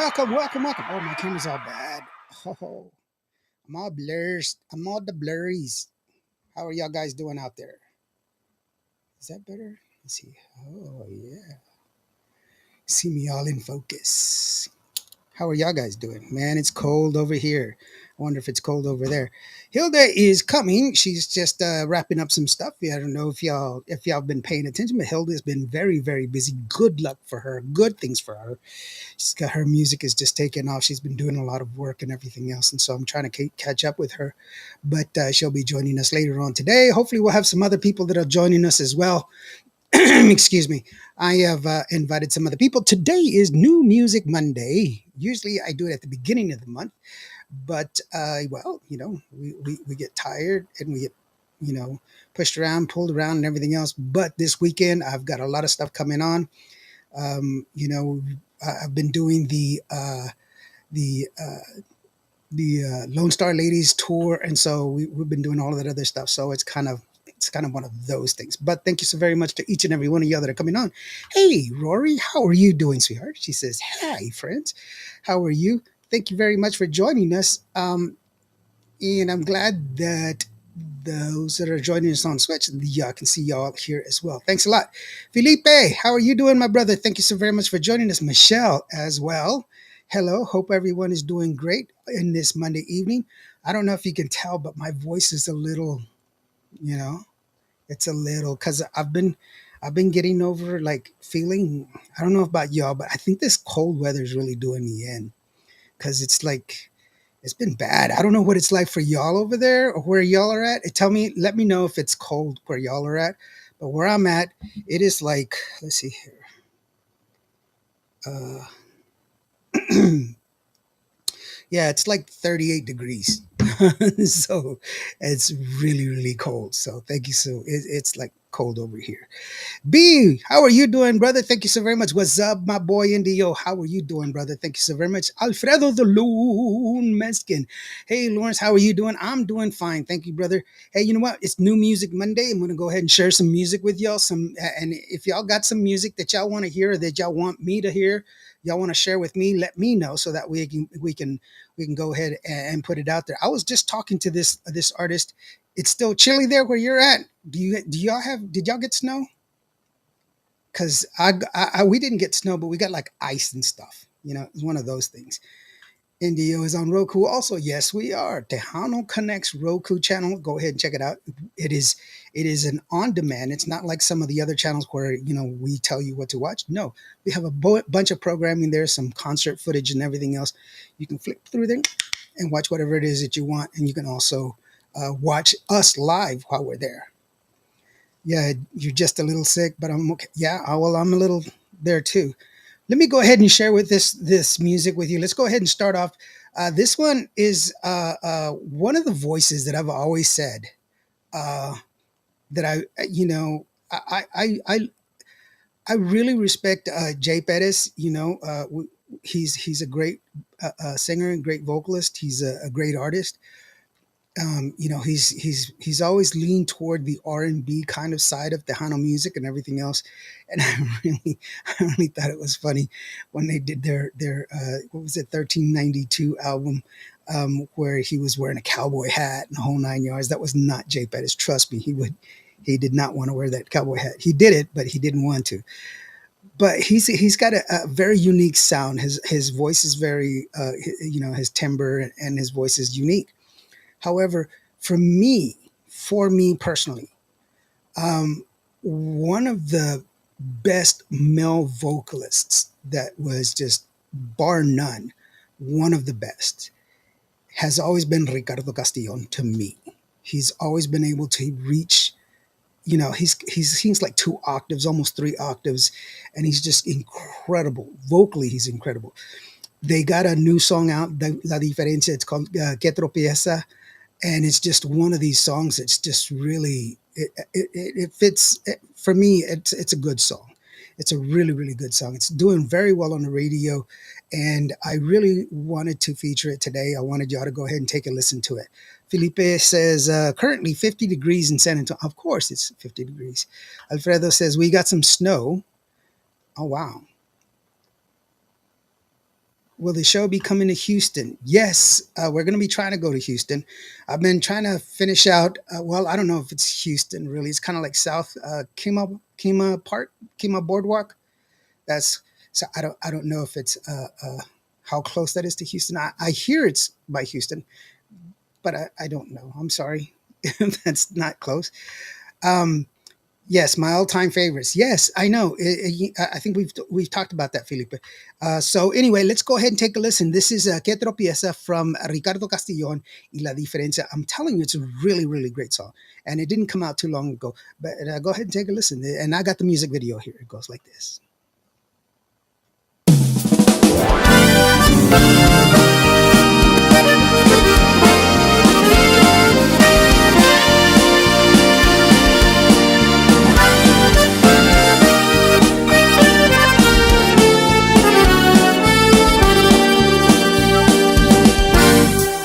welcome, welcome, welcome. Oh, my camera's all bad. Oh, I'm all blurs. I'm all the blurries. How are y'all guys doing out there? Is that better? Let's see. Oh, yeah. See me all in focus. How are y'all guys doing? Man, it's cold over here. I wonder if it's cold over there. Hilda is coming. She's just wrapping up some stuff. Yeah, I don't know if y'all been paying attention, but Hilda's been very, very busy. Good luck for her. Good things for her. She's got her music is just taking off. She's been doing a lot of work and everything else, and so I'm trying to catch up with her. But she'll be joining us later on today. Hopefully, we'll have some other people that are joining us as well. Excuse me. I have invited some other people. Today is New Music Monday. Usually, I do it at the beginning of the month, but well, we get tired and we get pushed around, pulled around, and everything else. But this weekend, I've got a lot of stuff coming on. Um, you know, I've been doing the Lone Star Ladies tour, and so we've been doing all of that other stuff. So it's kind of one of those things. But thank you so very much to each and every one of y'all that are coming on. Hey, Rory, how are you doing, sweetheart? She says, "Hi, friends, how are you? Thank you very much for joining us. And I'm glad that those that are joining us on Switch, y'all can see y'all here as well. Thanks a lot. Felipe, how are you doing, my brother? Thank you so very much for joining us. Michelle as well. Hello. Hope everyone is doing great in this Monday evening. I don't know if you can tell, but my voice is a little, you know, it's a little because I've been getting over like feeling. I don't know about y'all, but I think this cold weather is really doing me in because it's like it's been bad. I don't know what it's like for y'all over there or where y'all are at. Let me know if it's cold where y'all are at. But where I'm at, it is like, let's see here. Uh, yeah, it's like 38 degrees. So it's really, really cold. So thank you. So it's like cold over here. B, how are you doing, brother? Thank you so very much. What's up, my boy Indio? How are you doing, brother? Thank you so very much. Alfredo the Loon Meskin. Hey, Lawrence, how are you doing? I'm doing fine. Thank you, brother. Hey, you know what? It's New Music Monday. I'm going to go ahead and share some music with y'all. And if y'all got some music that y'all want to hear or that y'all want me to hear, y'all want to share with me, let me know so that we can go ahead and put it out there. I was just talking to this artist. It's still chilly there where you're at. Did y'all get snow? Because we didn't get snow, but we got like ice and stuff. It's one of those things. Indio is on Roku. Also, yes, we are. Tejano Connects Roku channel. Go ahead and check it out. It is an on demand. It's not like some of the other channels where we tell you what to watch. No, we have a bunch of programming there, some concert footage and everything else. You can flip through there and watch whatever it is that you want, and you can also watch us live while we're there. Yeah, you're just a little sick, but I'm okay. Yeah, well, I'm a little there too. Let me go ahead and share with this music with you. Let's go ahead and start off. This one is one of the voices that I've always said uh, that I really respect Jay Pettis. He's a great singer and great vocalist. He's a great artist. He's always leaned toward the R&B kind of side of Tejano music and everything else. And I really thought it was funny when they did their what was it, 1392 album, where he was wearing a cowboy hat and the whole nine yards. That was not Jay Pettis. Trust me, he did not want to wear that cowboy hat. He did it, but he didn't want to. But he's got a very unique sound. His voice is very his timbre and his voice is unique. However, for me personally, one of the best male vocalists that was just bar none, one of the best, has always been Ricardo Castillon to me. He's always been able to reach, he's sings like two octaves, almost three octaves, and he's just incredible. Vocally, he's incredible. They got a new song out, La Diferencia. It's called Que Tropieza, and it's just one of these songs that's just really it fits for me. It's a good song. It's a really, really good song. It's doing very well on the radio, and I really wanted to feature it today. I wanted y'all to go ahead and take a listen to it. Felipe says currently 50 degrees in San Antonio. Of course it's 50 degrees. Alfredo says we got some snow. Oh wow. Will the show be coming to Houston? Yes, we're going to be trying to go to Houston. I've been trying to finish out. Well, I don't know if it's Houston really. It's kind of like South Kima Park, Kima Boardwalk. That's so. I don't know if it's how close that is to Houston. I hear it's by Houston, but I don't know. I'm sorry. That's not close. Um, Yes, my all-time favorites. Yes, I know. I think we've talked about that, Felipe. So anyway, let's go ahead and take a listen. This is Que Tropieza from Ricardo Castillon y La Diferencia. I'm telling you, it's a really, really great song. And it didn't come out too long ago. But go ahead and take a listen. And I got the music video here. It goes like this.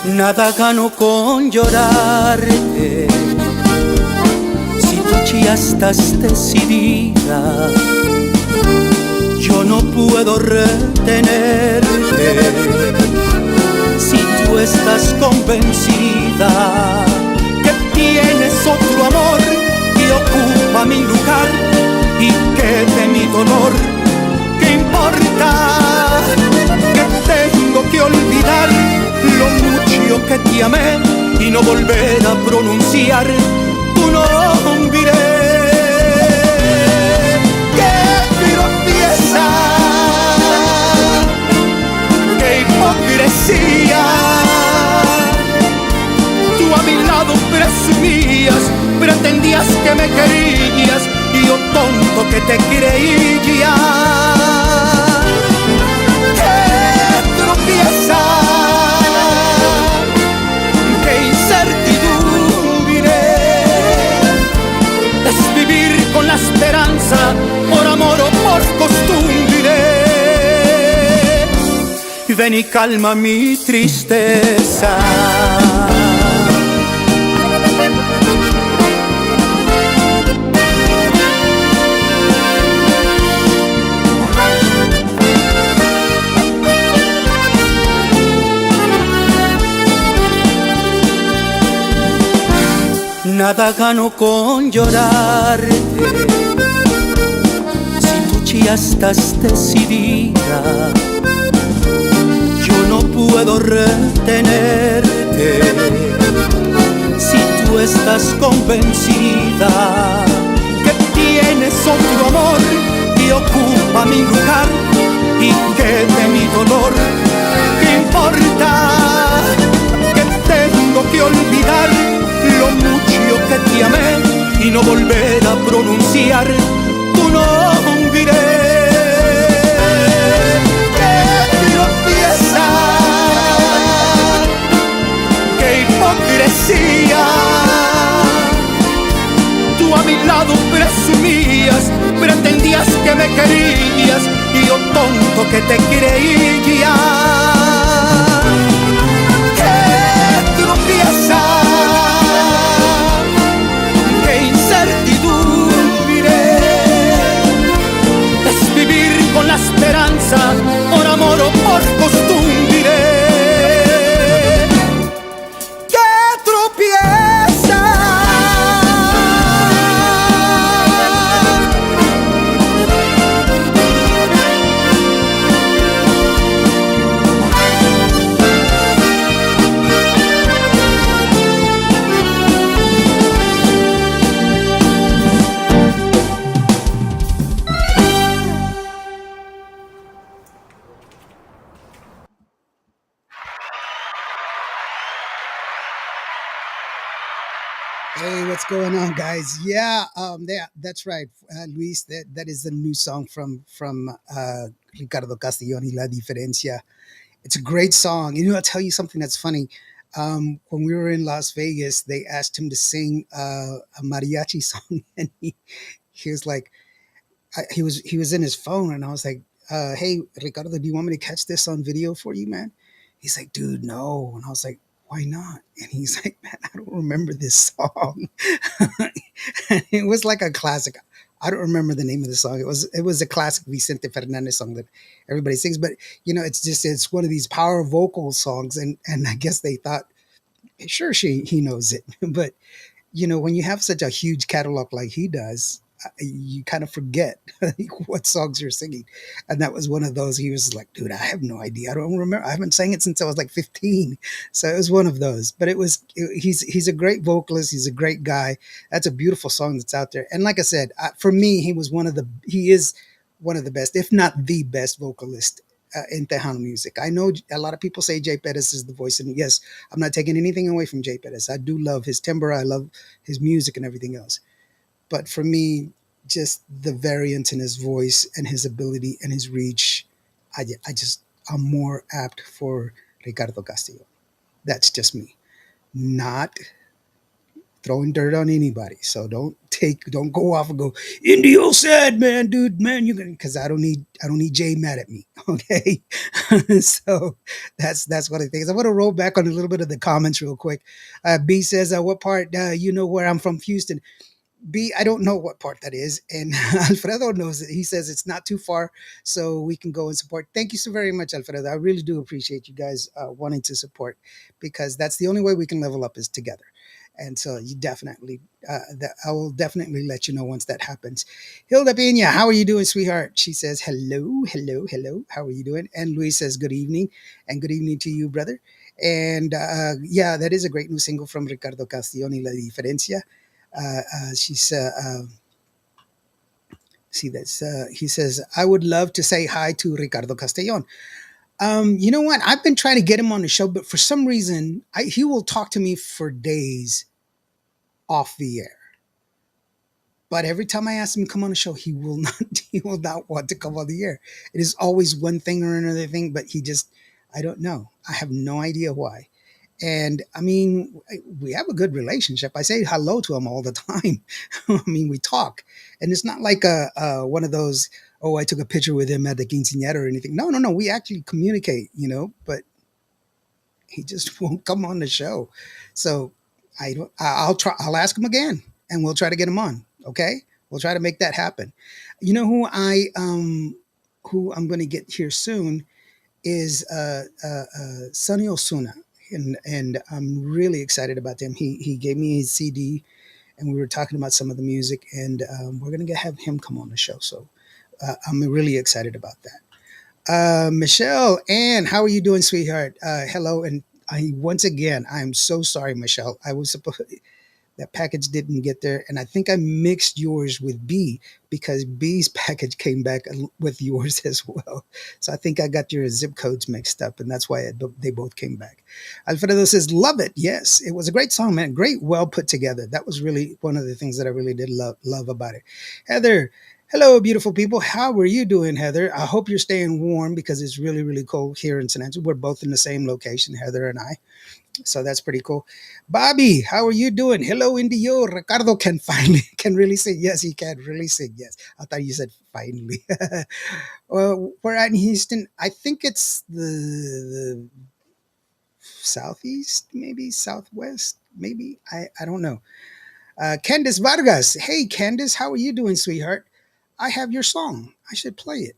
Nada gano con llorarte si tú ya estás decidida. Yo no puedo retenerte si tú estás convencida que tienes otro amor que ocupa mi lugar y que de mi dolor, ¿qué importa? Que tengo que olvidar lo mucho que te amé y no volver a pronunciar tu nombre. ¡Qué tropieza! ¡Qué hipocresía! Tú a mi lado presumías, pretendías que me querías y yo tonto que te creía. ¡Qué tropieza! Es vivir con la esperanza, por amor o por costumbre. Ven y calma mi tristeza. Nada gano con llorarte si tú ya estás decidida. Yo no puedo retenerte si tú estás convencida que tienes otro amor que ocupa mi lugar y que de mi dolor, ¿qué importa? Que tengo que olvidar lo mucho que te amé y no volver a pronunciar tu nombre. ¡Qué tropieza! ¡Qué hipocresía! Tú a mi lado presumías, pretendías que me querías y yo tonto que te creía. ¡Qué tropieza! Es vivir con la esperanza, por amor o por costumbre. ¡Qué tropieza! Hey, what's going on, guys? Yeah, that's right, Luis. That is the new song from Ricardo Castillon y La Diferencia. It's a great song. You know, I'll tell you something that's funny. When we were in Las Vegas, they asked him to sing a mariachi song, and he was like, he was in his phone, and I was like, "Hey, Ricardo, do you want me to catch this on video for you, man?" He's like, "Dude, no," and I was like, "Why not?" And he's like, "Man, I don't remember this song." And it was like a classic. I don't remember the name of the song. It was a classic Vicente Fernandez song that everybody sings, but it's one of these power vocal songs, and I guess they thought, sure, he knows it, but when you have such a huge catalog like he does, you kind of forget what songs you're singing. And that was one of those. He was like, dude, I have no idea. I don't remember. I haven't sang it since I was like 15. So it was one of those. But he's a great vocalist. He's a great guy. That's a beautiful song that's out there. And like I said, for me, he is one of the best, if not the best vocalist in Tejano music. I know a lot of people say Jay Pettis is the voice, and yes, I'm not taking anything away from Jay Pettis. I do love his timbre. I love his music and everything else. But for me, just the variance in his voice and his ability and his reach, I'm more apt for Ricardo Castillo. That's just me. Not throwing dirt on anybody. So don't go off and go, Indio said, man, dude, man, you're gonna, because I don't need Jay mad at me. Okay. So that's what I think. So I want to roll back on a little bit of the comments real quick. B says, what part, where I'm from, Houston. B, I don't know what part that is. And Alfredo knows it. He says it's not too far, so we can go and support. Thank you so very much, Alfredo. I really do appreciate you guys wanting to support, because that's the only way we can level up is together. And so you definitely, I will definitely let you know once that happens. Hilda Pena, how are you doing, sweetheart? She says, hello, hello, hello. How are you doing? And Luis says, good evening. And good evening to you, brother. And yeah, that is a great new single from Ricardo Castelloni, La Diferencia. She's see that's he says, I would love to say hi to Ricardo Castellon. You know what, I've been trying to get him on the show, but for some reason he will talk to me for days off the air, but every time I ask him to come on the show, he will not he will not want to come on the air. It is always one thing or another thing, but he just, I don't know, I have no idea why. And I mean, we have a good relationship. I say hello to him all the time. I mean, we talk, and it's not like one of those. Oh, I took a picture with him at the quinceañera or anything. No, no, no. We actually communicate, but he just won't come on the show. So I don't. I'll try. I'll ask him again, and we'll try to get him on. Okay, we'll try to make that happen. You know who I'm going to get here soon is Sonny Osuna, and I'm really excited about him. He gave me his CD, and we were talking about some of the music, and we're gonna have him come on the show. So I'm really excited about that. Michelle Ann, how are you doing, sweetheart? Hello, and once again, I'm so sorry, Michelle. I was supposed that package didn't get there, and I think I mixed yours with B, because B's package came back with yours as well. So I think I got your zip codes mixed up, and that's why they both came back. Alfredo says, love it. Yes, it was a great song, man. Great, well put together. That was really one of the things that I really did love about it. Heather, hello, beautiful people. How are you doing, Heather? I hope you're staying warm, because it's really, really cold here in San Antonio. We're both in the same location, Heather and I. So that's pretty cool. Bobby, how are you doing? Hello, Indio. Ricardo can finally can really sing. Yes, he can really sing. Yes, I thought you said finally. Well, we're at in Houston. I think it's the southeast, maybe southwest, maybe. I don't know. Candice Vargas. Hey, Candice, how are you doing, sweetheart? I have your song. I should play it.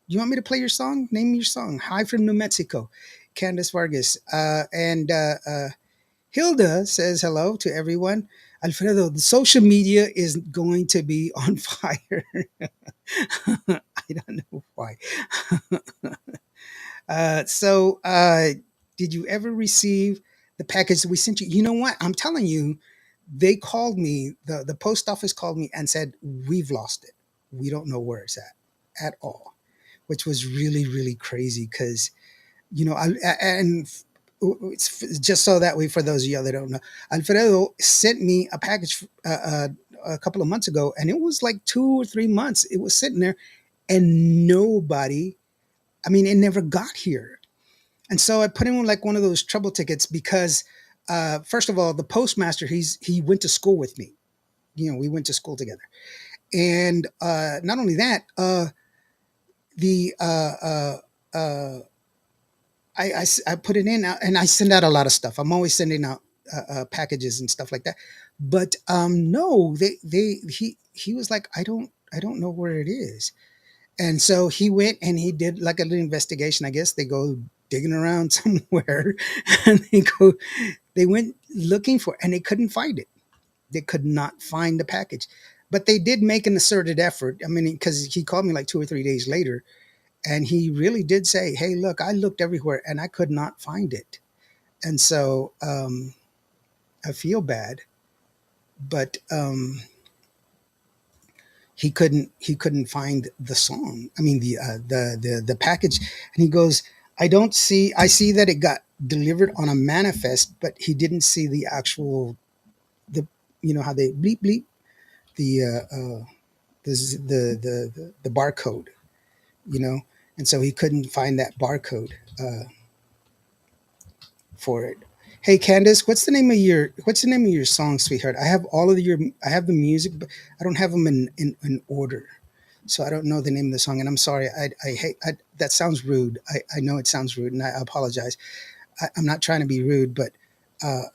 You want me to play your song? Name your song. Hi from New Mexico. Candice Vargas. And Hilda says hello to everyone. Alfredo, the social media is going to be on fire. I don't know why. So, did you ever receive the package that we sent you? You know what? I'm telling you, they called me, the post office called me and said, we've lost it. We don't know where it's at all, which was really, really crazy because, and it's just so that way for those of you that don't know, Alfredo sent me a package a couple of months ago, and it was like 2 or 3 months. It was sitting there, and nobody. I mean, it never got here, and so I put him on like one of those trouble tickets because, first of all, the postmaster he went to school with me. We went to school together, and not only that, the I put it in and I send out a lot of stuff. I'm always sending out packages and stuff like that. But no, he was like, I don't. I don't know where it is. And so he went and he did like a little investigation. I guess they go digging around somewhere and they went looking for, and they couldn't find it. They could not find the package. But they did make an asserted effort. I mean, because he called me like 2 or 3 days later, and he really did say, "Hey, look, I looked everywhere and I could not find it." And so I feel bad, but he couldn't find the song. I mean the package, and he goes, I see that it got delivered on a manifest, but he didn't see the actual the how they bleep bleep the the barcode, you know, and so he couldn't find that barcode for it. Hey Candace, what's the name of your song, sweetheart? I have the music, but I don't have them in order. So I don't know the name of the song, and I'm sorry. I hate that sounds rude. I know it sounds rude, and I apologize. I'm not trying to be rude, but uh,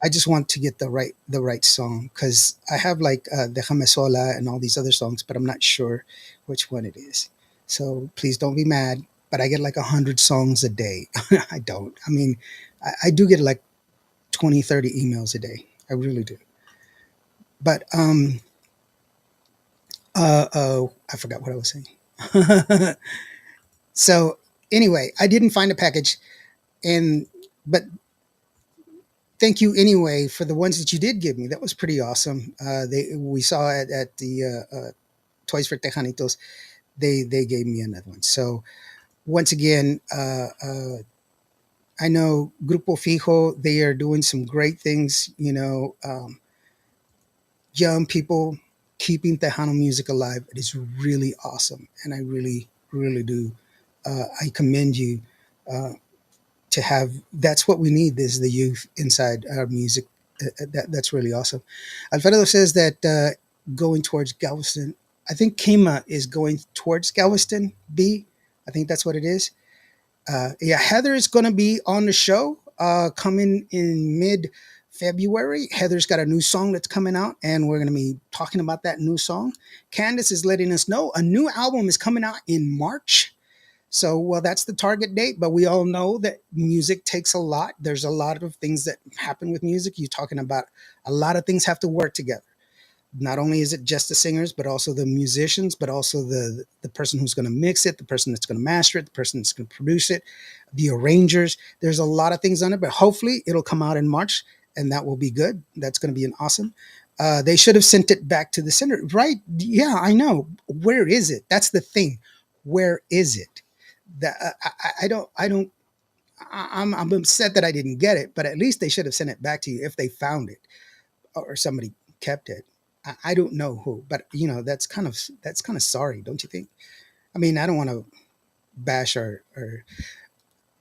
I just want to get the right song, because I have like Déjame Sola and all these other songs, but I'm not sure which one it is. So please don't be mad. But I get like 100 songs a day. I don't. I mean, I do get like 20, 30 emails a day. I really do. But I forgot what I was saying. So anyway, I didn't find a package, and but thank you anyway for the ones that you did give me. That was pretty awesome. We saw it at the Toys for Tejanitos. They gave me another one. So once again, I know Grupo Fijo. They are doing some great things. Young people keeping Tejano music alive. It is really awesome, and I really, really do. I commend you uh, to have. That's what we need. Is the youth inside our music. That's really awesome. Alfredo says that going towards Galveston. I think Kima is going towards Galveston B. I think that's what it is. Yeah, Heather is going to be on the show coming in mid February. Heather's got a new song that's coming out, and we're going to be talking about that new song. Candace is letting us know a new album is coming out in March. So, well, that's the target date, but we all know that music takes a lot. There's a lot of things that happen with music. You're talking about a lot of things have to work together. Not only is it just the singers, but also the musicians, but also the person who's going to mix it, the person that's going to master it, the person that's going to produce it, the arrangers. There's a lot of things on it, but hopefully it'll come out in March, and that will be good. That's going to be an awesome. They should have sent it back to the center, right? Yeah, I know. Where is it? That's the thing. Where is it? That I don't. I'm upset that I didn't get it, but at least they should have sent it back to you if they found it, or somebody kept it. I don't know who, but that's kind of sorry, don't you think? I mean, I don't want to bash or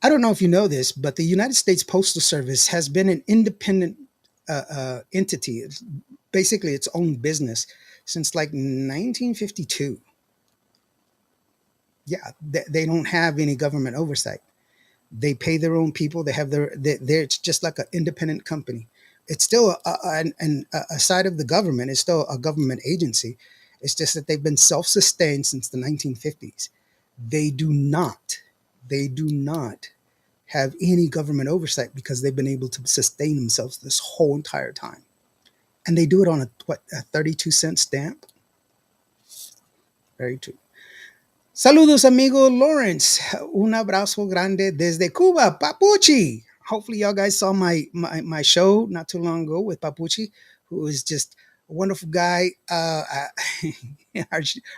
I don't know if you know this, but the United States Postal Service has been an independent entity. It's basically its own business since like 1952. Yeah, they don't have any government oversight. They pay their own people. They have they're it's just like an independent company. It's still a side of the government. It's still a government agency. It's just that they've been self-sustained since the 1950s. They do not, they do not have any government oversight because they've been able to sustain themselves this whole entire time. And they do it on a 32-cent stamp. Very true. Saludos, amigo Lawrence. Un abrazo grande desde Cuba, Papuchi. Hopefully, y'all guys saw my show not too long ago with Papuchi, who is just a wonderful guy. Our,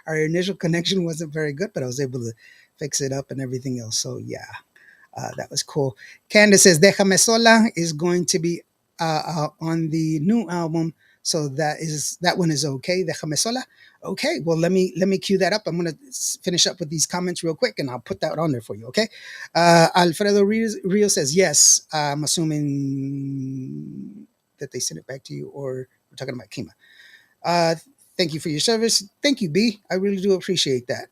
our initial connection wasn't very good, but I was able to fix it up and everything else. So, yeah, that was cool. Candace says, Déjame Sola is going to be on the new album. So that one is okay. Déjame Sola. Okay, well let me cue that up. I'm gonna finish up with these comments real quick, and I'll put that on there for you. Okay, Alfredo Rio says yes. I'm assuming that they sent it back to you, or we're talking about Kima. Uh, Thank you for your service. Thank you, B. I really do appreciate that.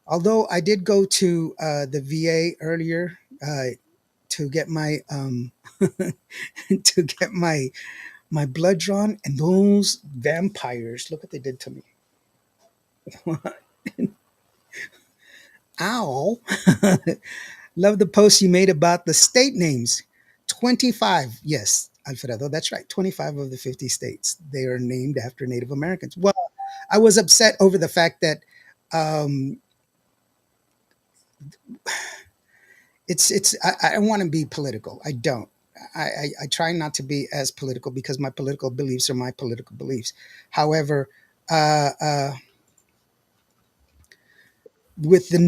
Although I did go to the VA earlier to get my to get my blood drawn, and those vampires, look what they did to me. Ow. Love the post you made about the state names. 25. Yes, Alfredo, that's right. 25 of the 50 states. They are named after Native Americans. Well, I was upset over the fact that um, I don't want to be political. I don't. I try not to be as political because my political beliefs are my political beliefs. However, uh, uh, with the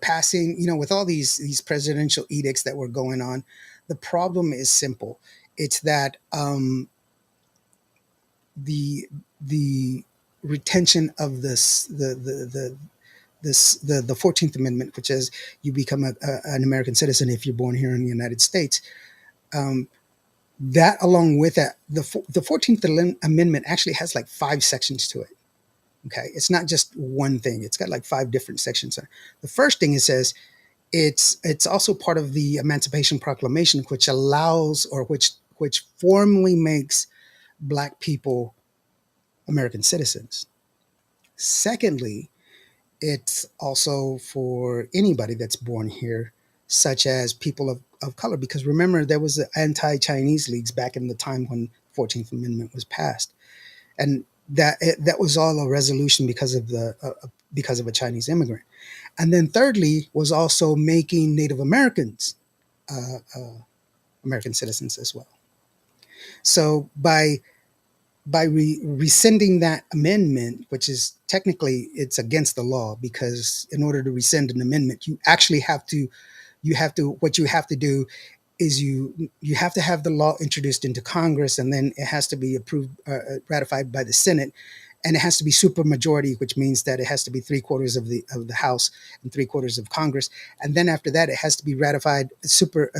passing, with all these presidential edicts that were going on, the problem is simple. It's that the the retention of the 14th Amendment, which is you become an American citizen if you're born here in the United States. Um, that along with that, the 14th Amendment actually has like 5 sections to it. Okay, it's not just one thing. It's got like 5 different sections. The first thing it says it's also part of the Emancipation Proclamation, which allows or which formally makes Black people American citizens. Secondly, it's also for anybody that's born here, such as people of color. Because remember, there was the anti-Chinese leagues back in the time when 14th Amendment was passed, and that was all a resolution because of a Chinese immigrant. And then thirdly was also making Native Americans American citizens as well. So by rescinding that amendment, which is technically it's against the law, because in order to rescind an amendment, you actually what you have to do is you have to have the law introduced into Congress, and then it has to be approved, ratified by the Senate, and it has to be super majority, which means that it has to be 3/4 of the House and 3/4 of Congress, and then after that, it has to be ratified super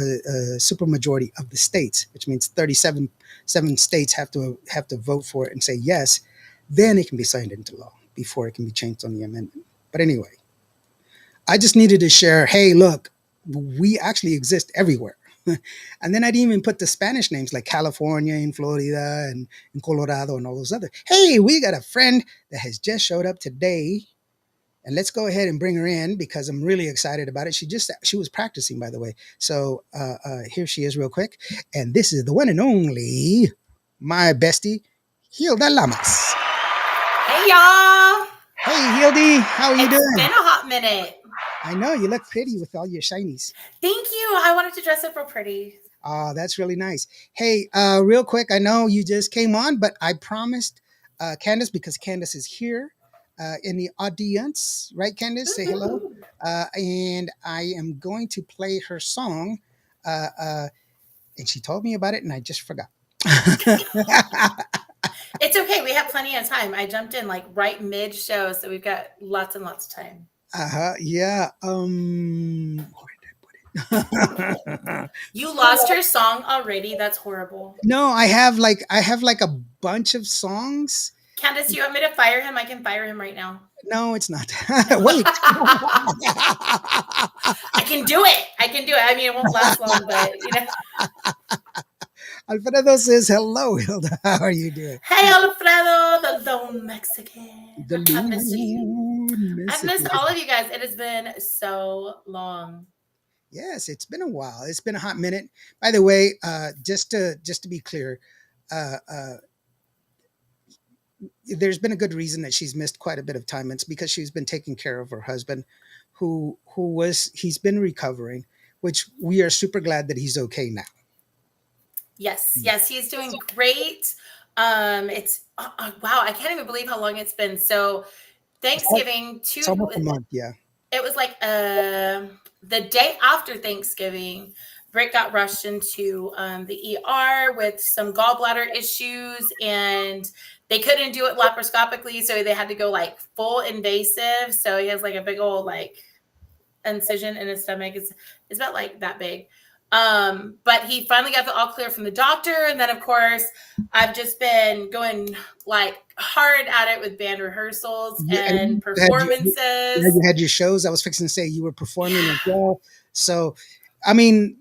majority of the states, which means 37 states have to vote for it and say yes. Then it can be signed into law before it can be changed on the amendment. But anyway, I just needed to share. Hey, look, we actually exist everywhere. And then I didn't even put the Spanish names like California and Florida and Colorado and all those other. Hey, we got a friend that has just showed up today, and let's go ahead and bring her in because I'm really excited about it. She was practicing, by the way. So here she is, real quick, and this is the one and only my bestie, Hilda Lamas. Hey y'all! Hey Hildy, how are you It's doing? been a hot minute. I know you look pretty with all your shinies. Thank you. I wanted to dress up real pretty. That's really nice. Hey, real quick, I know you just came on, but I promised Candace, because Candace is here in the audience, right, Candace? Say hello. And I am going to play her song. And she told me about it, and I just forgot. It's okay. We have plenty of time. I jumped in like right mid show, so we've got lots and lots of time. Yeah. Where did I put it? You lost her song already. That's horrible. No, I have like a bunch of songs. Candace, you want me to fire him? I can fire him right now. No, it's not. Wait. I can do it. I mean, it won't last long, but Alfredo says hello, Hilda. How are you doing? Hey, Alfredo, the lone Mexican. The I miss you. I've missed Mexican. all of you guys. It has been so long. Yes, it's been a while. It's been a hot minute. By the way, just to be clear, uh, uh, there's been a good reason that she's missed quite a bit of time. It's because she's been taking care of her husband, he's been recovering, which we are super glad that he's okay now. Yes, he's doing great. It's wow, I can't even believe how long it's been. So Thanksgiving, It's almost a month, yeah. It was like the day after Thanksgiving, Britt got rushed into the ER with some gallbladder issues, and they couldn't do it laparoscopically, so they had to go like full invasive. So he has like a big old like incision in his stomach. It's about like that big. But he finally got the all clear from the doctor, and then of course I've just been going like hard at it with band rehearsals and performances. You had your shows. I was fixing to say you were performing as well. So, I mean,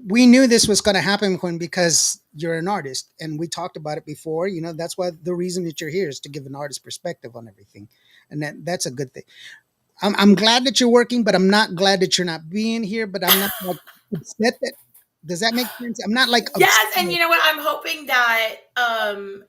we knew this was going to happen, because you're an artist, and we talked about it before. You know, that's why the reason that you're here is to give an artist perspective on everything, and that's a good thing. I'm glad that you're working, but I'm not glad that you're not being here. But I'm not like upset that. Does that make sense? I'm not like upset. Yes, and you know what? I'm hoping that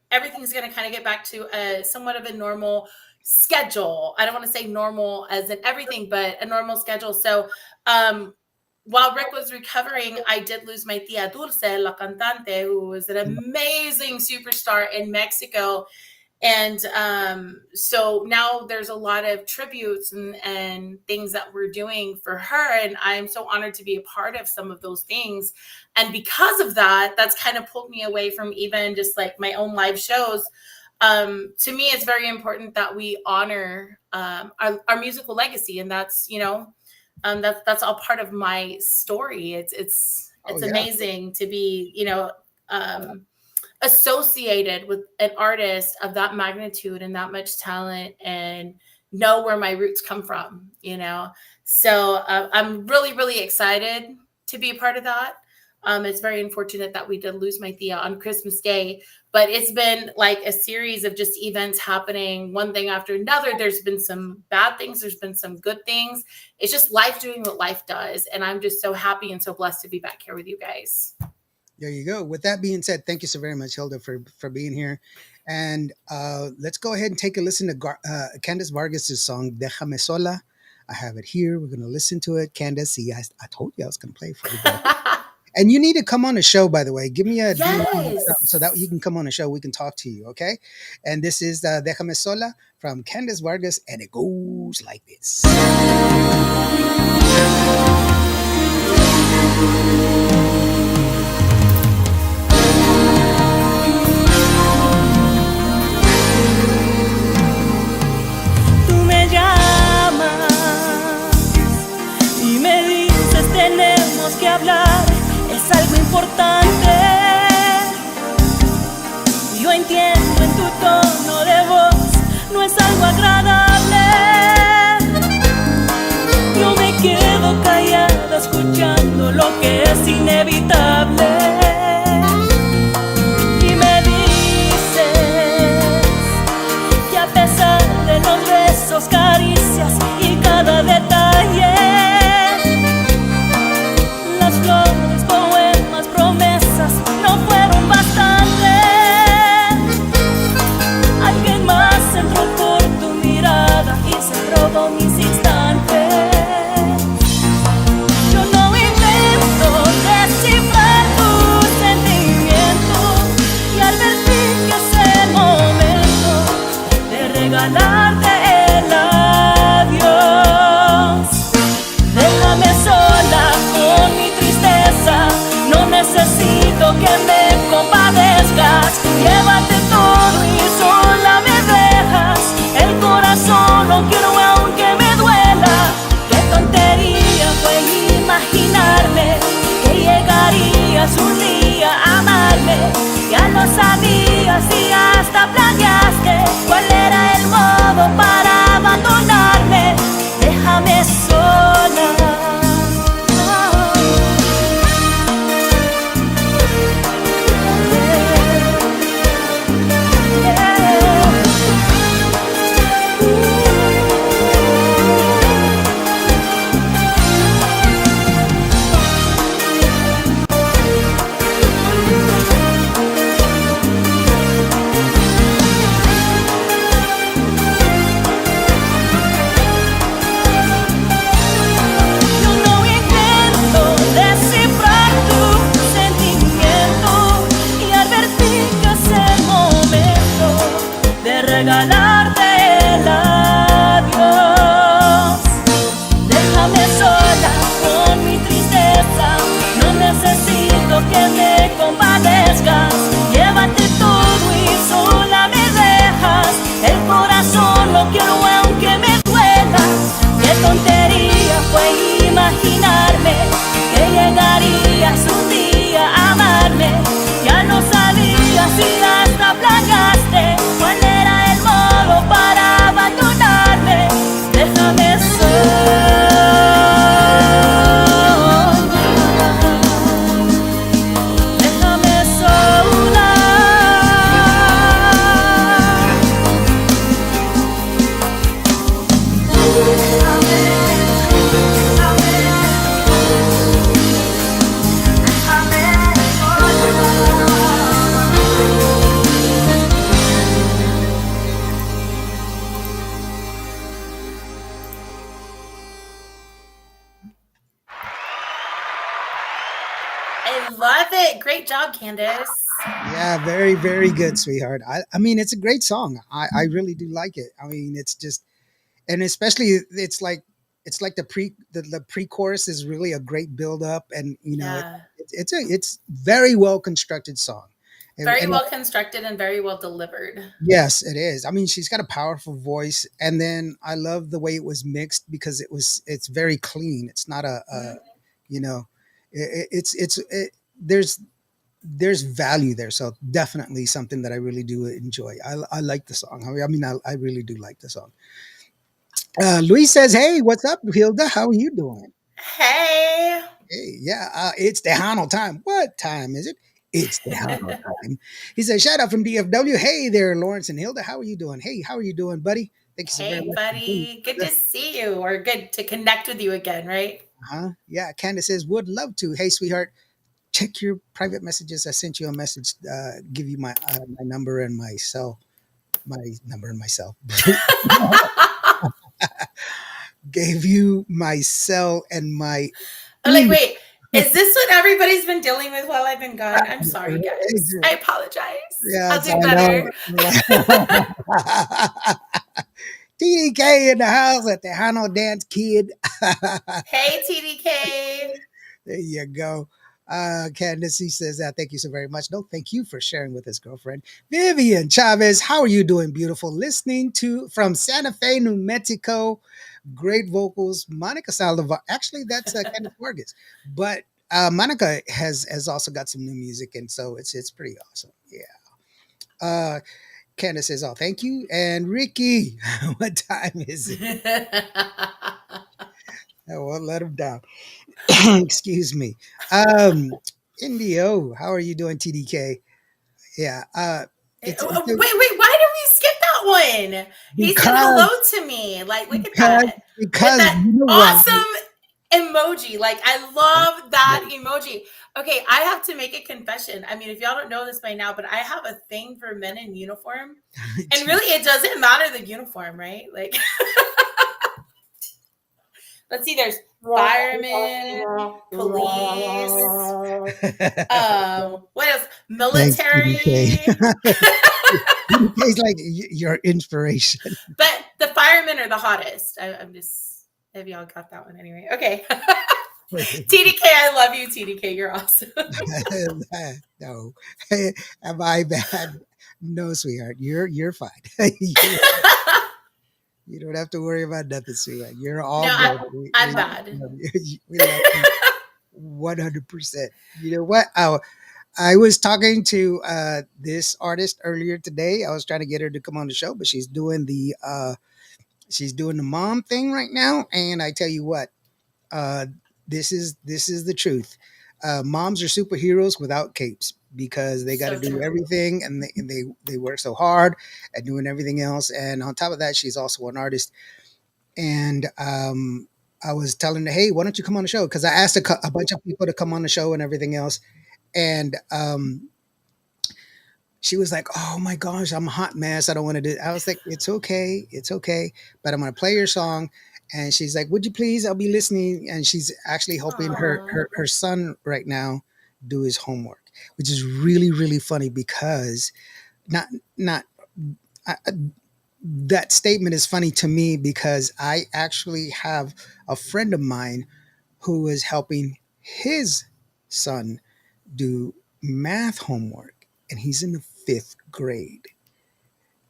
everything's going to kind of get back to a somewhat of a normal schedule. I don't want to say normal as in everything, but a normal schedule. So while Rick was recovering, I did lose my tia Dulce, la cantante, who was an amazing superstar in Mexico. And so now there's a lot of tributes and things that we're doing for her. And I'm so honored to be a part of some of those things. And because of that, that's kind of pulled me away from even just like my own live shows. To me, it's very important that we honor our musical legacy. And that's, you know, that's all part of my story. It's amazing to be, you know, associated with an artist of that magnitude and that much talent and know where my roots come from, you know? So I'm really, really excited to be a part of that. It's very unfortunate that we did lose my tia on Christmas Day, but it's been like a series of just events happening one thing after another. There's been some bad things. There's been some good things. It's just life doing what life does. And I'm just so happy and so blessed to be back here with you guys. There you go. With that being said, thank you so very much, Hilda, for being here. And let's go ahead and take a listen to Candice Vargas' song, Déjame Sola. I have it here. We're going to listen to it. Candice, see, I told you I was going to play for you. And you need to come on a show, by the way. Give me a DM so that you can come on a show. We can talk to you, okay? And this is Déjame Sola from Candice Vargas, and it goes like this. Que hablar es algo importante. Yo entiendo en tu tono de voz, no es algo agradable. Yo me quedo callada escuchando lo que es inevitable. Y me dices que a pesar de los besos, caricias y cada detalle, flores, poemas, promesas no fueron bastantes. Alguien más entró por tu mirada y se robó mis instantes. Yo no intento descifrar tu it. Great job, Candace. Yeah, very, very good, sweetheart. I mean, it's a great song. I really do like it. I mean, it's just, and especially it's like the pre-chorus is really a great build up, and Yeah. it's very well constructed song. Very And well constructed and very well delivered. yes, it is. I mean, she's got a powerful voice, and then I love the way it was mixed because it's very clean. It's not a Mhm. you know, there's value there. So definitely something that I really do enjoy. I like the song. I really do like the song. Luis says, "Hey, what's up, Hilda? How are you doing?" Hey. Hey, yeah, it's Tejano time. What time is it? It's Tejano time. He says, "Shout out from DFW. Hey there, Lawrence and Hilda. How are you doing? Hey, how are you doing, buddy? Thank you so very Hey, much for being buddy. Good with to us." see you, or good to connect with you again, right? Huh? Yeah, Candace says, "Would love to." Hey, sweetheart, check your private messages. I sent you a message. Give you my number and my number and my cell. Gave you my cell and my I'm like, email. wait, is this what everybody's been dealing with while I've been gone? I'm sorry, guys. I apologize. I'll Yes, do I better. know. TDK in the house at the Hano Dance Kid. Hey, TDK. There you go. Candace, he says that. Thank you so very much. No, thank you for sharing with us, girlfriend. Vivian Chavez, how are you doing, beautiful? Listening to from Santa Fe, New Mexico. Great vocals. Monica Saldivar. Actually, that's Candace Vargas. But Monica has also got some new music, and so it's pretty awesome. Yeah. Candace says, "Oh, thank you." And Ricky, what time is it? I won't let him down. Excuse me. Um, Indio, how are you doing, TDK? Yeah. It's Wait, why did we skip that one? He said hello because to me. Like, look at because that. With because that you know what? awesome emoji. Like, I love that emoji. Okay, I have to make a confession. I mean, if y'all don't know this by now, but I have a thing for men in uniform. And really, it doesn't matter the uniform, right? Like, let's see, there's firemen, police, what else? Thanks, TDK. Military. TDK's like your inspiration. But the firemen are the hottest. I'm just, if y'all got that one anyway. Okay. TDK, I love you, TDK. You're awesome. No, am I bad? No, sweetheart, you're fine. You don't have to worry about nothing, sweetheart. You're all No, good. I'm bad. We love you 100%. You know what? I was talking to this artist earlier today. I was trying to get her to come on the show, but she's doing the mom thing right now. And I tell you what, uh, this is the truth. Moms are superheroes without capes because they got to So do true. everything, and they work so hard at doing everything else. And on top of that, she's also an artist. And I was telling her, "Hey, why don't you come on the show?" Because I asked a bunch of people to come on the show and everything else. And she was like, "Oh my gosh, I'm a hot mess. I don't want to do it." I was like, it's okay, but I'm gonna play your song." And she's like, "Would you please? I'll be listening." And she's actually helping Aw. her son right now do his homework, which is really really funny because not not I, that statement is funny to me because I actually have a friend of mine who is helping his son do math homework, and he's in the fifth grade.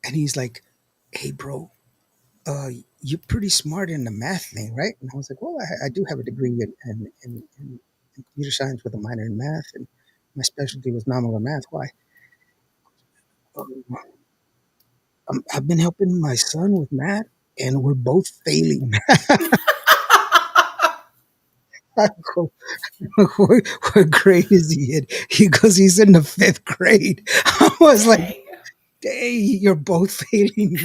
And he's like, "Hey, bro, uh, you're pretty smart in the math thing, right?" And I was like, "Well, I do have a degree in computer science with a minor in math, and my specialty was nominal math. Why?" "Um, I've been helping my son with math, and we're both failing." I go, what grade is he in? He goes, "He's in the fifth grade." I was like, Dang. "Dang, you're both failing."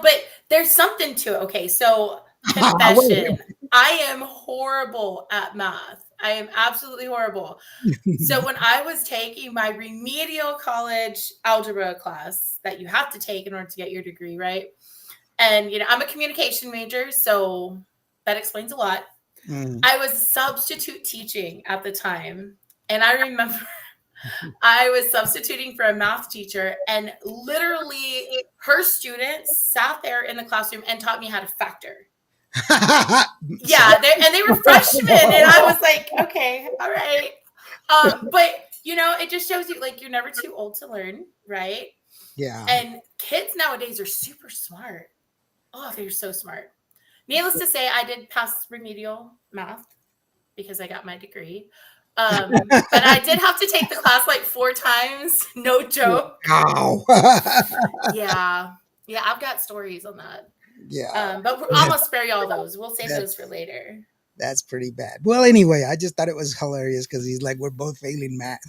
But there's something to it. Okay, so Wait, confession. I am horrible at math. I am absolutely horrible. So when I was taking my remedial college algebra class that you have to take in order to get your degree, right? And I'm a communication major, so that explains a lot. Mm. I was substitute teaching at the time. And I remember I was substituting for a math teacher, and literally her students sat there in the classroom and taught me how to factor. Yeah, and they were freshmen, and I was like, okay, all right. But it just shows you, like, you're never too old to learn, right? Yeah. And kids nowadays are super smart. Oh, they're so smart. Needless to say, I did pass remedial math because I got my degree. But I did have to take the class like 4 times. No joke. Ow. Yeah. Yeah, I've got stories on that. Yeah. But I'm going to spare y'all those. We'll save those for later. That's pretty bad. Well, anyway, I just thought it was hilarious because he's like, we're both failing math.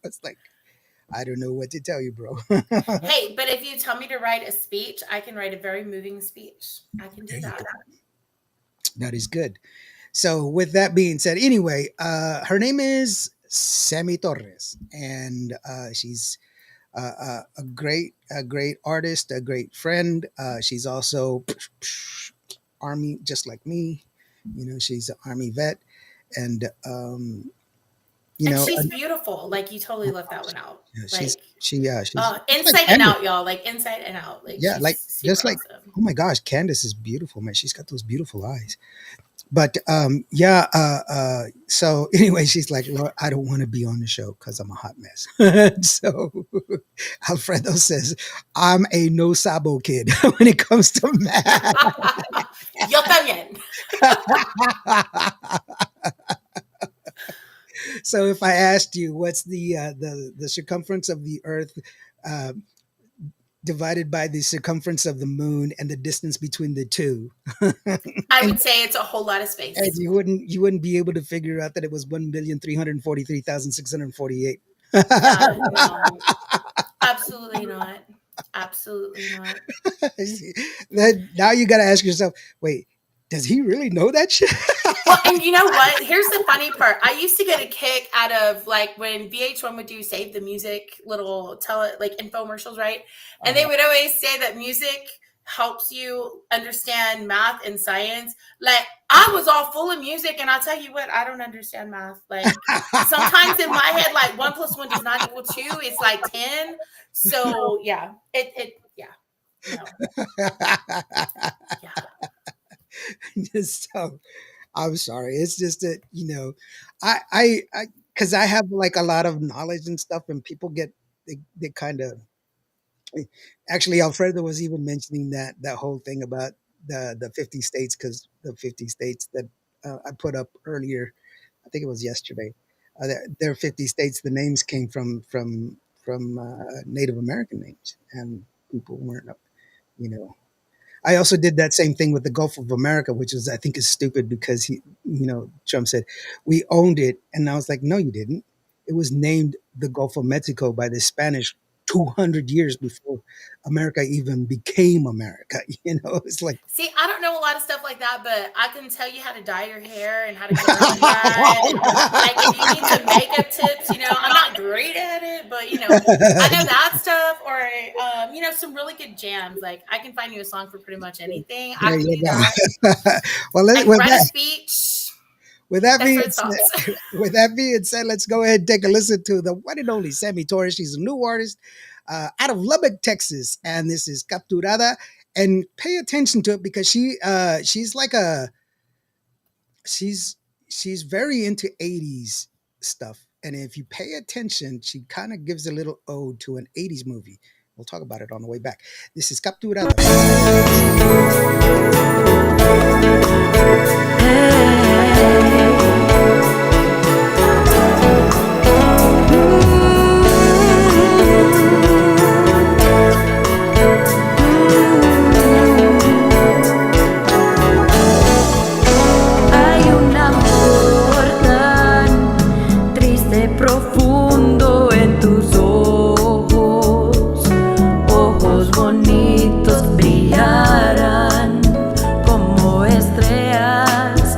It's like, I don't know what to tell you, bro. Hey, but if you tell me to write a speech, I can write a very moving speech. I can do that. That is good. So with that being said, anyway, her name is Sammy Torres, and she's a great artist, a great friend. She's also Army, just like me. She's an Army vet, and she's beautiful. Like, you totally left that one out. Yeah, like, she's inside like and out, y'all. Like, inside and out. Like, yeah, like just like awesome. Oh my gosh, Candace is beautiful, man. She's got those beautiful eyes. But so anyway, she's like, Lord, I don't want to be on the show because I'm a hot mess. So Alfredo says, I'm a no sabo kid when it comes to math. Yo también. So if I asked you what's the circumference of the Earth divided by the circumference of the moon and the distance between the two, I would say it's a whole lot of space. And you wouldn't be able to figure out that it was 1,343,648. No, absolutely not. Absolutely not. Now you got to ask yourself, wait, does he really know that shit? Well, and you know what? Here's the funny part. I used to get a kick out of, like, when VH1 would do Save the Music little infomercials, right? And they would always say that music helps you understand math and science. Like, I was all full of music, and I'll tell you what, I don't understand math. Like, sometimes in my head, like, 1 + 1 does not equal 2. It's like 10. So yeah, no. Yeah. So I'm sorry. It's just that, I because I have like a lot of knowledge and stuff, and people they kind of, actually, Alfredo was even mentioning that whole thing about the 50 states, because the 50 states that I put up earlier, I think it was yesterday, there are 50 states. The names came from Native American names, and people weren't, I also did that same thing with the Gulf of America, which I think is stupid because Trump said we owned it. And I was like, no, you didn't. It was named the Gulf of Mexico by the Spanish 200 years before America even became America. It's like, see, I don't know a lot of stuff like that, but I can tell you how to dye your hair and how to get rid of that. And, like, if you need some makeup tips, I'm not great at it, but I know that stuff. Or some really good jams. Like, I can find you a song for pretty much anything. I can do that. Well, write a speech. With that being said, let's go ahead and take a listen to the one and only Sammy Torres. She's a new artist out of Lubbock, Texas, and this is Capturada. And pay attention to it because she's like she's very into 80s stuff. And if you pay attention, she kind of gives a little ode to an 80s movie. We'll talk about it on the way back. This is Capturada. Profundo en tus ojos, ojos bonitos brillarán como estrellas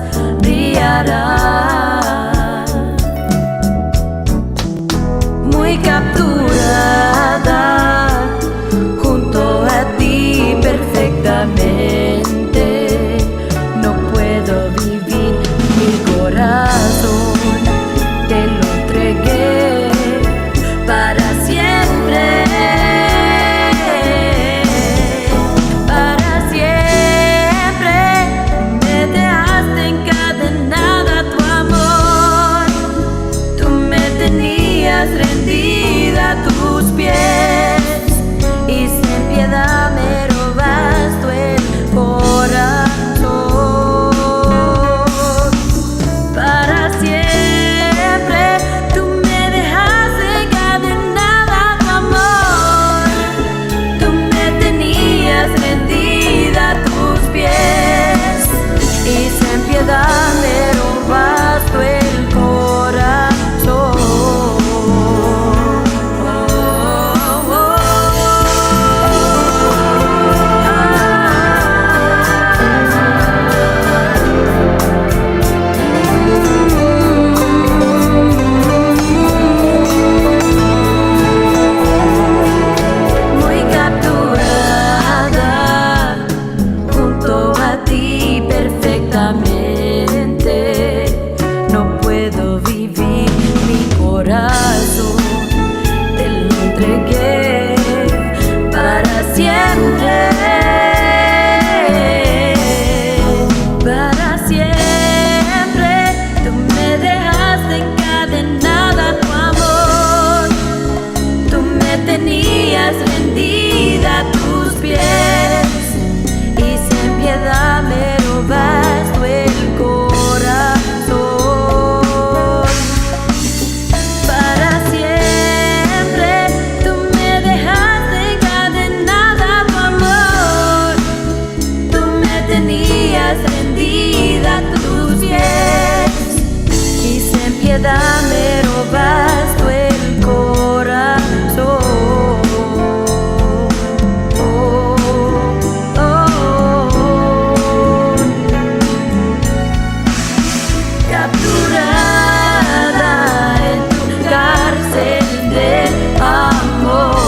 entregué para siempre. Para siempre, tú me dejaste encadenada a tu amor. Tú me tenías rendida a tus pies y sin piedad me robaste el corazón. Para siempre, tú me dejaste encadenada a tu amor. Tú me tenías rendida a tus pies y sin piedad me robaste el corazón. Capturada en tu cárcel de amor,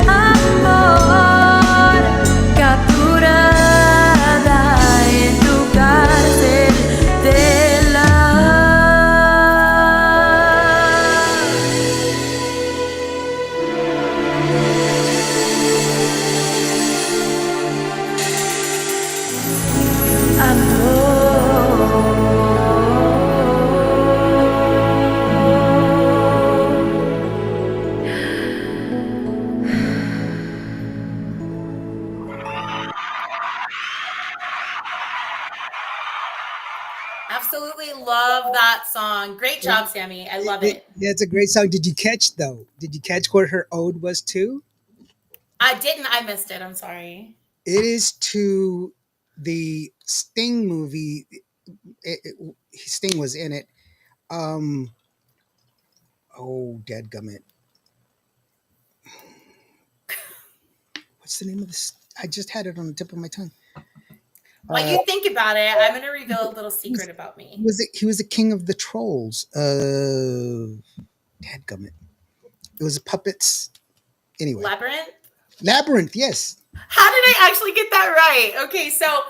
amor. Capturada en tu cárcel de la Absolutely love that song. Great job, Sammy. I love it. Yeah, it's a great song. Did you catch though? Did you catch what her ode was to? I didn't. I missed it. I'm sorry. It is to the Sting movie. Sting was in it. Oh, dadgummit. What's the name of this? I just had it on the tip of my tongue. While you think about it, I'm going to reveal a little secret about me. He was the king of the trolls. Dadgummit. It was puppets. Anyway. Labyrinth, yes. How did I actually get that right? Okay, so,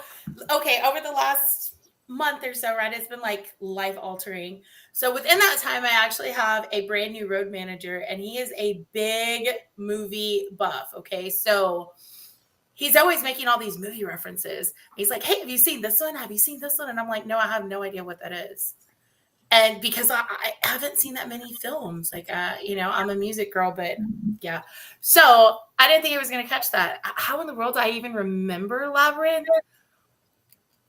over the last month or so, right, it's been like life altering. So within that time, I actually have a brand new road manager, and he is a big movie buff. Okay, so he's always making all these movie references. He's like, hey, have you seen this one? Have you seen this one? And I'm like, no, I have no idea what that is. And because I haven't seen that many films, like, I'm a music girl, but yeah. So I didn't think I was going to catch that. How in the world do I even remember Labyrinth?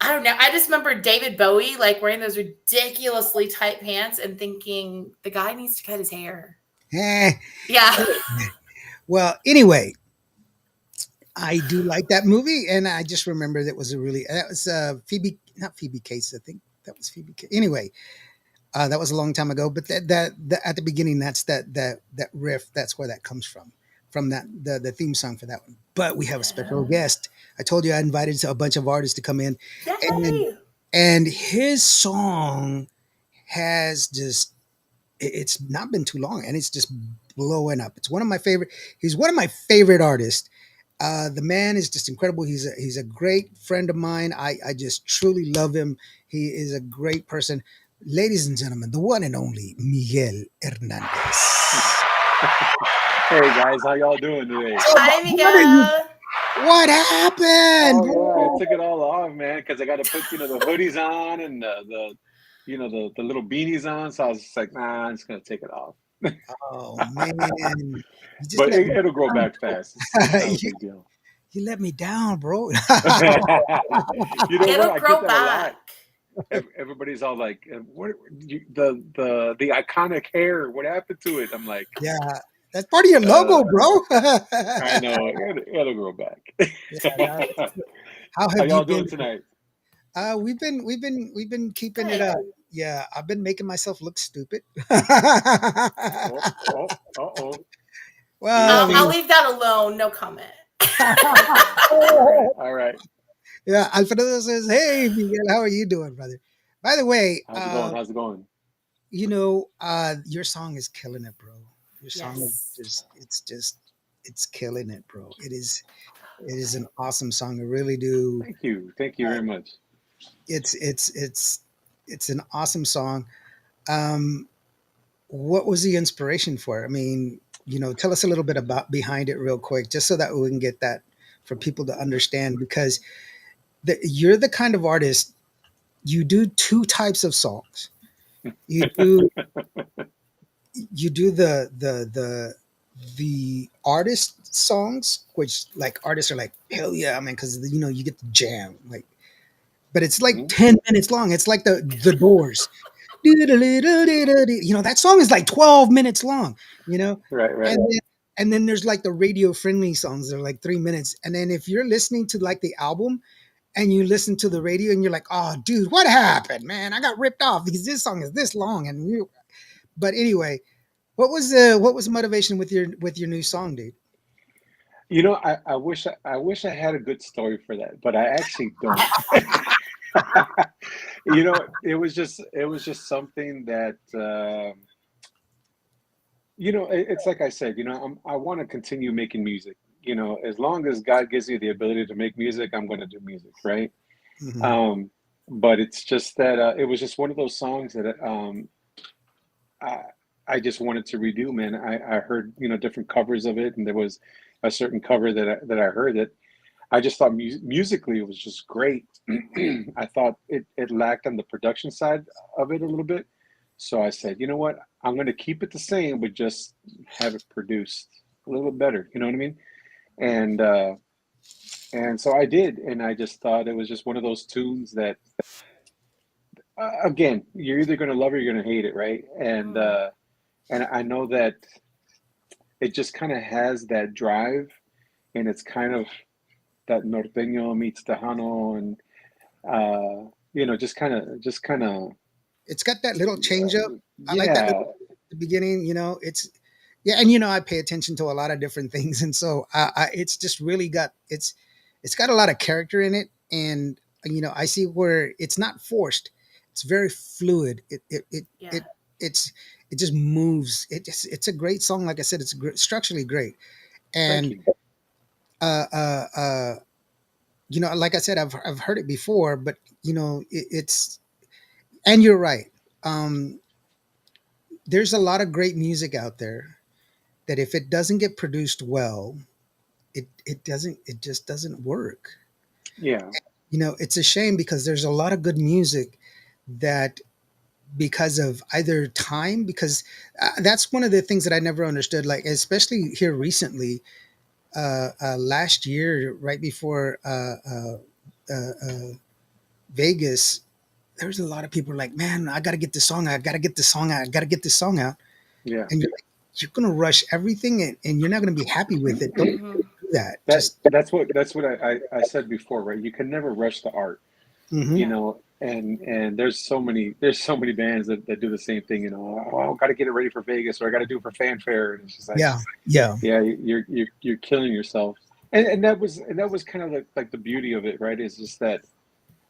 I don't know. I just remember David Bowie, like, wearing those ridiculously tight pants and thinking the guy needs to cut his hair. Yeah. Well, anyway, I do like that movie, and I just remember that was not Phoebe Case, I think that was Phoebe Case. Anyway, that was a long time ago, but that at the beginning, that's that riff, that's where that comes from that the theme song for that one. But we have a special guest. I told you I invited a bunch of artists to come in, and his song has just, it's not been too long, and it's just blowing up. It's one of my favorite. He's one of my favorite artists. The man is just incredible. He's a great friend of mine. I just truly love him. He is a great person. Ladies and gentlemen, the one and only Miguel Hernandez. Hey guys, how y'all doing today? Hi, Miguel. What happened? Oh, yeah, I took it all off, man, because I got to put the hoodies on and the little beanies on. So I was just like, nah, I'm just gonna take it off. Oh man! But it'll grow back fast. It's not a big deal. You let me down, bro. It'll grow back. Everybody's all like, "What? The iconic hair? What happened to it?" I'm like, "Yeah, that's part of your logo, bro." I know. It'll grow back. How y'all doing tonight? We've been keeping it up. Yeah, I've been making myself look stupid. Well, I'll leave that alone. No comment. All right. Yeah, Alfredo says, "Hey, Miguel, how are you doing, brother?" By the way, how's it going? Your song is killing it, bro. Your song is it's killing it, bro. It is an awesome song. I really do. Thank you very much. It's an awesome song. What was the inspiration for it? I mean, tell us a little bit about behind it real quick, just so that we can get that for people to understand, because you're the kind of artist, you do two types of songs. You do the artist songs, which like artists are like, hell yeah, man, because you get the jam, like, but it's like Mhm. 10 minutes long. It's like the Doors. That song is like 12 minutes long, you know? Right, right. And then there's like the radio friendly songs that are like 3 minutes. And then if you're listening to like the album and you listen to the radio and you're like, oh dude, what happened, man? I got ripped off because this song is this long. But anyway, what was the motivation with your new song, dude? I wish I had a good story for that, but I actually don't. It was just something that it's like I said, I want to continue making music. As long as God gives me the ability to make music, I'm going to do music, right? Mhm. Um, but it's just that it was just one of those songs that I I just wanted to redo, man. I heard different covers of it, and there was a certain cover that I heard that I just thought musically it was just great. I thought it lacked on the production side of it a little bit. So I said, you know what? I'm going to keep it the same, but just have it produced a little bit better. You know what I mean? And so I did, and I just thought it was just one of those tunes that, again, you're either going to love it or you're going to hate it, right? And I know that it just kind of has that drive, and it's kind of that norteño meets Tejano, and just kind of, It's got that little change up. I like that yeah, little the beginning. It's yeah, and I pay attention to a lot of different things, and so it's just really it's got a lot of character in it, and I see where it's not forced. It's very fluid. Yeah. It it's it just moves. It's a great song. Like I said, it's structurally great, thank and you. uh uh uh like I said, I've heard it before, but it's and you're right. Um, there's a lot of great music out there that if it doesn't get produced well, it just doesn't work. Yeah, It's a shame because there's a lot of good music that, because of either time, because that's one of the things that I never understood, like especially here recently, last year, right before Vegas, there was a lot of people like, man, I got to get this song out. I got to get this song out. I got to get this song out. yeah. And you're going to rush everything, and you're not going to be happy with it. Don't Hmm. do that. That Just, that's what I said before, right? You can never rush the art, hmm Yeah. and there's so many bands that do the same thing, oh, got to get it ready for Vegas, or I got to do it for fanfare, and it's just like, yeah, yeah, yeah, you're killing yourself. And that was kind of like the beauty of it, right? Is just that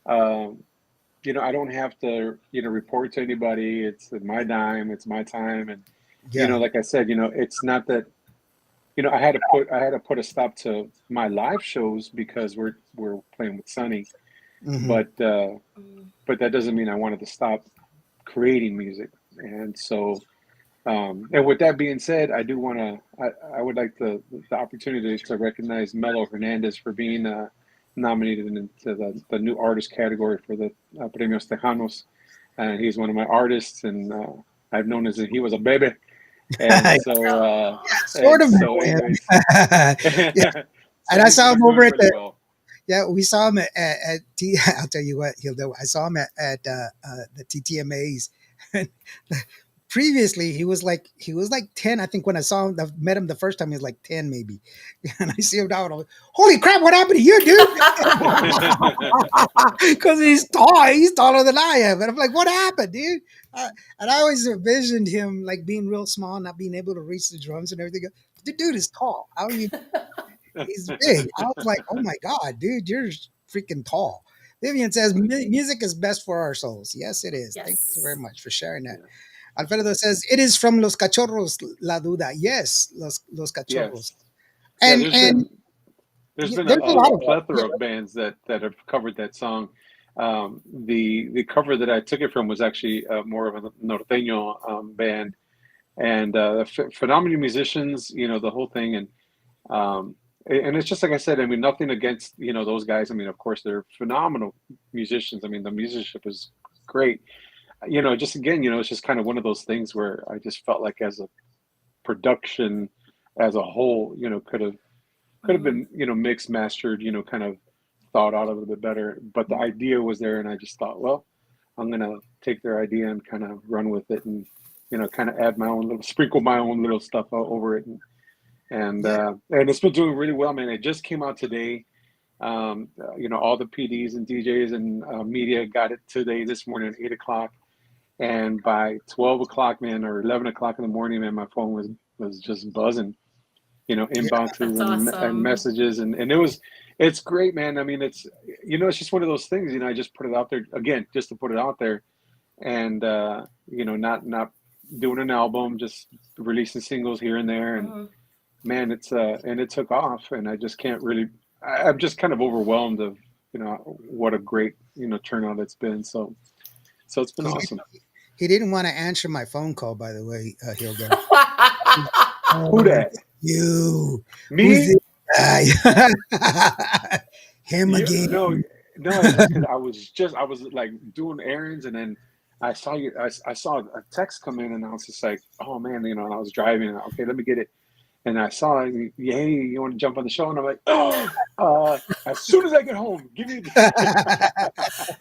um, I don't have to report to anybody. It's my dime, it's my time, and yeah. like I said, it's not that I had to put a stop to my live shows because we're playing with Sunny, hmm but that doesn't mean I wanted to stop creating music. And so, and with that being said, I do want to. I would like the opportunity to recognize Melo Hernandez for being nominated into the new artist category for the Premios Tejanos. And he's one of my artists, and I've known as he was a baby. And so, Oh. Sort of. anyways, Yeah, so and I saw he's him over doing at really the. well. Yeah, we saw him at I'll tell you what he'll do. I saw him at the TTMAs. Previously, he was like 10. I think when met him the first time, he was like 10 maybe. And I see him now, and I'm like, holy crap, what happened to you, dude? Because he's tall. He's taller than I am. And I'm like, what happened, dude? And I always envisioned him like being real small, not being able to reach the drums and everything. The dude is tall. How are you? He's big. I was like, oh my God, dude, you're freaking tall. Vivian says music is best for our souls. Yes, it is. Thank you so very Yes. much for sharing that. Yeah. Alfredo says it is from Los Cachorros La Duda. Yes, Los Cachorros. Yes. Yeah, And there's been a, there's a lot a of plethora of bands that have covered that song. The cover that I took it from was actually more of a norteño band, and phenomenal musicians, you know, the whole thing. And it's just like I said, I mean, nothing against, you know, those guys. I mean, of course, they're phenomenal musicians. I mean, the musicianship is great. You know, just again, you know, it's just kind of one of those things where I just felt like as a production as a whole, you know, could have been, you know, mixed, mastered, you know, kind of thought out a little bit better. But the idea was there, and I just thought, well, I'm gonna take their idea and kind of run with it, and you know, kind of add my own little, sprinkle my own little stuff over it, Yeah. and it's been doing really well, man. It just came out today. You know, all the PDs and DJs and media got it today, this morning at 8 o'clock, and by 12 o'clock, man, or 11 o'clock in the morning, man, my phone was just buzzing. You know, inboxes That's and awesome. messages, and it's great, man. I mean, it's, you know, it's just one of those things. You know, I just put it out there again, just to put it out there, and you know, not doing an album, just releasing singles here and there, and Mhm. man, it's and it took off, and I just can't really. I'm just kind of overwhelmed of, you know, what a great, you know, turnout it's been. So it's been He, awesome. he didn't want to answer my phone call, by the way, Hilda. Who that? You. Who's Me? this guy? Him Yeah, again. no. It's just because I was like doing errands, and then I saw you. I saw a text come in, and I was just like, oh man, you know. And I was driving. Okay, let me get it. And I saw, hey, you want to jump on the show? And I'm like, oh, as soon as I get home, give me.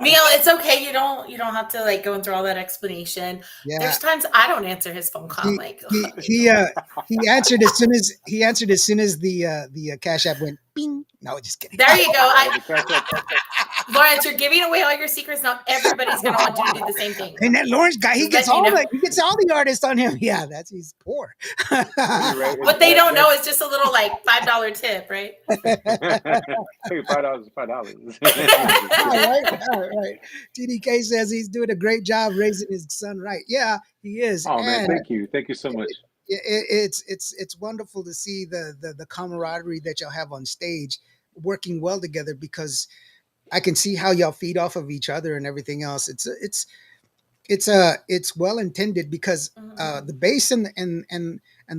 Neil, it's okay. You don't have to like go through all that explanation. Yeah. There's times I don't answer his phone call. I'm like, He answered as soon as the Cash App went bing. No, just kidding. there you go. The Cash App. Lawrence, you're giving away all your secrets. Now everybody's gonna want you to do the same thing. And that Lawrence guy, he Just gets letting you all know. he gets all the artists on him. Yeah, he's poor. You're right. What they don't know is just a little like $5 tip, right? Hey, $5 is $5. Right. TDK says he's doing a great job raising his son right. Yeah, he is. Oh man, And thank you so much. it's wonderful to see the camaraderie that y'all have on stage working well together, because I can see how y'all feed off of each other and everything else. It's well intended, because Mhm. the bass and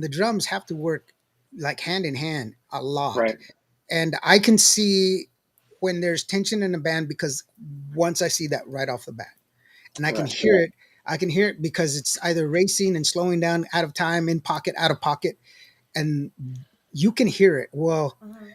the drums have to work like hand in hand a lot. Right. And I can see when there's tension in a band, because once I see that right off the bat, and I can Right. hear it. I can hear it because it's either racing and slowing down, out of time, in pocket, out of pocket, and you can hear it. Well, Mhm.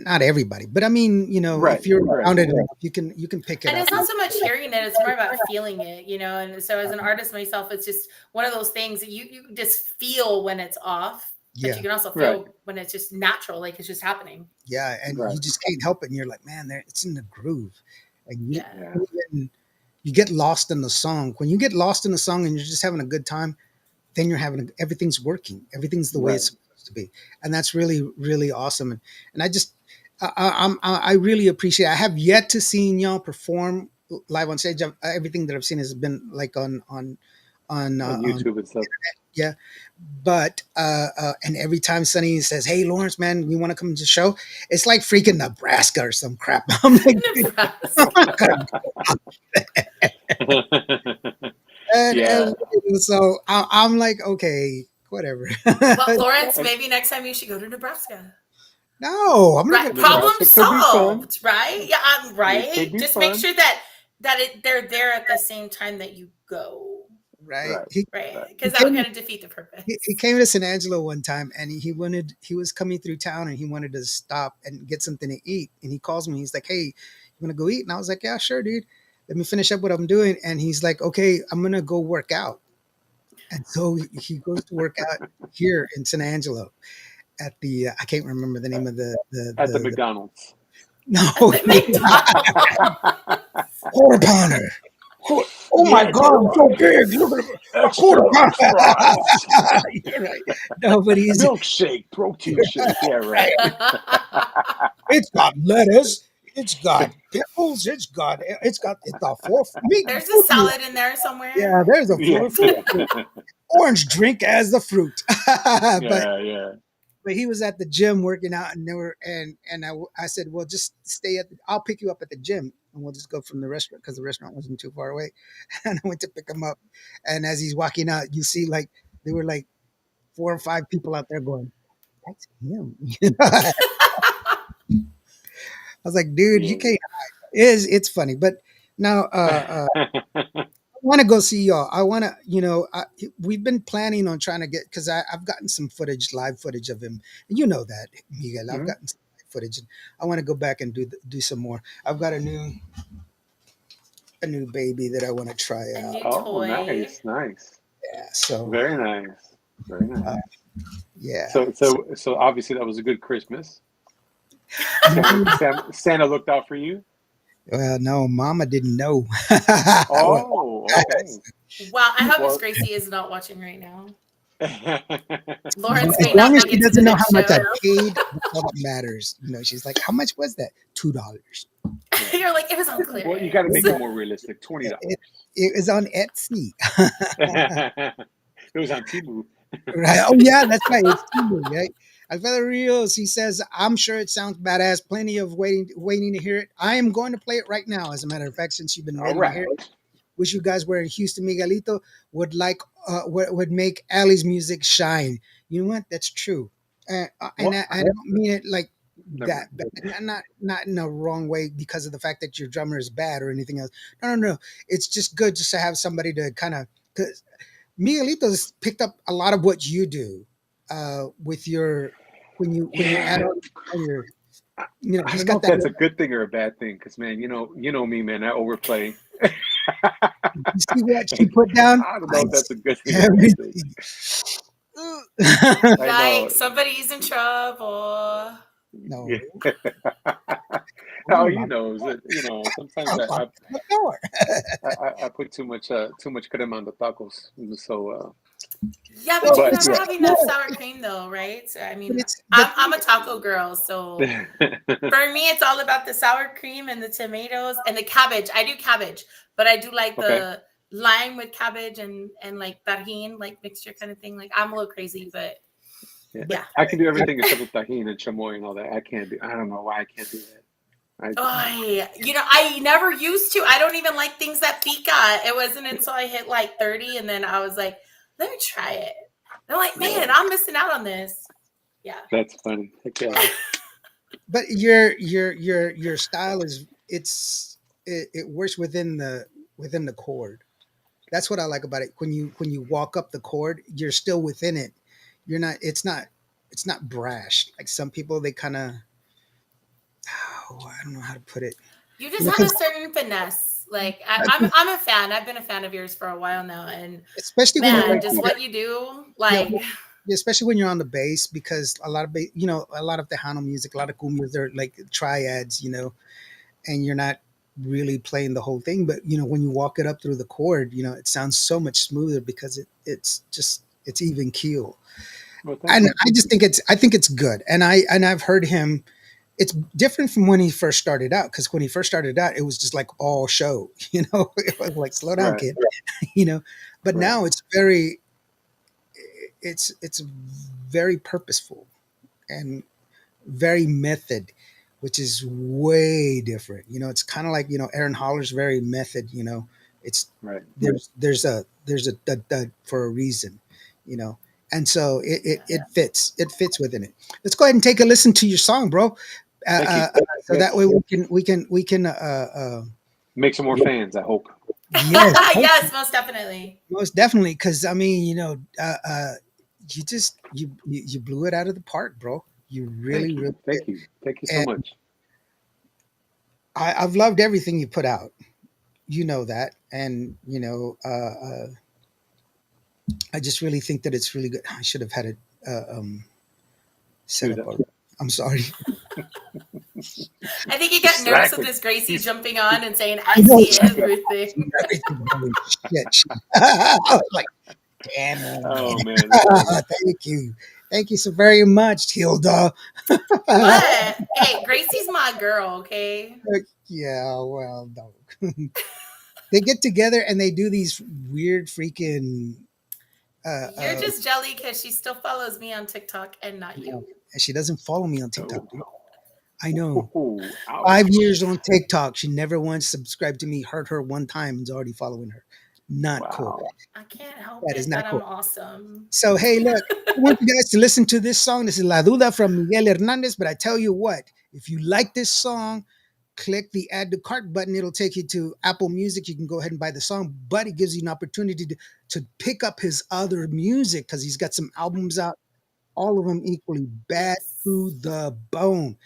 not everybody, but I mean, you know, Right. if you're Right. around it enough, you can pick it And up. it's not so much hearing it; it's more about feeling it, you know. And so, as an artist myself, it's just one of those things that you just feel when it's off, but Yeah, you can also Right. feel when it's just natural, like it's just happening. yeah, and Right. you just can't help it. And you're like, man, there, it's in the groove, and Yeah. Yeah. you get lost in the song. When you get lost in the song and you're just having a good time, then you're having everything's working, everything's the way Right. it's supposed to be, and that's really really awesome. And I just I really appreciate. I have yet to see y'all perform live on stage. Everything that I've seen has been like On on YouTube and stuff. yeah. But and every time Sonny says, "Hey Lawrence, man, we want to come to the show," it's like freaking Nebraska or some crap. I'm like, Nebraska. I'm not gonna go. Yeah. And so I'm like, okay, whatever. Well, Lawrence, maybe next time you should go to Nebraska. No, I'm not Right, gonna. problem Nebraska could be fun. solved. Right? Yeah, It could right. be Just make fun. sure they're there at the same time that you go. Right. Right. Right, Right. because that would kind of defeat the purpose. He came to San Angelo one time, and he was coming through town, and he wanted to stop and get something to eat. And he calls me. He's like, "Hey, you want to go eat?" And I was like, "Yeah, sure, dude. Let me finish up what I'm doing." And he's like, "Okay, I'm gonna go work out." And so he goes to work out here in San Angelo at the I can't remember the name of At the McDonald's. no McDonald's. quarter pounder. Oh my Yeah, God, I'm so big. Look at a quarter pounder. You're right. No, but he's Milkshake, protein shake. Yeah, right. it's got lettuce, it's got pickles, it's got four meat. There's a salad in there somewhere. Yeah, there's a Yeah. orange drink as the fruit. but Yeah. but he was at the gym working out, and I said, well, just I'll pick you up at the gym, and we'll just go from the restaurant, because the restaurant wasn't too far away. And I went to pick him up, and as he's walking out, you see like there were like 4 or 5 people out there going, "That's him." I was like, "Dude, you Yeah. can't." It's funny, but now I want to go see y'all. I want to, we've been planning on trying to get because I've gotten some footage, live footage of him. And you know that, Miguel. I've Mhm. gotten some live footage, and I want to go back and do some more. I've got a new baby that I want to try A out. new Oh, toy. nice. Yeah, so Very nice. Very nice. uh, yeah. So obviously that was a good Christmas. Santa looked out for you. Well, no, Mama didn't know. Well, Oh, okay. Wow, I hope Miss Well, Gracie is not watching right now. as Lawrence may not long as make she it to the doesn't know how next much I show. paid, that's all that matters. She's like, "How much was that? $2. yeah. You're like, it was on Well, you got to clearance. make it more realistic. $20. It, it was on Etsy." It was on Temu. Right. Oh yeah, that's right. It's Timo, right? Alfredo Rios, he says, "I'm sure it sounds badass. Plenty of waiting to hear it. I am going to play it right now, as a matter of fact, since you've been All waiting to hear right. it. Wish you guys were in Houston. Miguelito would make Ali's music shine. You know what? That's true. And Well, I don't mean it like never that, mind. not in a wrong way because of the fact that your drummer is bad or anything else. No. It's just good just to have somebody to kind of, because Miguelito's picked up a lot of what you do with your when you add Yeah. on your I he's don't know got if that. that's a good thing or a bad thing, because man, you know me, man. I overplay. You see what she put down? I don't I know if that's a good thing or a bad thing. everything. I know. Yikes, somebody's in trouble. No, Oh, I'm you not. know, sometimes I'm not the door. I put too much crema on the tacos. So, Yeah, but Well, you can but it's never yeah. have enough sour cream though, right? So, I but mean, it's the I'm thing. a taco girl, so for me it's all about the sour cream and the tomatoes and the cabbage. I do cabbage, but I do like Okay. the lime with cabbage and like tahini, like mixture kind of thing. Like I'm a little crazy, but Yeah. But yeah. I can do everything except with tahini and chamoy and all that. I don't know why I can't do that. Oh, yeah. I never used to. I don't even like things that pica. It wasn't until I hit like 30 and then I was like, let me try it. And I'm like, Yeah, man, I'm missing out on this. Yeah. that's funny. Heck yeah. but your style is it works within the chord. That's what I like about it. When you walk up the chord, you're still within it. You're not. It's not brash. Like some people, they kind of. Oh, I don't know how to put it. You just have a Because certain finesse. Like I I'm a fan. I've been a fan of yours for a while now. And especially when you're man, Thank just you. what you do, yeah, like especially when you're on the bass, because a lot of a lot of Tejano music, a lot of cumbias, they're like triads, and you're not really playing the whole thing. But when you walk it up through the chord, it sounds so much smoother because it's even keel. Well, thank And you. I think it's good. And I've heard him. It's different from when he first started out, because when he first started out, it was just like all show. It was like, slow down, Right, kid. you know. But right, now it's very purposeful and very method, which is way different. It's kind of like Aaron Holler's very method. It's right. there's a for a reason, you know. And so it yeah. it fits within it. Let's go ahead and take a listen to your song, bro. Thank you. So that Yes. way we can Make some more fans, I hope. yes, Yes, most definitely. most definitely, because I mean, you just you blew it out of the park, bro. You really, Thank you. really did. Thank you. Thank you so And much. I've loved everything you put out. You know that, and I just really think that it's really good. I should have had it set Dude, up already. I'm sorry. I think he he's got nervous with slacking. this Gracie He's jumping on and saying, I I know see she's everything. everything. Holy shit! I was like, damn oh it. man, that's funny. Thank you so very much, Hilda. What? Hey, Gracie's my girl, okay? Yeah, well, no. They get together and they do these weird freaking. Uh, You're uh, just jelly because she still follows me on TikTok and not you. and she doesn't follow me on Oh, TikTok, dude. I know. oh, 5 ouch. years on TikTok. She never once subscribed to me. Heard her one time and's already following her. Not cool. Wow. I can't help That is it not that I'm cool. awesome. So hey, look, I want you guys to listen to this song. This is La Duda from Miguel Hernandez. But I tell you what, if you like this song, click the add to cart button. It'll take you to Apple Music. You can go ahead and buy the song, but it gives you an opportunity to pick up his other music because he's got some albums out, all of them equally bad Yes. to the bone.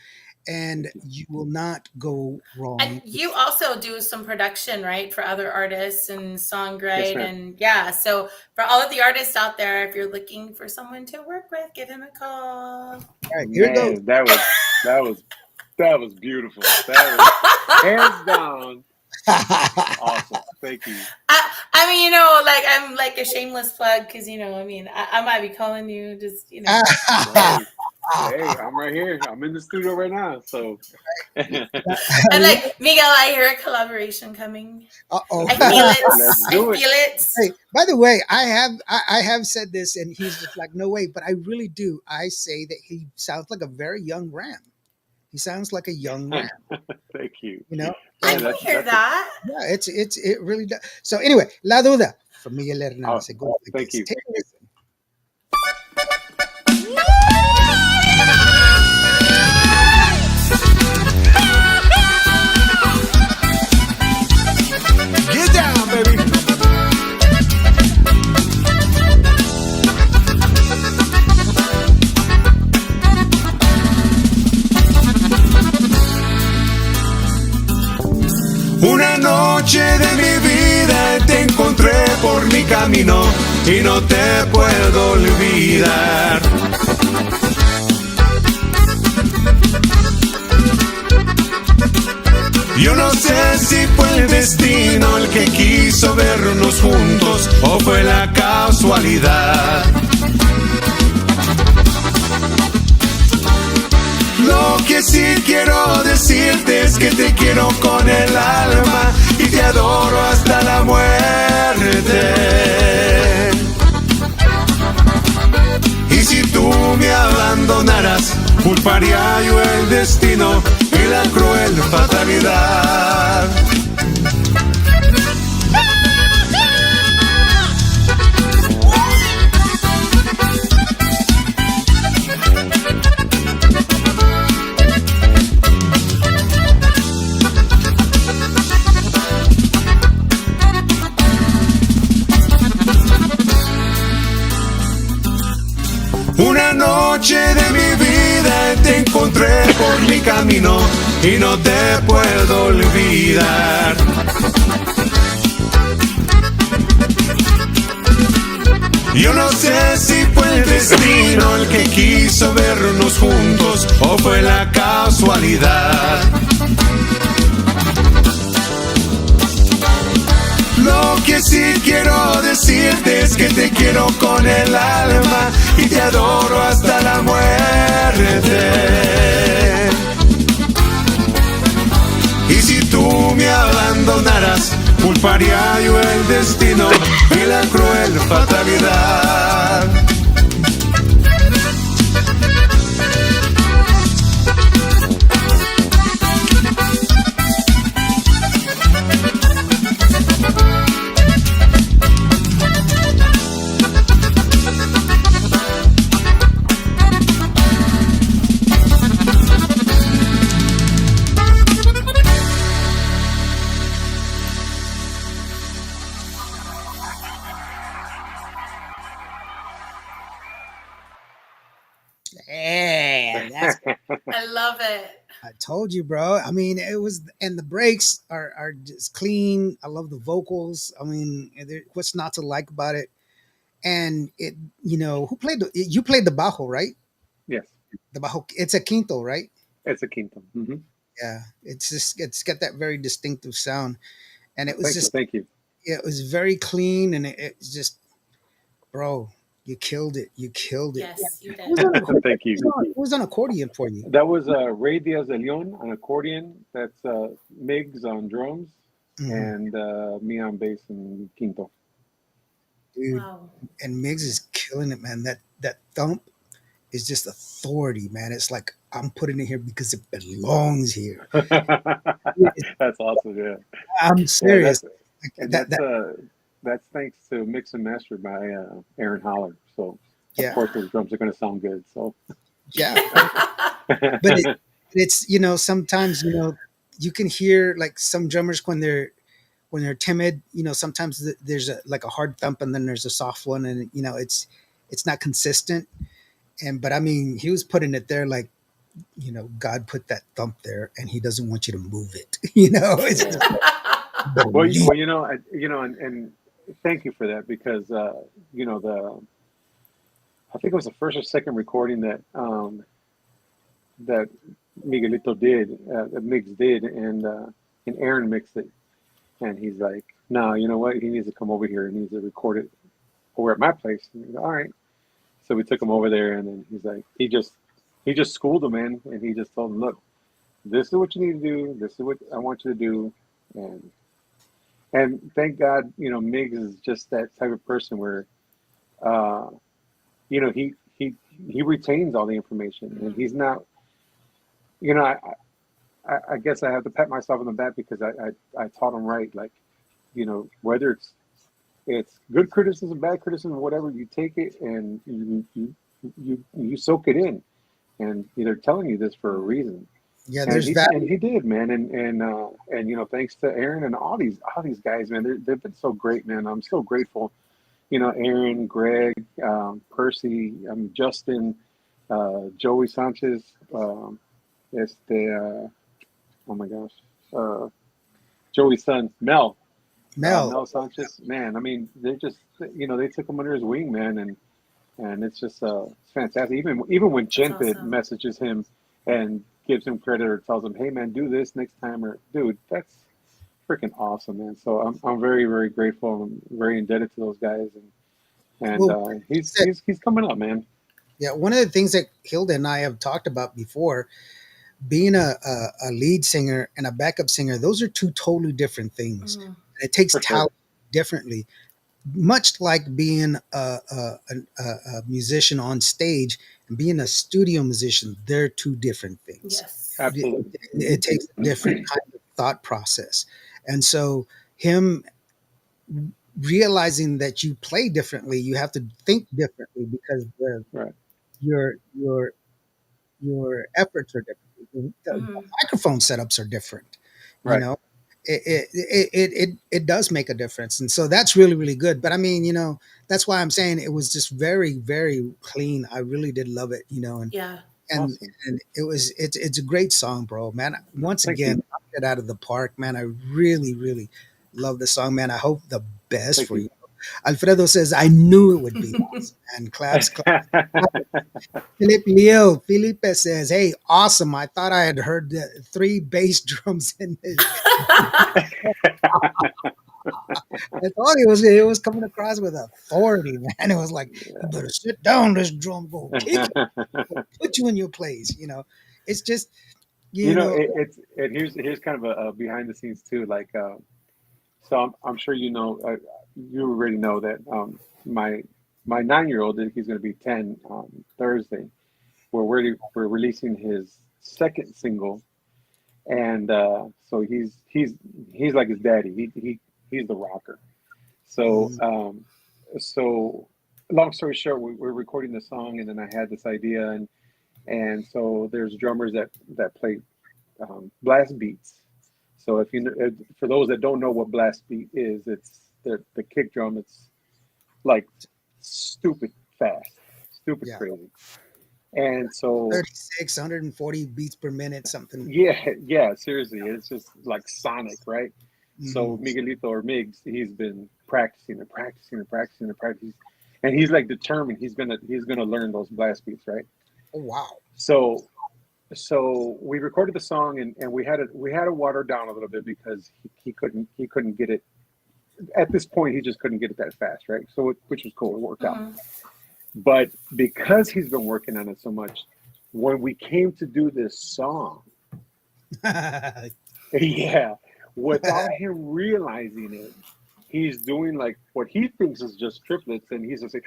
And you will not go wrong. And you also do some production, right, for other artists and Yes, songwrite. ma'am. And yeah, so for all of the artists out there, if you're looking for someone to work with, give him a call. All right, here it goes. Man, that was beautiful. That was hands down awesome. Thank you. I mean, you know, like I'm like a shameless plug because, you know, I mean, I might be calling you just, you know. Hey, I'm right here. I'm in the studio right now. So And like, Miguel, I hear a collaboration coming. Uh-oh. I feel it. Let's I do it. feel it. Hey, by the way, I have said this, and he's just like, no way, but I really do. I say that he sounds like a very young Ram. He sounds like a young Ram. Thank you. You know, I Yeah, can hear that. yeah, it really does. So anyway, La Duda from Miguel Hernandez. It goes like thank this. you. Take a listen. Get down, baby. Una noche de mi vida te encontré por mi camino y no te puedo olvidar. Yo no sé si fue el destino el que quiso vernos juntos o fue la casualidad. Lo que sí quiero decirte es que te quiero con el alma y te adoro hasta la muerte. Y si tú me abandonaras, culparía yo el destino y la cruel fatalidad. Una noche de mi vida te encontré por mi camino y no te puedo olvidar. Yo no sé si fue el destino el que quiso vernos juntos o fue la casualidad. Lo que sí quiero decirte es que te quiero con el alma y te adoro hasta la muerte. Y si tú me abandonaras, culparía yo el destino y la cruel fatalidad. Yeah, that's I love it. I told you, bro. I mean, it was, and the breaks are just clean. I love the vocals. I mean, what's not to like about it? And it, you know, who played you played the bajo, right? Yes, The bajo. It's a quinto, right? it's a quinto. Yeah. It's got that very distinctive sound, and it was just Thank you. it was very clean, and it's just, bro, you killed it. You killed it. Yes, you Who's did. on, who- Thank you. who's on accordion for you? That was Ray Diaz de Leon on accordion. That's Migs on drums, Mhm. and me on bass and quinto. Dude, Wow. and Miggs is killing it, man. That thump is just authority, man. It's like I'm putting it here because it belongs here. That's awesome. Yeah. I'm Yeah. serious. That's Like, and that that's that's thanks to mix and master by Aaron Holler. So of Yeah, course those drums are going to sound good. So yeah. But it's sometimes you can hear like some drummers when they're timid. Sometimes there's like a hard thump and then there's a soft one, and it's not consistent. And but I mean, he was putting it there like God put that thump there, and He doesn't want you to move it. It's yeah. just like, better Well, leave. well, and thank you for that because the I think it was the first or second recording that Miguelito did, that Mix did, and Aaron mixed it, and he's like, "No, you know what? He needs to come over here. He needs to record it over at my place." And he's like, all right. So we took him over there, and then he's like, he just schooled him in, and he just told him, "Look, this is what you need to do. This is what I want you to do," and thank God, Miggs is just that type of person where, uh, he retains all the information, and he's not, you know, I, I guess I have to pat myself on the back because I taught him right, like, whether it's good criticism, bad criticism, whatever, you take it and you soak it in, and they're telling you this for a reason. Yeah, And there's he value. did, man, and thanks to Aaron and all these guys, man, they've been so great, man. I'm so grateful. Aaron, Greg, Percy, Justin, Joey Sanchez, este, oh my gosh, uh, Joey's son, Mel. Mel Sanchez. Man, I mean, they just, they took him under his wing, man, and it's just it's fantastic. Even when That's Chente awesome. messages him and gives him credit or tells him, "Hey, man, do this next time," or dude, that's freaking awesome, man. So I'm very very grateful. I'm very indebted to those guys, and Well, he's coming up, man. yeah, one of the things that Hilda and I have talked about before, being a lead singer and a backup singer, those are two totally different things. Mhm. It takes For sure. talent differently, much like being a musician on stage and being a studio musician. They're two different things. Yes. It, Absolutely. it takes a different kind of thought process. And so, him realizing that you play differently, you have to think differently because Right. your your efforts are different. The Hmm. microphone setups are different. You Right. know, it does make a difference, and so that's really really good. But I mean, that's why I'm saying it was just very very clean. I really did love it. Yeah. And Awesome. and it's a great song, bro, man. Once Thank again, you. knocked it out of the park, man. I really really love the song, man. I hope the best Thank for you. you. Alfredo says, I knew it would be awesome. And claps, claps, claps. Felipe says, hey, awesome. I thought I had heard the three bass drums in this. I thought it was coming across with authority, man. It was like, you better sit down, this drum go kick it, put you in your place. It's just, you know, and here's kind of a behind the scenes too. Like, so I'm sure you already know that my 9-year-old, he's going to be 10 Thursday. We're releasing his second single, and so he's like his daddy. He's the rocker. So mm, so long story short, we're recording the song, and then I had this idea, and so there's drummers that play blast beats. So for those that don't know what blast beat is, it's the kick drum. It's like stupid fast, stupid yeah, crazy. And so 36, 140 beats per minute, something. yeah, yeah, seriously, it's just like sonic, right? So Hmm. Miguelito or Migs, he's been practicing and practicing and practicing and practicing, and he's like determined he's gonna learn those blast beats, right? Oh, wow. So we recorded the song, and we had to water down a little bit because he couldn't get it at this point. He just couldn't get it that fast, right? So which was cool. It worked out. Hmm. But because he's been working on it so much, when we came to do this song, yeah, without him realizing it, he's doing like what he thinks is just triplets, and he's just like,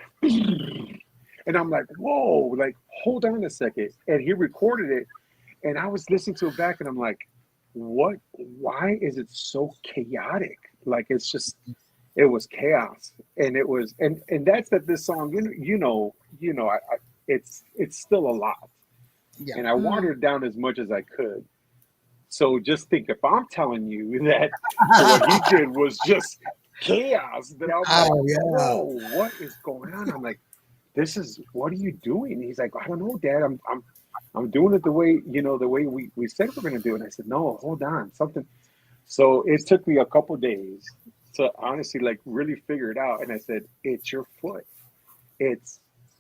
and I'm like, whoa, like hold on a second, and he recorded it, and I was listening to it back, and I'm like, what? Why is it so chaotic? Like it was chaos, and it was, and that's that this song, it's still a lot, Yeah. and I watered it down as much as I could. So just think, if I'm telling you that what he did was just chaos, then I'm like, Oh yeah. whoa, what is going on? I'm like, what are you doing? He's like, I don't know, Dad. I'm doing it the way, the way we said we're gonna do it. And I said, no, hold on, something. So it took me a couple days to honestly like really figure it out. And I said, it's your foot. It's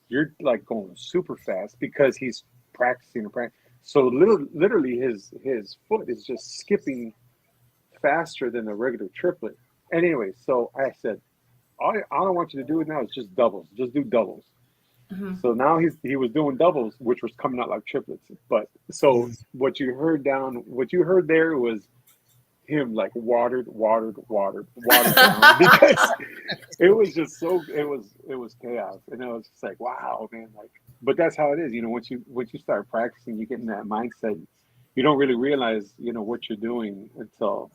You're like going super fast because he's practicing and practicing. So literally his foot is just skipping faster than a regular triplet. And anyway, so I said, all I want you to do now is just doubles. Just do doubles. Mhm. So now he was doing doubles, which was coming out like triplets. But so Mm. what you heard there was him like watered down because it was just it was chaos, and it was just like, wow, man, like, but that's how it is, once you start practicing, you get in that mindset. You don't really realize, what you're doing until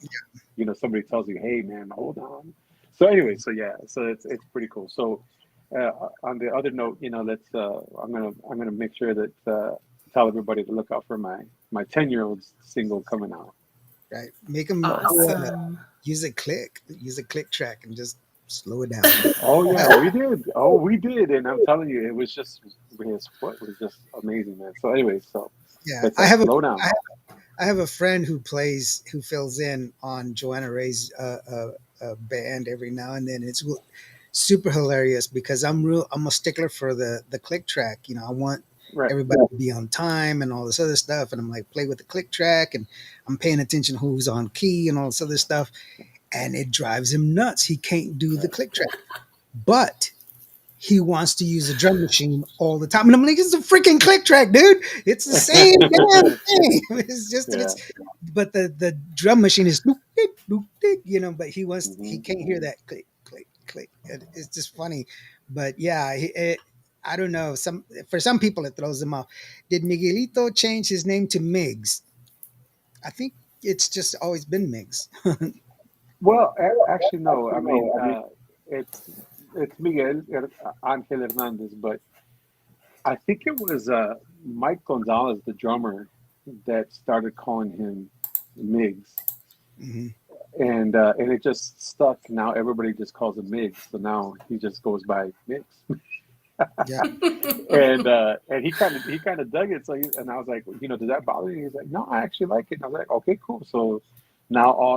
somebody tells you, hey man, hold on. So anyway, so yeah, so it's pretty cool. So on the other note, let's I'm gonna make sure that tell everybody to look out for my 10-year-old's single coming out. Right. Make them Awesome. use a click track and just slow it down. Oh yeah, we did. Oh, we did, and I'm telling you, it was just his foot was just amazing, man. So anyway, so Yeah. it's like slow down. I have a friend who fills in on Joanna Ray's band every now and then. It's super hilarious because I'm a stickler for the click track. I want Right. everybody to be on time and all this other stuff. And I'm like, play with the click track, and I'm paying attention who's on key and all this other stuff. And it drives him nuts. He can't do the click track, but he wants to use a drum machine all the time. And I'm like, it's a freaking click track, dude. It's the same damn thing. It's just that Yeah. but the drum machine is doop, dick, doop, dick, but he Mhm. can't hear that click, click, click. It's just funny. But yeah, I don't know. For some people it throws them off. Did Miguelito change his name to Miggs? I think it's just always been Miggs. Well, actually, no. I mean, it's Miguel Angel Hernandez, but I think it was Mike Gonzalez, the drummer, that started calling him Miggs, Hmm. and it just stuck. Now everybody just calls him Miggs, so now he just goes by Miggs. Yeah. And he kind of dug it. So and I was like, does that bother you? He's like, no, I actually like it. And I was like, okay, cool. So now all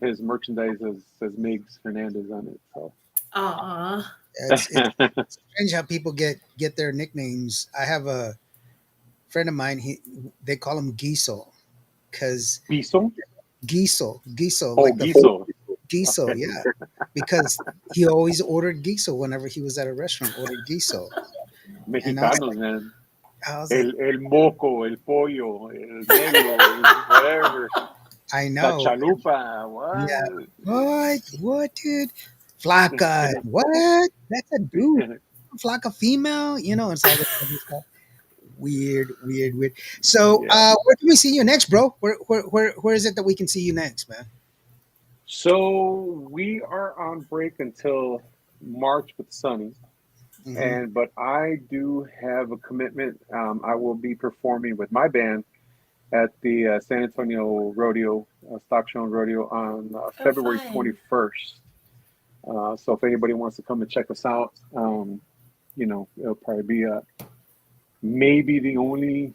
his merchandise says Miggs Hernandez on it. So Aw. It's strange how people get their nicknames. I have a friend of mine. They call him Giso because Piso? Giso, Oh, like the Guiso. Giso, Okay. yeah, because he always ordered Giso whenever he was at a restaurant. Ordered Giso, and Mexicanos, man. I was like, El moco, el pollo, el negro, whatever. I La know, chalupa, yeah. what? What, dude? Flaca, what? That's a dude. Flaca female, it's all this other stuff. Weird, weird, weird. So, Yeah. where can we see you next, bro? Where is it that we can see you next, man? So we are on break until March with Sunny, Hmm. but I do have a commitment. I will be performing with my band at the San Antonio Rodeo, Stock Show and Rodeo on Oh, February fun. 21st. So if anybody wants to come and check us out, it'll probably be maybe the only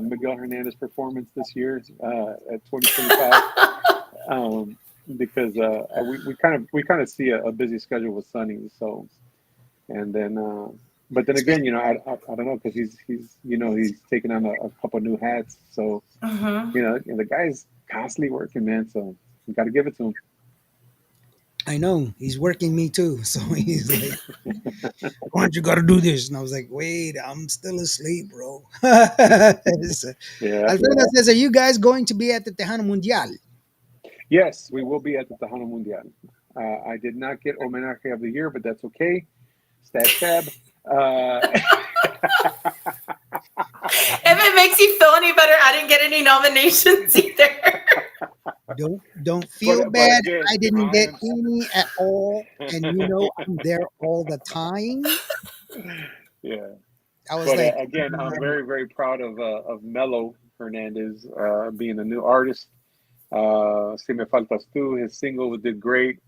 Miguel Hernandez performance this year at 2025. Because we kind of see a busy schedule with Sonny, so and then but then again, I don't know, because he's taking on a couple new hats, so Mhm. and the guy's constantly working, man, so you got to give it to him. I know he's working me too. So he's like, "Why don't you got to do this?" And I was like, "Wait, I'm still asleep, bro." So, Yeah. Alfredo says, "Are you guys going to be at the Tejano Mundial?" Yes, we will be at the Tejano Mundial. I did not get Homenaje of the Year, but that's okay. Stab, stab. If it makes you feel any better, I didn't get any nominations either. Don't feel but bad. again, I didn't I get am. any at all, and I'm there all the time. Yeah, I was but like, again, I'm very, very proud of Melo Hernandez being a new artist. Si me faltas tú, his single did great.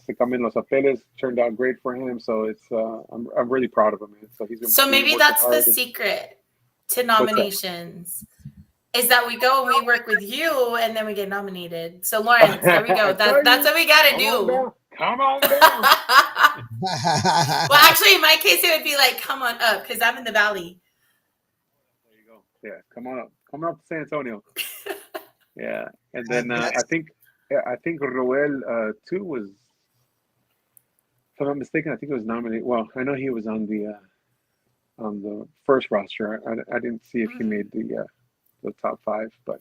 Se cambian los papeles turned out great for him, so I'm really proud of him, man. So he's So been maybe working that's the hard. And, secret to what's that? nominations. Is that we go and we work with you and then we get nominated. So Lawrence, there we go. I tell That's you, what we gotta come on do. down. Come on down. Well, actually, in my case, it would be like, come on up, because I'm in the valley. There you go. Yeah, come on up. Come up to San Antonio. Yeah, and then I that's think Roel too was, if I'm not mistaken, I think he was nominated. Well, I know he was on the first roster. I didn't see if he made the top 5, but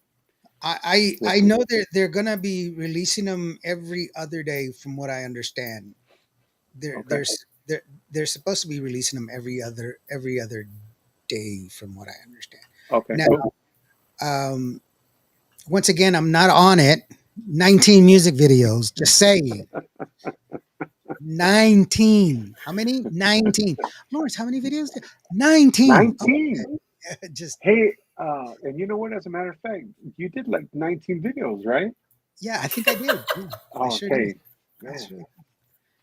we'll I see. know they're gonna be releasing them every other day, from what I understand. They're Okay. they're s- they're supposed to be releasing them every other day, from what I understand. Okay, Now, cool. once again, I'm not on it. 19 music videos, just saying. 19. How many? 19. Lawrence, how many videos? 19. 19. Just Hey, and you know what? As a matter of fact, you did like 19 videos, right? yeah, I think I did. Yeah, I sure did. Okay. I Man. sure,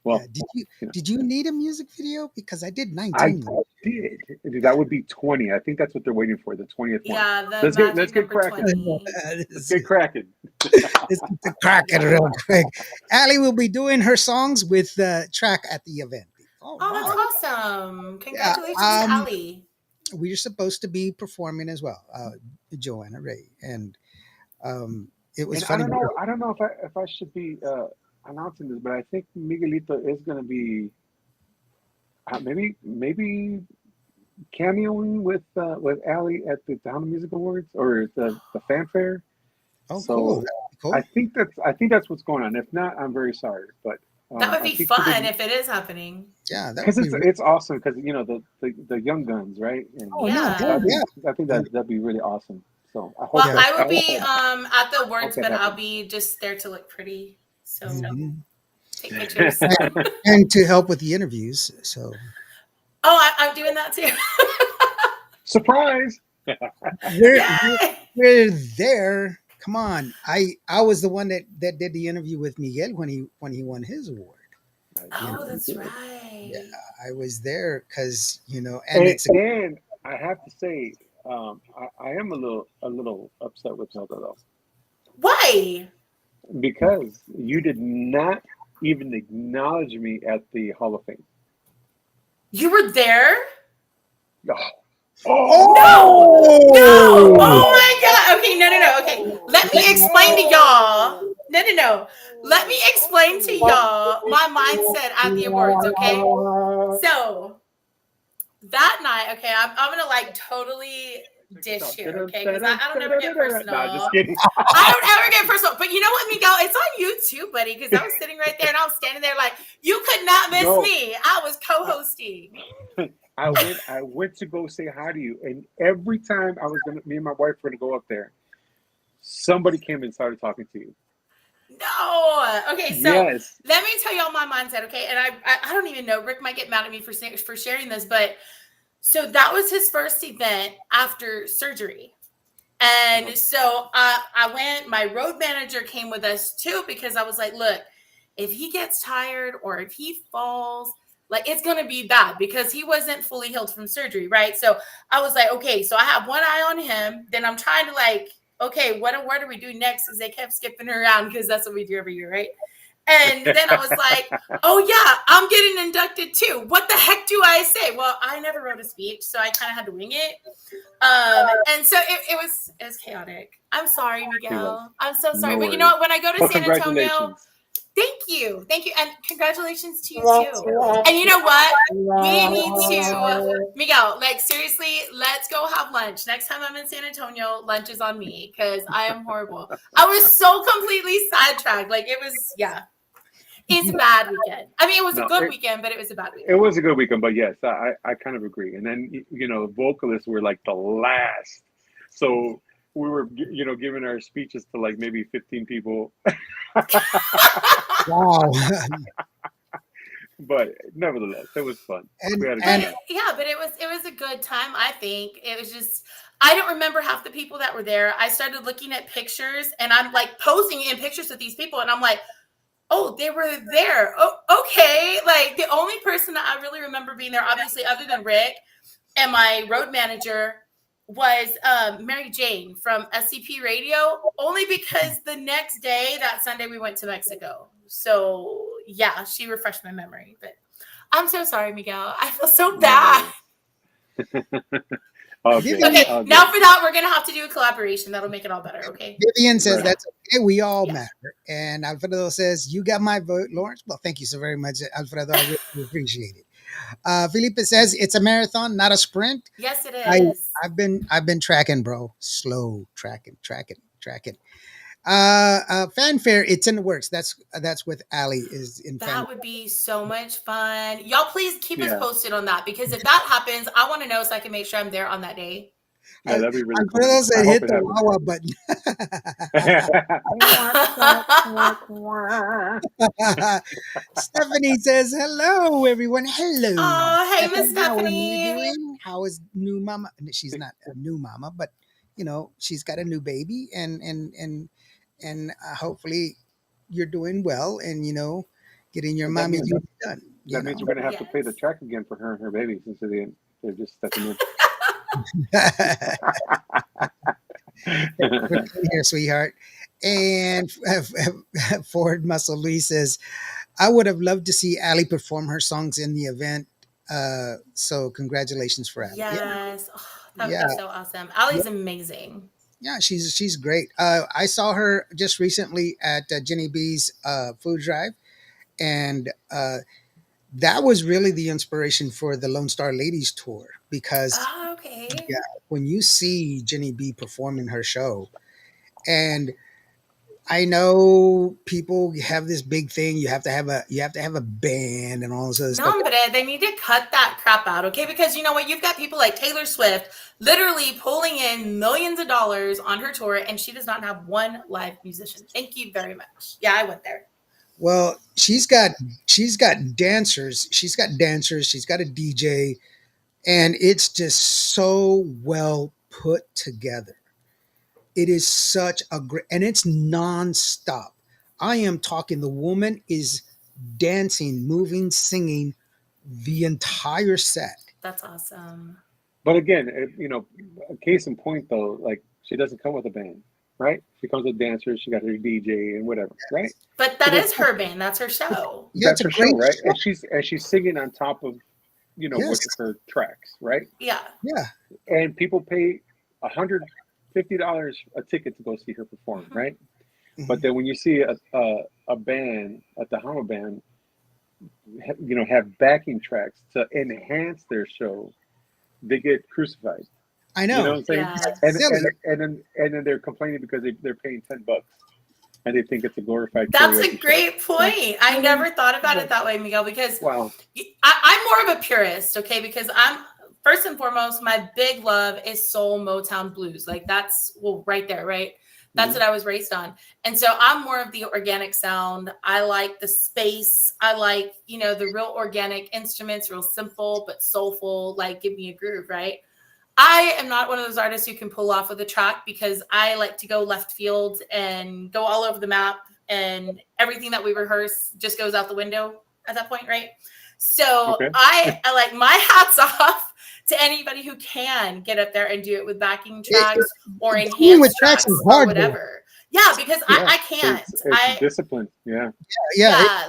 Well, yeah. you know, Did you need a music video? Because I did I 19. did. That would be 20. I think that's what they're waiting for, the 20th one. Yeah, the Let's magic get number cracking. 20. Let's get cracking. Let's get the crack it real quick. Allie will be doing her songs with the track at the event. All Oh, right. that's awesome. Yeah. Congratulations to Allie. We're supposed to be performing as well, Joanna Ray, and it was And I funny. don't know if I should be announcing this, but I think Miguelito is going to be maybe cameoing with Ali at the Tejano Music Awards or the fanfare. Oh, So cool. Cool. I think that's what's going on. If not, I'm very sorry, but That would I be think fun if it is happening. Yeah, that because would be it's awesome because the young guns, right? And Oh, Yeah. I think that'd be really awesome. So I hope Well, that I will hope be that- at the awards, that but I'll happens. be just there to look pretty. So Mhm. take pictures. And to help with the interviews. So Oh, I'm doing that too. Surprise! we're Yay! we're there. Come on. I was the one that did the interview with Miguel when he won his award. Oh, that's right. Yeah, I was there because and And, it's and I have to say, I am a little upset with Zelda though, Why? because you did not even acknowledge me at the Hall of Fame. You were there? Oh, No! Oh my god! Okay, no. Okay, let me explain to y'all. No. Let me explain to y'all my mindset at the awards. Okay, so that night, okay, I'm gonna like totally dish here, okay? Because I don't ever get personal. No, just kidding. I don't ever get personal. But you know what, Miguel? It's on you too, buddy. Because I was sitting right there and I was standing there like, you could not miss No. me. I was co-hosting. I went to go say hi to you, and every time me and my wife were gonna go up there, somebody came and started talking to you. No. Okay, so Yes. let me tell y'all my mindset, okay? And I don't even know. Rick might get mad at me for sharing this, but so that was his first event after surgery. And so I went, my road manager came with us too, because I was like, look, if he gets tired or if he falls, like it's going to be bad because he wasn't fully healed from surgery, right? So I was like, okay, so I have one eye on him. Then I'm trying to like, okay, what do we do next? Because they kept skipping around because that's what we do every year, right? And then I was like, oh yeah, I'm getting inducted too. What the heck do I say? Well, I never wrote a speech, so I kind of had to wing it. And so it was chaotic. I'm sorry, Miguel. I'm so sorry. No but you know what? When I go to Well, San Antonio, congratulations. thank you. And congratulations to you too. And you know what? We need to, Miguel, like seriously, let's go have lunch. Next time I'm in San Antonio, lunch is on me because I am horrible. I was so completely sidetracked. Like it was, yeah. It's a bad weekend. I mean, it was a good weekend, but it was a bad weekend. It was a good weekend, but yes, I kind of agree. And then vocalists were like the last. So we were, giving our speeches to like maybe 15 people, Wow. but nevertheless, it was fun. and We had a and good time. Yeah, but it was a good time. I think it was just I don't remember half the people that were there. I started looking at pictures, and I'm like posing in pictures with these people, and I'm like, oh, they were there. Oh, okay. Like the only person that I really remember being there, obviously, other than Rick and my road manager, was Mary Jane from SCP Radio, only because the next day, that Sunday, we went to Mexico. So yeah, she refreshed my memory. But I'm so sorry, Miguel. I feel so bad. All Vivian, good. Okay, All now good. for that, we're gonna have to do a collaboration. That'll make it all better. Okay. Vivian says Right. that's okay. We all Yeah. matter. And Alfredo says, you got my vote, Lawrence. Well, thank you so very much, Alfredo. I really appreciate it. Felipe says it's a marathon, not a sprint. Yes, it I is. I've been tracking, bro. Slow tracking. Fanfare, it's in the works. That's with Ali is in That fan. would be so much fun. Y'all, please keep us Yeah. posted on that, because if that happens, I want to know so I can make sure I'm there on that day. Yeah, that'd be really cool. Alfredo I said hope hit it the happens. Wawa button. Stephanie says hello, everyone. Hello. Oh, hey, Miss How are you Stephanie. doing? How is new mama? She's not a new mama, but she's got a new baby, and hopefully you're doing well, and getting your That mommy means duty done. That means we're gonna have to play the Yes. track again for her and her baby since they're just stepping in. Here, sweetheart. And Ford Muscle Lee says, I would have loved to see Ali perform her songs in the event. So congratulations for Ali. Yes. Oh, that would Yeah. be so awesome. Ali's amazing. Yeah, she's great. I saw her just recently at Jenny B's food drive, and that was really the inspiration for the Lone Star Ladies tour, because Oh, okay. when you see Jenny B perform in her show, and I know people have this big thing, you have to have a band and all this other stuff. No, but they need to cut that crap out, okay? Because you know what? You've got people like Taylor Swift literally pulling in millions of dollars on her tour, and she does not have one live musician. Thank you very much. Yeah, I went there. Well, she's got dancers, she's got a DJ, and it's just so well put together. It is such a great, and it's nonstop. I am talking, the woman is dancing, moving, singing the entire set. That's awesome. But again, a case in point though, like she doesn't come with a band, right? She comes with dancers. She got her DJ and whatever, right? But that is her band. That's her show. Yeah, That's it's her a show, great right? show. And she's singing on top of Yes. what's her tracks, right? Yeah. Yeah. And people pay $150 a ticket to go see her perform, Mhm. right? Mhm. But then when you see a band, a Tejano band, have backing tracks to enhance their show, they get crucified. I You know what know. I'm saying? Yeah. And Silly. then they're complaining because they're paying $10 and they think it's a glorified That's a karaoke show. great point. I never thought about it that way, Miguel, because Wow. I'm more of a purist, okay? Because I'm first and foremost, my big love is soul, Motown, blues. Like that's right there, right? That's what I was raised on. And so I'm more of the organic sound. I like the space. I like, the real organic instruments, real simple but soulful, like give me a groove, right? I am not one of those artists who can pull off with a track, because I like to go left field and go all over the map, and everything that we rehearse just goes out the window at that point, right? So Okay. I like, my hats off to anybody who can get up there and do it with backing tracks or Doing enhanced with tracks tracks is or hard, whatever. Yeah, because I can't. It's discipline. Yeah.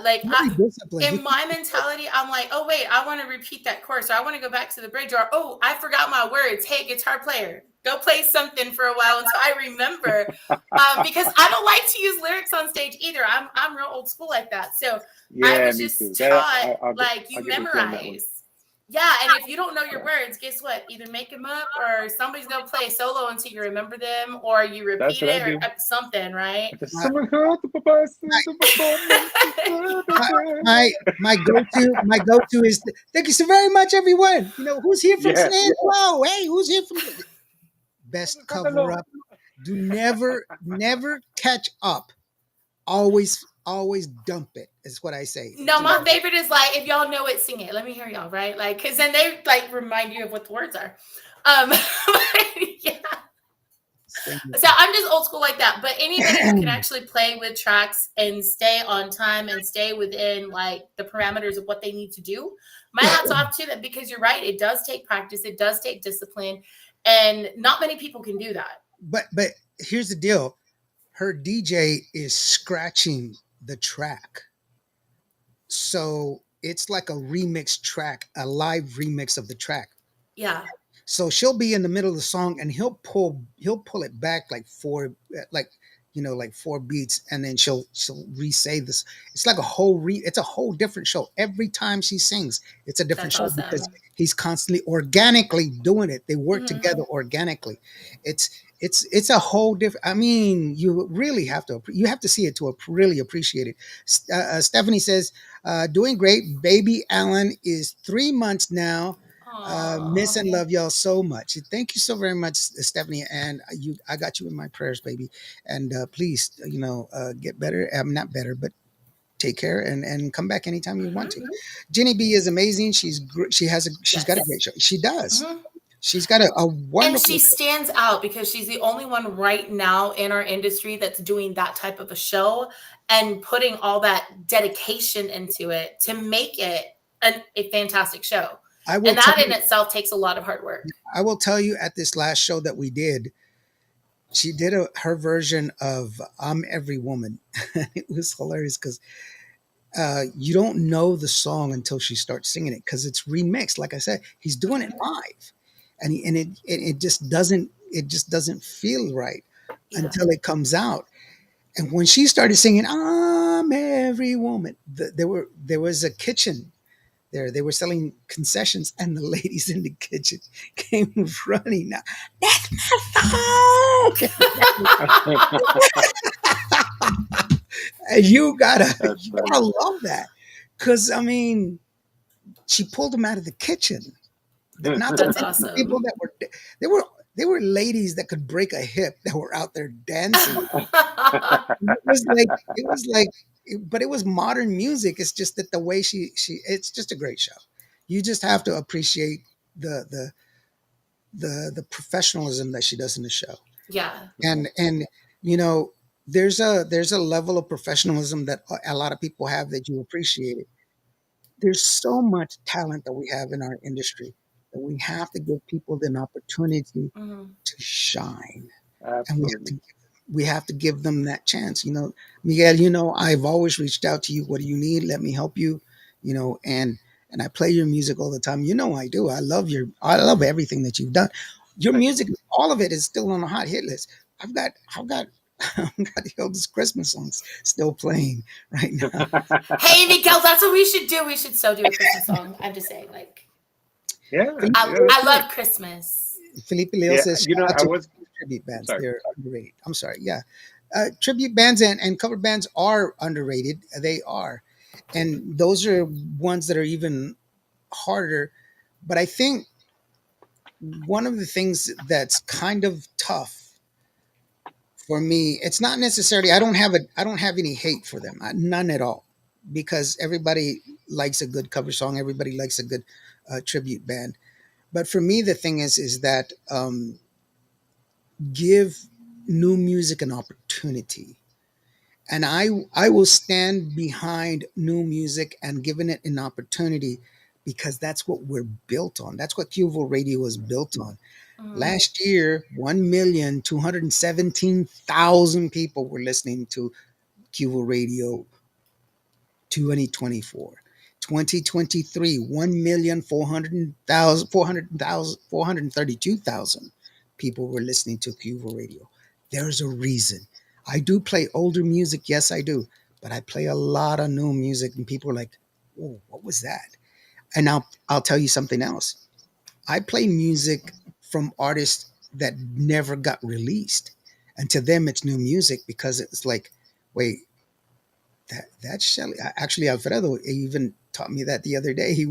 Like Really disciplined. in my mentality, I'm like, oh wait, I want to repeat that chorus, or I want to go back to the bridge, or oh, I forgot my words. Hey, guitar player, go play something for a while until I remember. Because I don't like to use lyrics on stage either. I'm real old school like that. So I was me just too. taught I'll like you get with you on that one. memorize. Yeah, and if you don't know your words, guess what? Either make them up, or somebody's gonna play a solo until you remember them, or you That's repeat what it, I or do. something, right? My go-to is thank you so very much, everyone. Who's here from Yeah. San Diego? Hey, who's here from best cover up? Do never catch up. Always dump it. Is what I say. No, my favorite is like, if y'all know it, sing it. Let me hear y'all, right? Like, because then they like remind you of what the words are. Yeah. So I'm just old school like that. But anybody who can actually play with tracks and stay on time and stay within like the parameters of what they need to do, my hat's off to them, because you're right. It does take practice. It does take discipline, and not many people can do that. But here's the deal. Her DJ is scratching the track. So it's like a remix track, a live remix of the track. Yeah. So she'll be in the middle of the song and he'll pull it back like like 4 beats, and then she'll re-say this. It's like it's a whole different show. Every time she sings, it's a different show, awesome. because he's constantly organically doing it. They work together organically. It's a whole different. I mean, you really have to see it to really appreciate it. Stephanie says, doing great. Baby Alan is 3 months now. Miss and love y'all so much. Thank you so very much, Stephanie. And I got you in my prayers, baby. And please, get better. I'm not better, but take care and come back anytime you want to. Jenny B is amazing. She's got a great show. She does. She's got a wonderful. And she stands out because she's the only one right now in our industry that's doing that type of a show and putting all that dedication into it to make it a fantastic show. And that in itself takes a lot of hard work. I will tell you, at this last show that we did, she did her version of "I'm Every Woman." It was hilarious because you don't know the song until she starts singing it, because it's remixed. Like I said, he's doing it live, and it just doesn't feel right until it comes out. And when she started singing "I'm Every Woman," there was a kitchen there. They were selling concessions, and the ladies in the kitchen came running. Now, that's my song. And you gotta love that, because I mean, she pulled them out of the kitchen. Not That's awesome. People that they were ladies that could break a hip that were out there dancing. It was like, but it was modern music. It's just that the way it's just a great show. You just have to appreciate the professionalism that she does in the show. Yeah. And there's a level of professionalism that a lot of people have that you appreciate it. There's so much talent that we have in our industry that we have to give people an opportunity to shine. Absolutely. And we have to give them that chance. Miguel, I've always reached out to you. What do you need? Let me help you. And I play your music all the time. I do. I love everything that you've done. Your music, all of it is still on the hot hit list. I've got Hilda's Christmas songs still playing right now. Hey, Miguel, that's what we should do. We should so do a Christmas song. I'm just saying, like, I love Christmas. Felipe Leo says, tribute bands. Sorry. They're underrated. I'm sorry. Yeah. Tribute bands and cover bands are underrated. They are. And those are ones that are even harder. But I think one of the things that's kind of tough for me, it's not necessarily, I don't have any hate for them. None at all. Because everybody likes a good cover song. Everybody likes a good tribute band. But for me, the thing is that give new music an opportunity. And I will stand behind new music and giving it an opportunity, because that's what we're built on. That's what Qvo Radio is built on. Last year, 1,217,000 people were listening to Qvo Radio 2024. 2023, 432,000 people were listening to Qvo Radio. There's a reason. I do play older music, yes, I do, but I play a lot of new music, and people are like, "Oh, what was that?" And I'll tell you something else. I play music from artists that never got released, and to them, it's new music, because it's like, wait, that's Shelly. Actually, Alfredo even taught me that the other day. He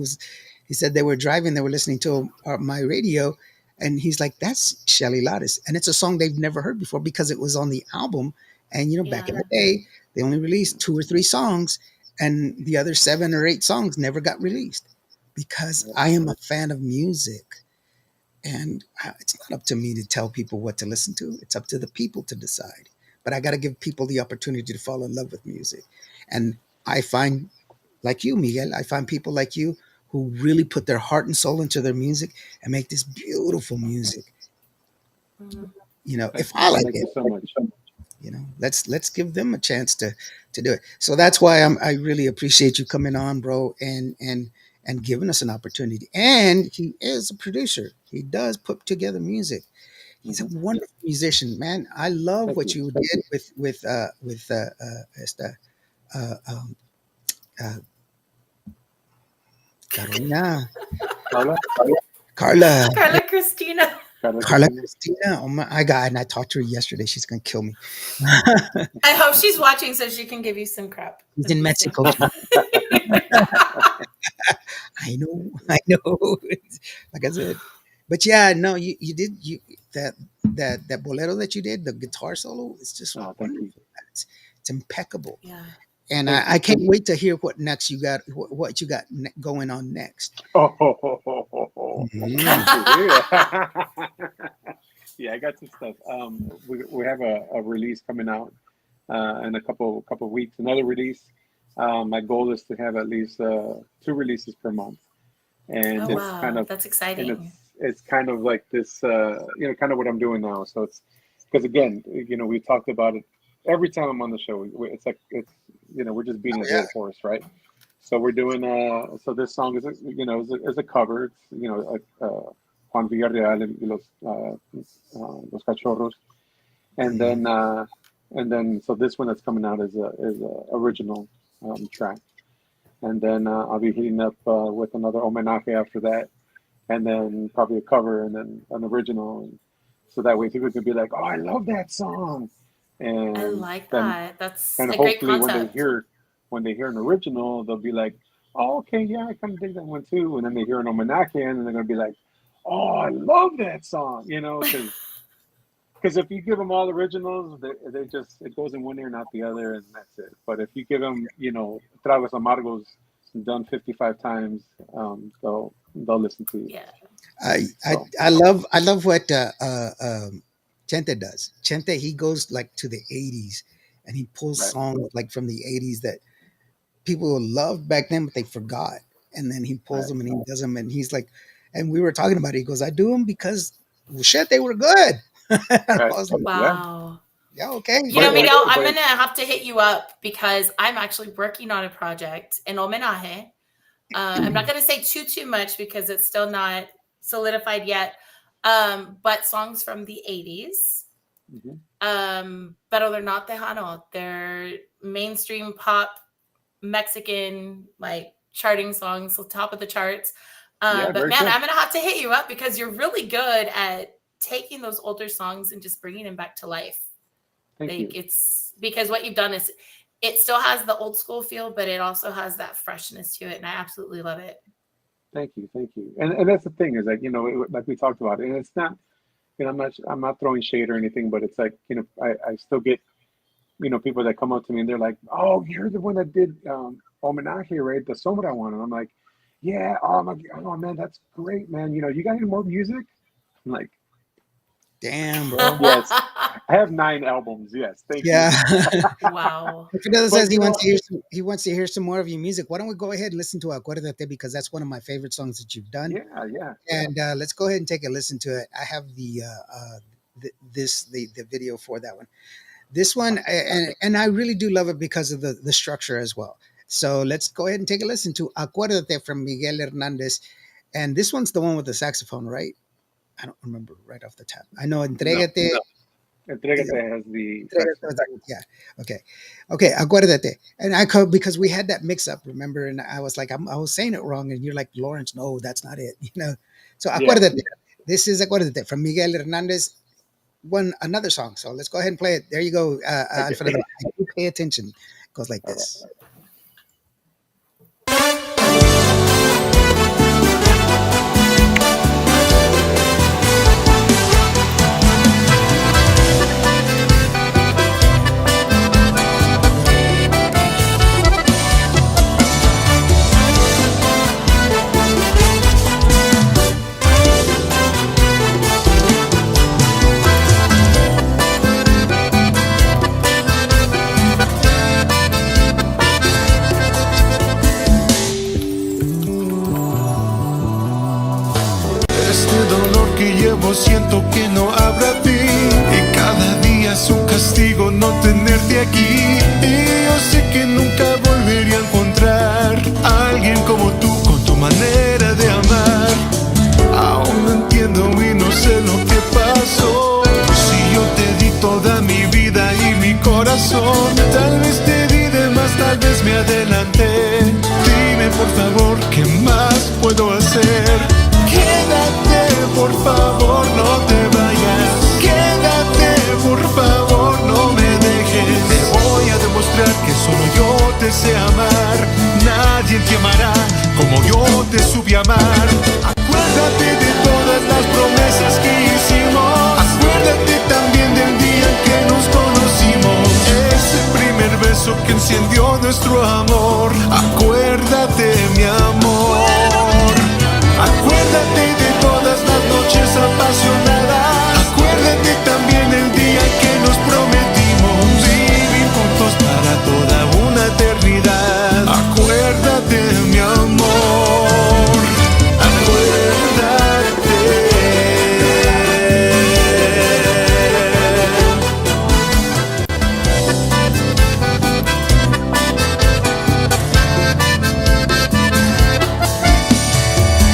said they were driving, they were listening to my radio, And he's like, that's Shelly Lattes. And it's a song they've never heard before because it was on the album. And, back in Yeah. the day, they only released 2 or 3 songs, and the other 7 or 8 songs never got released because I am a fan of music. And it's not up to me to tell people what to listen to. It's up to the people to decide. But I got to give people the opportunity to fall in love with music. And I find, like you, Miguel, I find people like you who really put their heart and soul into their music and make this beautiful music. Mhm. If I like Thank you it, so much. let's give them a chance to do it. So that's why I really appreciate you coming on, bro, and giving us an opportunity. And he is a producer. He does put together music. He's a wonderful musician, man. I love Thank what you. you did with um, uh, Carolina, Carla? Carla, Carla Christina. Carla Carla Cristina? Christina. Oh my God! And I talked to her yesterday. She's gonna kill me. I hope she's watching so she can give you some crap. She's in Mexico. I know, I know. Like I said, but yeah, no, you did that bolero that you did, the guitar solo. It's just Oh, thank wonderful. you. It's impeccable, Yeah. and Thank I you. can't wait to hear what next you got. What you got going on next. Oh, Mhm. yeah, I got some stuff. We have a release coming out in a couple of weeks. Another release. My goal is to have at least 2 releases per month, and Oh it's kind wow, of that's and exciting. it's kind of like this, kind of what I'm doing now. So it's because again, we talked about it every time I'm on the show. It's like we're just beating Oh a yeah. dead horse, right? So we're doing so this song is a cover. It's, Juan Villarreal y los Cachorros, and Mhm. then so this one that's coming out is a original track, and then I'll be hitting up with another homenaje after that, and then probably a cover, and then an original, and so that way people could be like, oh, I love that song, I and like then that. That's and a great hopefully concept. when they hear an original, they'll be like, oh, okay, yeah, I kind of dig that one too, and then they hear an homenaje, and they're gonna be like, oh, I love that song, because if you give them all originals, they just it goes in one ear, not the other, and that's it. But if you give them, Tragos Amargos done 55 times, they'll listen to you. Yeah. I, I So I love what Chente does. Chente, he goes like to the '80s, and he pulls right, songs like from the '80s that people loved back then, but they forgot. And then he pulls right, them and he does them, and he's like, and we were talking about it. He goes, I do them because well, shit, they were good. And I right. was like, Yeah, Wow. yeah, okay, You but know, yeah, Miguel, I'm but gonna have to hit you up because I'm actually working on a project in homenaje. I'm not gonna say too much because it's still not solidified yet. But songs from the 80s. mhm. Pero they're not Tejano. They're mainstream pop Mexican like charting songs, so top of the charts. Yeah, But very man, cool. I'm gonna have to hit you up because you're really good at taking those older songs and just bringing them back to life. Thank Like you, it's because what you've done is it still has the old school feel, but it also has that freshness to it, and I absolutely love it. thank you. And that's the thing is like like we talked about, and it's not I'm not throwing shade or anything, but it's like I still get people that come up to me and they're like, "Oh, you're the one that did Homenaje, right? The Sombra one." And I'm like, "Yeah, oh man, that's great, man. You got any more music?" I'm like, damn, bro, "Yes, I have 9 albums. Yes, thank you." yeah. Wow. If Fidel says But he wants to hear some more of your music, why don't we go ahead and listen to Acuérdate because that's one of my favorite songs that you've done. yeah. And let's go ahead and take a listen to it. I have the video for that one. This one, and I really do love it because of the structure as well. So let's go ahead and take a listen to Acuérdate from Miguel Hernandez. And this one's the one with the saxophone, right? I don't remember right off the top. I know No, Entrégate. Entrégate has the saxophone. Yeah. Okay. Okay. Acuérdate. And because we had that mix up, remember? And I was like, I was saying it wrong. And you're like, Lawrence, no, that's not it. So Yeah. Acuérdate. This is Acuérdate from Miguel Hernandez. Another song. So let's go ahead and play it. There you go, Alfredo. Okay. Pay attention. It goes like All right. this. siento que no habrá fin, y cada día es un castigo no tenerte aquí. Y yo sé que nunca volvería a encontrar a alguien como tú, con tu manera de amar. Aún no entiendo y no sé lo que pasó. Si yo te di toda mi vida y mi corazón, tal vez te di de más, tal vez me adelanté. Dime por favor, ¿qué más puedo hacer? Quédate, por favor, no te vayas. Quédate, por favor, no me dejes. Te voy a demostrar que solo yo te sé amar. Nadie te amará como yo te supe amar. Acuérdate de todas las promesas que hicimos. Acuérdate también del día en que nos conocimos. Ese primer beso que encendió nuestro amor. Acuérdate, mi amor. Acuérdate de todas las noches apasionadas. Acuérdate también el día en que nos prometimos vivir juntos para toda una eternidad. Acuérdate, mi amor. Acuérdate.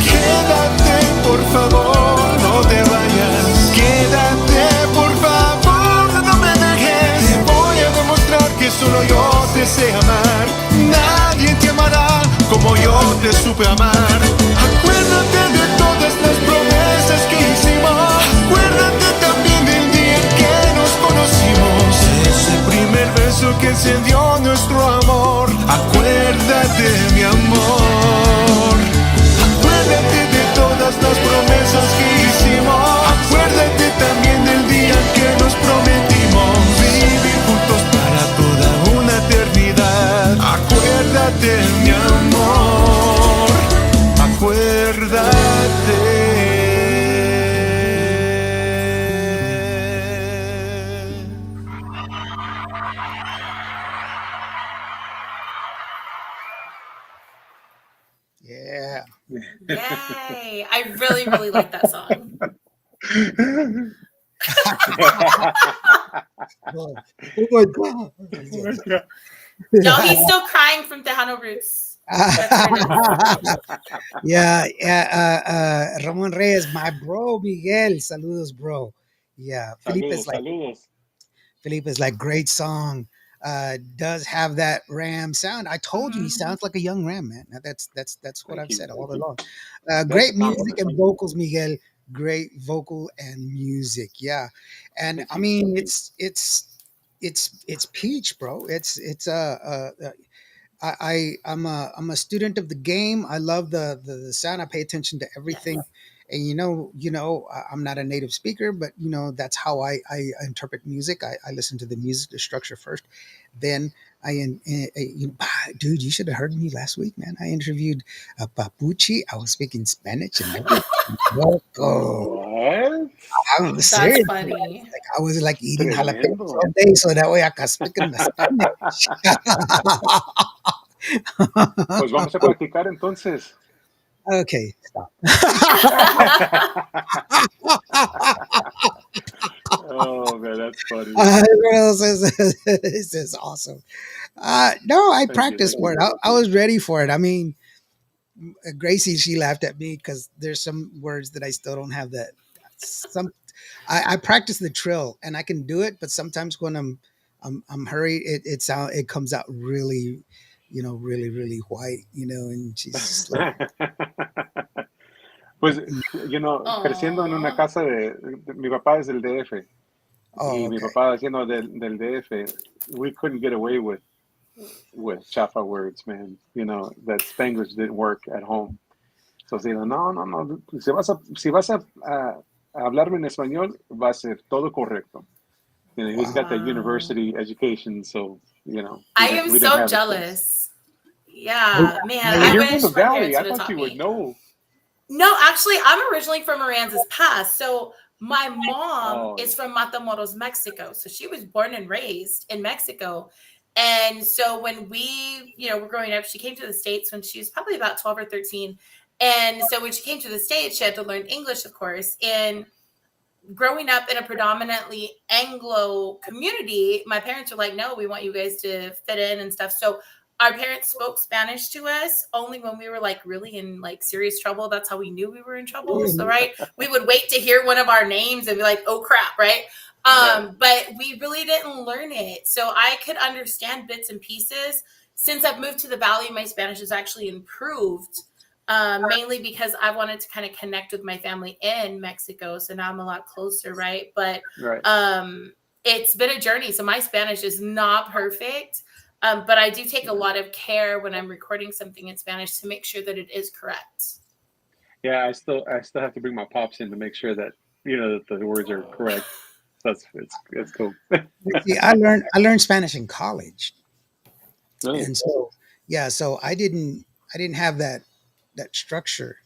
Quédate, por favor, no te vayas. Quédate, por favor, no me dejes. Te voy a demostrar que solo yo te sé amar. Nadie te amará como yo te supe amar. Acuérdate de todas las promesas que hicimos. Acuérdate también del día en que nos conocimos. Ese primer beso que encendió nuestro amor. Acuérdate, mi amor. Acuérdate de todas las promesas que hicimos. Acuérdate también del día en que nos prometimos vivir juntos para toda una eternidad. Acuérdate, mi amor. Acuérdate. Yeah. Yay. I really, really like that song. Oh my God. Y'all, he's still crying from Tejano Roots. That's where it is. Yeah. Ramon Reyes, my bro, Miguel. Saludos, bro. Yeah. Saludos. Felipe is like, great song. Does have that Ram sound. I told you he sounds like a young Ram, man. That's what Thank I've you. said all along. That's Great a music compliment. and vocals, Miguel. Great vocal and music. Yeah. And Thank I you. mean, it's peach, bro. I'm a student of the game. I love the sound. I pay attention to everything. Yes. And I'm not a native speaker, but that's how I interpret music. I listen to the music, the structure first, then dude, you should have heard me last week, man. I interviewed Papucci. I was speaking Spanish and everything. Loco. What? I'm That's serious. funny. Like I was like eating jalapenos Tremendo. all day, so that way I can speak in the Spanish. Pues vamos a practicar entonces. Okay, stop. Oh man, that's funny. This is awesome. No, I Thank you. practiced for it. I was ready for it. I mean, Gracie, she laughed at me because there's some words that I still don't have that. I practice the trill and I can do it, but sometimes when I'm hurried, it comes out really, really, really white, and she's just like, Pues, creciendo en una Aw. casa mi papá es del DF oh, y mi okay. papá siendo del DF, we couldn't get away with chafa words, man. That Spanglish didn't work at home. So, no. Si vas a hablarme en español, va a ser todo correcto. He's got that Wow. university education, so I am we didn't so have a choice. jealous. Yeah, man. Well, I You're wish from the my valley. parents I would have thought taught you would me. know. No, actually, I'm originally from Aransas Pass. So my mom Oh, is from Matamoros, Mexico. So she was born and raised in Mexico. And so when we, were growing up, she came to the States when she was probably about 12 or 13. And so when she came to the States, she had to learn English, of course. And growing up in a predominantly Anglo community, my parents were like, no, we want you guys to fit in and stuff. So our parents spoke Spanish to us only when we were like really in like serious trouble. That's how we knew we were in trouble. So, right, we would wait to hear one of our names and be like, oh crap, right? But we really didn't learn it. So I could understand bits and pieces. Since I've moved to the Valley, my Spanish has actually improved, mainly because I wanted to kind of connect with my family in Mexico. So now I'm a lot closer, right? But it's been a journey. So my Spanish is not perfect. But I do take a lot of care when I'm recording something in Spanish to make sure that it is correct. Yeah, I still have to bring my pops in to make sure that that the words are correct. It's cool. See, I learned Spanish in college, Really? and so yeah, so I didn't have that structure,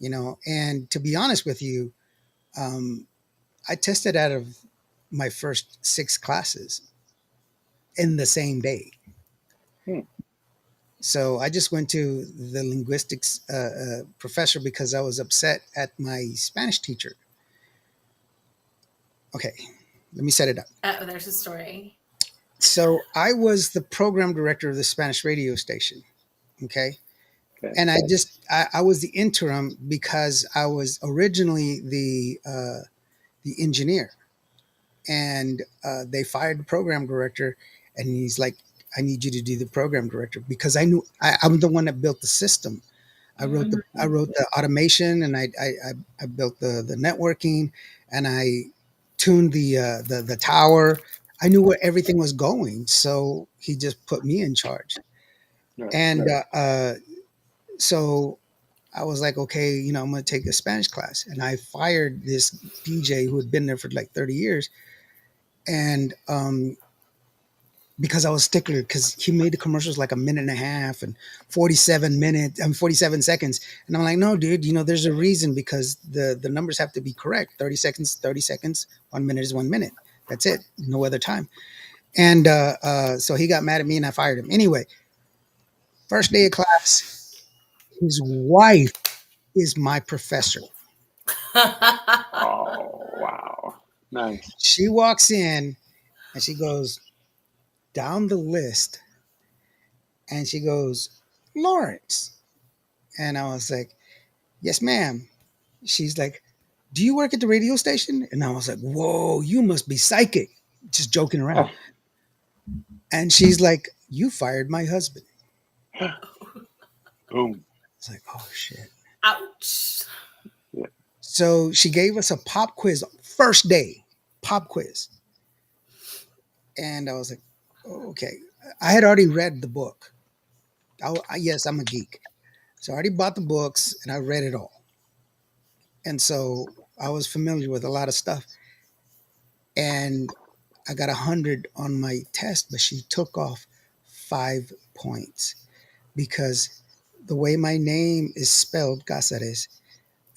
And to be honest with you, um, I tested out of my first 6 classes in the same day. Hmm. So I just went to the linguistics professor because I was upset at my Spanish teacher. Okay, let me set it up. Oh, there's a story. So I was the program director of the Spanish radio station. Okay. And I was the interim because I was originally the engineer, and they fired the program director, and he's like, I need you to do the program director because I knew I'm the one that built the system. I wrote the automation, and I built the networking, and I tuned the tower. I knew where everything was going, so he just put me in charge. And so I was like, okay, I'm going to take a Spanish class, and I fired this DJ who had been there for like 30 years, and because I was stickler, because he made the commercials like a minute and a half and 47 seconds. And I'm like, no, dude, there's a reason, because the numbers have to be correct. 30 seconds, 1 minute is 1 minute. That's it. No other time. And so he got mad at me and I fired him. Anyway, first day of class, his wife is my professor. Oh, wow. Nice. She walks in and she goes down the list and she goes, Lawrence. And I was like, yes, ma'am. She's like, do you work at the radio station? And I was like, whoa, you must be psychic. Just joking around. Oh. And she's like, you fired my husband. Boom. It's like, oh, shit. Ouch. Yeah. So she gave us a pop quiz, first day, pop quiz. And I was like, oh, okay. I had already read the book. Yes, I'm a geek. So I already bought the books and I read it all. And so I was familiar with a lot of stuff. And I got 100 on my test, but she took off 5 points because the way my name is spelled, Cáceres,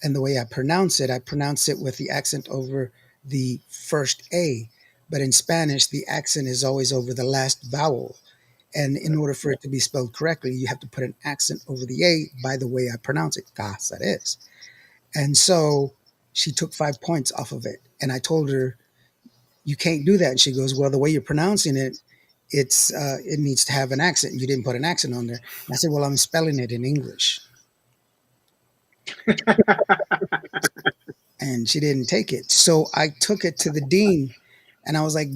and the way I pronounce it with the accent over the first A. But in Spanish, the accent is always over the last vowel. And in order for it to be spelled correctly, you have to put an accent over the A by the way I pronounce it, Cáceres. And so she took 5 points off of it. And I told her, you can't do that. And she goes, well, the way you're pronouncing it, it needs to have an accent. You didn't put an accent on there. And I said, well, I'm spelling it in English. And she didn't take it. So I took it to the dean and I was like,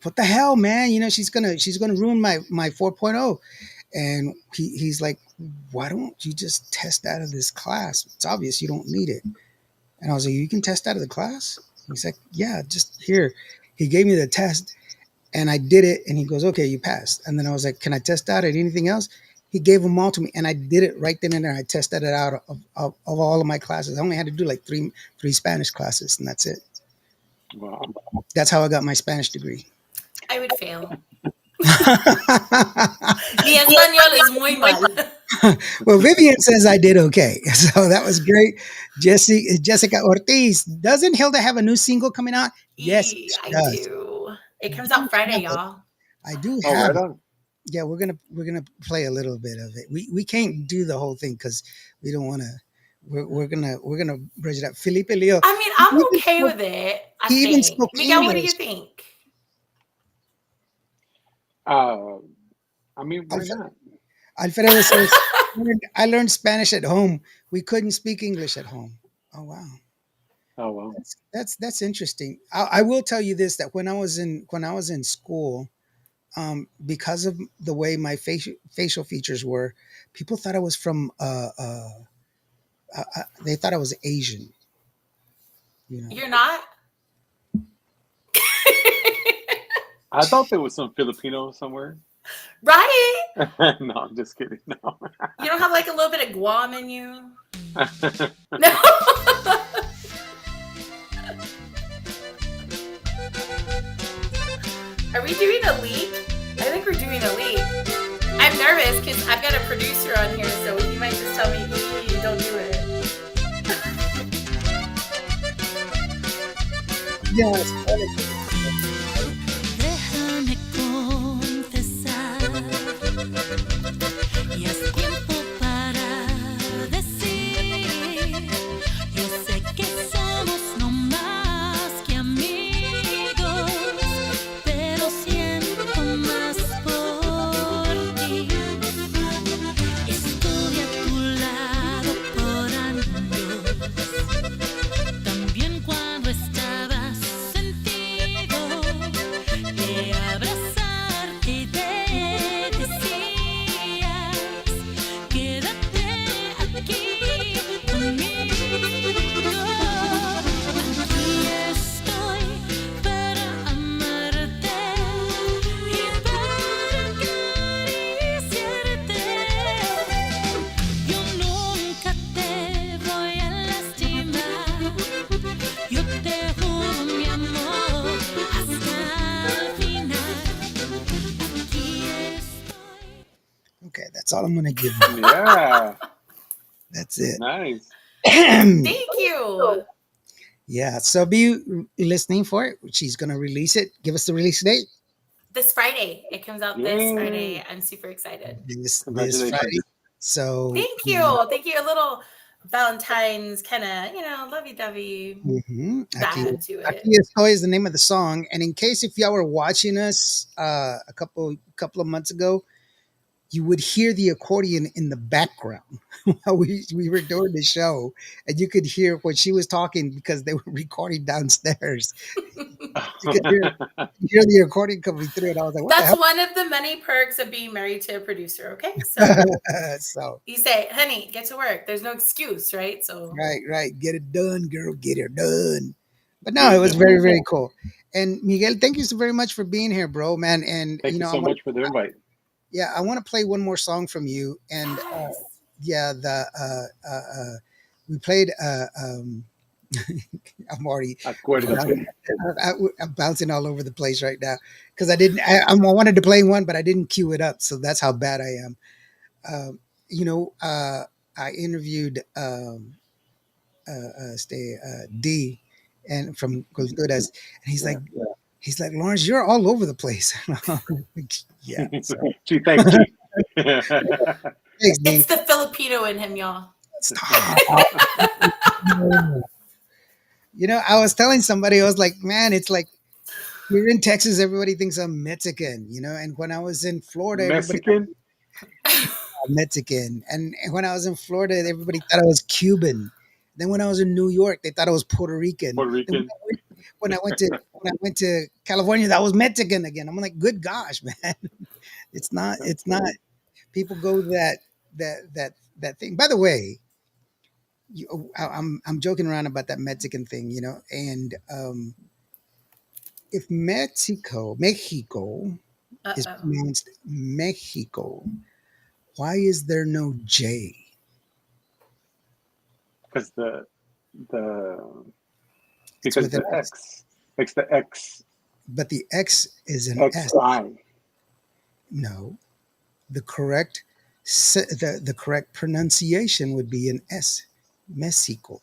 what the hell, man? She's gonna ruin my 4.0. And he's like, why don't you just test out of this class? It's obvious you don't need it. And I was like, you can test out of the class? He's like, yeah, just here. He gave me the test and I did it. And he goes, okay, you passed. And then I was like, can I test out at anything else? He gave them all to me and I did it right then and there. I tested it out of all of my classes. I only had to do like three Spanish classes and that's it. Wow. That's how I got my Spanish degree. I would fail. Mi español es muy mal. Well, Vivian says I did okay. So that was great. Jessica Ortiz. Doesn't Hilda have a new single coming out? Yes, I do. It comes out Friday, y'all. I do Oh, have right it. on. Yeah, we're gonna play a little bit of it. We can't do the whole thing because we don't want we're gonna bridge it up. Felipe Leo. I mean, I'm okay with it. I He even think. spoke Miguel, what do you English. think? Uh, I mean, why Alfredo, not? Alfredo says, I learned Spanish at home. We couldn't speak English at home. Oh wow. Oh well. That's interesting. I will tell you this, that when I was in school, because of the way my facial features were, people thought I was from they thought I was Asian. You know, You're not? I thought there was some Filipino somewhere. Right? No, I'm just kidding. No. You don't have like a little bit of Guam in you? No. Are we doing a leak? I think we're doing a leak. I'm nervous because I've got a producer on here, so he might just tell me, don't do it. yes. Déjame confesar, y es tiempo para decir, yo sé que somos no más que amigos, pero siento más por ti. Estuve a tu lado por años, también cuando estabas sentido, que abrazarte y te decías, quédate aquí conmigo. Aquí estoy para amarte y para acariciarte. Yo nunca te voy a lastimar. Yo te juro mi amor hasta el final. Aquí estoy. Okay, that's all I'm gonna give you. Yeah, That's it. nice. Thank you. Yeah. So be listening for it. She's gonna release it. Give us the release date. This Friday. It comes out this Yay. Friday. I'm super excited. This Congratulations. Friday. So Thank you. Thank you. A little Valentine's kind of, lovey-dovey mhm. Aquí, vibe to it. Aquí Estoy is the name of the song. And in case if y'all were watching us a couple of months ago, you would hear the accordion in the background while we were doing the show, and you could hear when she was talking because they were recording downstairs. You could hear the accordion coming through, and I was like, "What That's one of the many perks of being married to a producer. Okay, so the hell?" So you say, "Honey, get to work." There's no excuse, right? So right, get it done, girl, get it done. But no, it was very cool. And Miguel, thank you so very much for being here, bro, man. And Thank you so much for the invite. yeah, I want to play one more song from you. And yes. yeah, we played. I'm already. Acuérdate. I'm bouncing all over the place right now because I didn't. I wanted to play one, but I didn't cue it up. So that's how bad I am. I interviewed D, and from Culturas, and he's like, Lawrence, you're all over the place. Yeah. So. Gee, thanks, G. Thanks, D. It's the Filipino in him, y'all. Stop. I was telling somebody, I was like, man, it's like here in Texas, everybody thinks I'm Mexican, and when I was in Florida, Mexican? Mexican. And when I was in Florida, everybody thought I was Cuban. Then when I was in New York, they thought I was Puerto Rican. Puerto Rican. When I went to California, that was Mexican again. I'm like, good gosh, man. It's not. People go that thing. By the way, I'm joking around about that Mexican thing, and if Mexico is pronounced Mexico, why is there no J? Because It's because with the an X makes the X but the X is an S. XI. No, the correct the correct pronunciation would be an S. Mexico.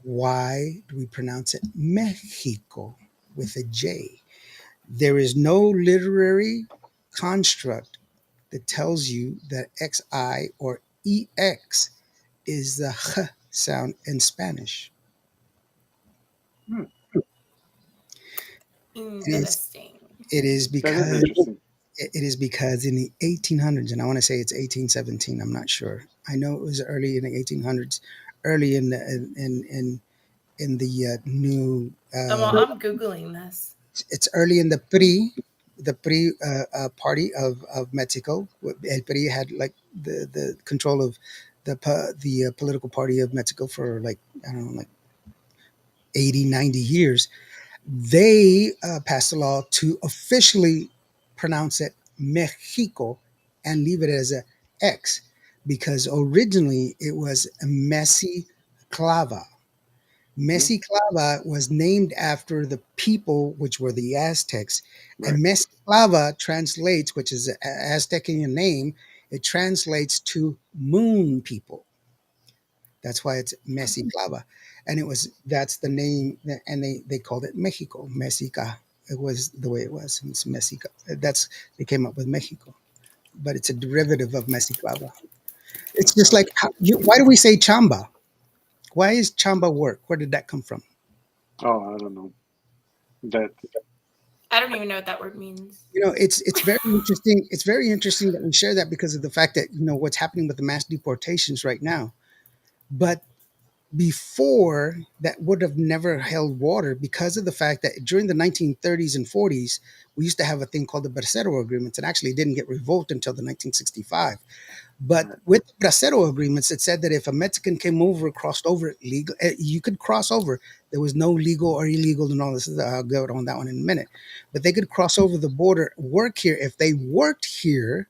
Why do we pronounce it Mexico with a J? There is no literary construct that tells you that XI or EX is the H sound in Spanish. Hmm. It is, Interesting. it is That is because interesting. it is because in the 1800s, and I want to say it's 1817. I'm not sure. I know it was early in the 1800s, early in the in the new. Well, I'm Googling this. It's early in the PRI party of Mexico. El PRI had like the control of the political party of Mexico for like I don't know like 80, 90 years. They passed a law to officially pronounce it Mexico and leave it as a X because originally it was Messi Clava. Hmm. Mexiclava was named after the people, which were the Aztecs. Right. And Mexiclava translates, which is an Aztecian name, it translates to moon people. That's why it's Mexiclava. And that's the name, and they called it Mexico, Mexica. It was the way it was. It's Mexica. They came up with Mexico, but it's a derivative of Mexiclava. It's just like, why do we say chamba? Why is chamba work? Where did that come from? Oh, I don't know. That I don't even know what that word means. It's very interesting. It's very interesting that we share that because of the fact that what's happening with the mass deportations right now. But before that would have never held water because of the fact that during the 1930s and 40s we used to have a thing called the Bracero Agreements, and actually it didn't get revoked until the 1965. But right. with the Bracero Agreements, it said that if a Mexican came over, crossed over legal, you could cross over. There was no legal or illegal and all this. I'll go on that one in a minute. But they could cross over the border, work here. If they worked here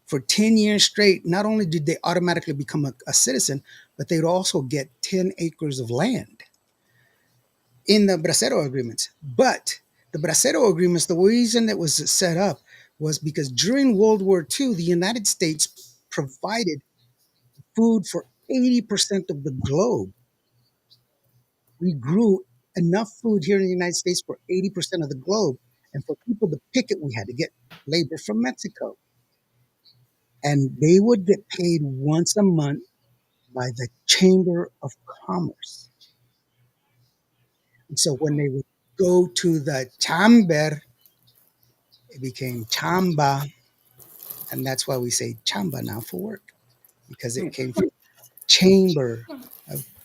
for 10 years straight, not only did they automatically become a citizen, but they'd also get 10 acres of land in the Bracero Agreements. But the Bracero Agreements, the reason it was set up was because during World War II, the United States provided food for 80% of the globe. We grew enough food here in the United States for 80% of the globe. And for people to pick it, we had to get labor from Mexico. And they would get paid once a month by the Chamber of Commerce. And so when they would go to the chamber, it became chamba. And that's why we say chamba now for work, because it came from Chamber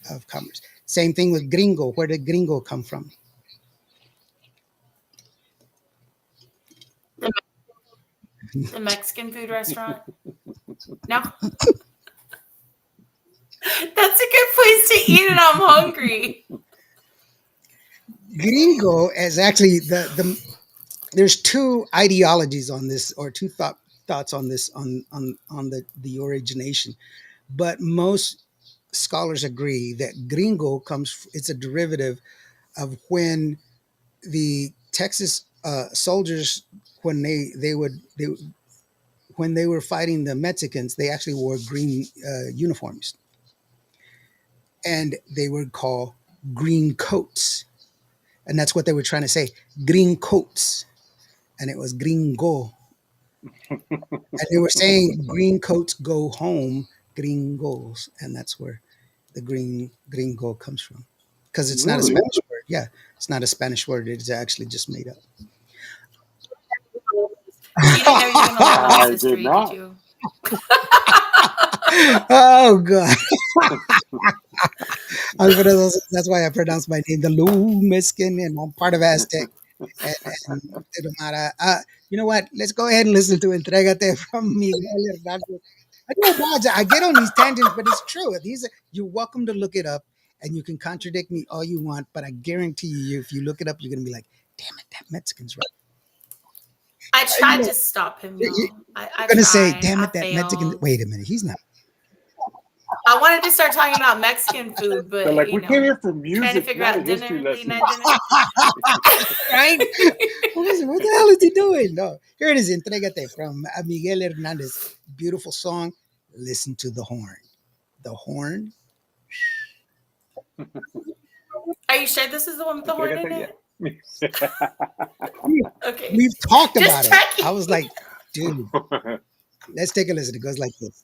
of Commerce. Same thing with gringo. Where did gringo come from? The Mexican food restaurant? No. That's a good place to eat and I'm hungry. Gringo is actually there's two ideologies on this, or two thoughts on this on the origination, but most scholars agree that gringo it's a derivative of when the Texas soldiers, when when they were fighting the Mexicans, they actually wore green uniforms, and they were called green coats. And that's what they were trying to say, green coats. And it was gringo. And they were saying green coats go home, gringos. And that's where the gringo comes from. Because it's not a Really? Spanish word. Yeah, it's not a Spanish word. It's actually just made up. You didn't know you were going to learn all I this did history, not. did you? Oh, God. That's why I pronounce my name the Lumiskin, and I'm part of Aztec. And you know what? Let's go ahead and listen to Entrégate from Miguel Hernandez. I do apologize. I get on these tangents, but it's true. You're welcome to look it up, and you can contradict me all you want, but I guarantee you, if you look it up, you're going to be like, damn it, that Mexican's right. I tried to stop him, y'all. I You're going to say, tried. damn I it, that Mexican. failed. Wait a minute. He's not. I wanted to start talking about Mexican food, They're but like, we came here for trying to music, figure not a out history dinner, lesson. late night dinner. Right? What the hell is he doing? No, here it is. Entrégate from Miguel Hernandez. Beautiful song. Listen to the horn. The horn. Are you sure this is the one with the horn in it? Okay. We've talked Just about checking. it. I was like, dude, let's take a listen. It goes like this.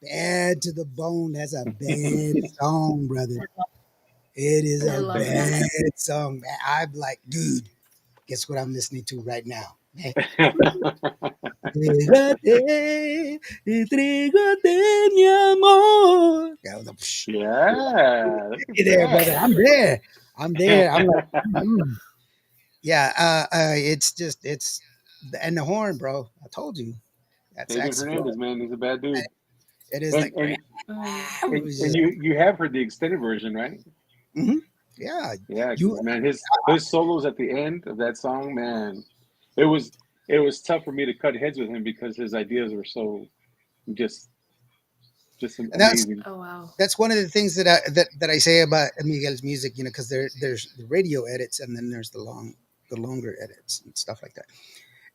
Bad to the Bone. That's a bad song, brother. It is I a love that. bad song, man. I'm like, dude, guess what I'm listening to right now? Man. Entrégate, entrégate, mi amor. That was a Yeah, look at Hey there, brother. I'm that. there. I'm there. I'm like, mm. Yeah. It's and the horn, bro. I told you that David saxophone. Hernandez, man, he's a bad dude. It is And like, and Mm. it and, was and just, you have heard the extended version, right? mhm. Yeah. Yeah, You, because man, his solos at the end of that song, man, it was it was tough for me to cut heads with him because his ideas were so just just and that's amazing. Oh wow. that's one of the things that I say about Miguel's music, because there's the radio edits and then there's the longer edits and stuff like that.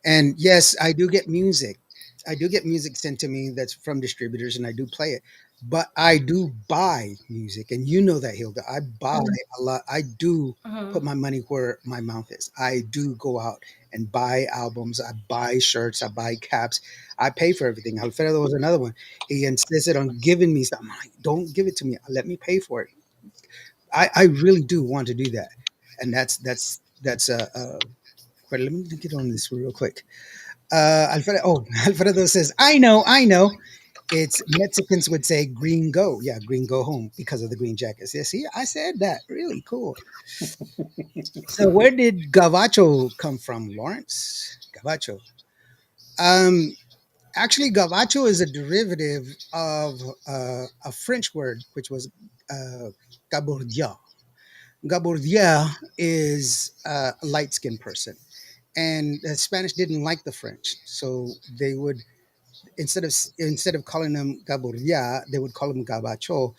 And yes, I do get music. I do get music sent to me that's from distributors, and I do play it. But I do buy music, and you know that, Hilda. I buy a lot. I do Mm-hmm. put my money where my mouth is. I do go out and buy albums. I buy shirts. I buy caps. I pay for everything. Alfredo was another one. He insisted on giving me something. I'm like, don't give it to me. Let me pay for it. I really do want to do that, and that's. But let me get on this real quick. Alfredo, Alfredo says, I know. It's Mexicans would say green go. Yeah, green go home because of the green jackets. Yeah, see, I said that. Really cool. So where did Gavacho come from, Lawrence? Gavacho. Um, Actually, Gavacho is a derivative of a French word, which was Gabourdia. Gabourdia is a light skinned person. And the Spanish didn't like the French. So they would instead of calling them Gabourdia, they would call him Gabacho,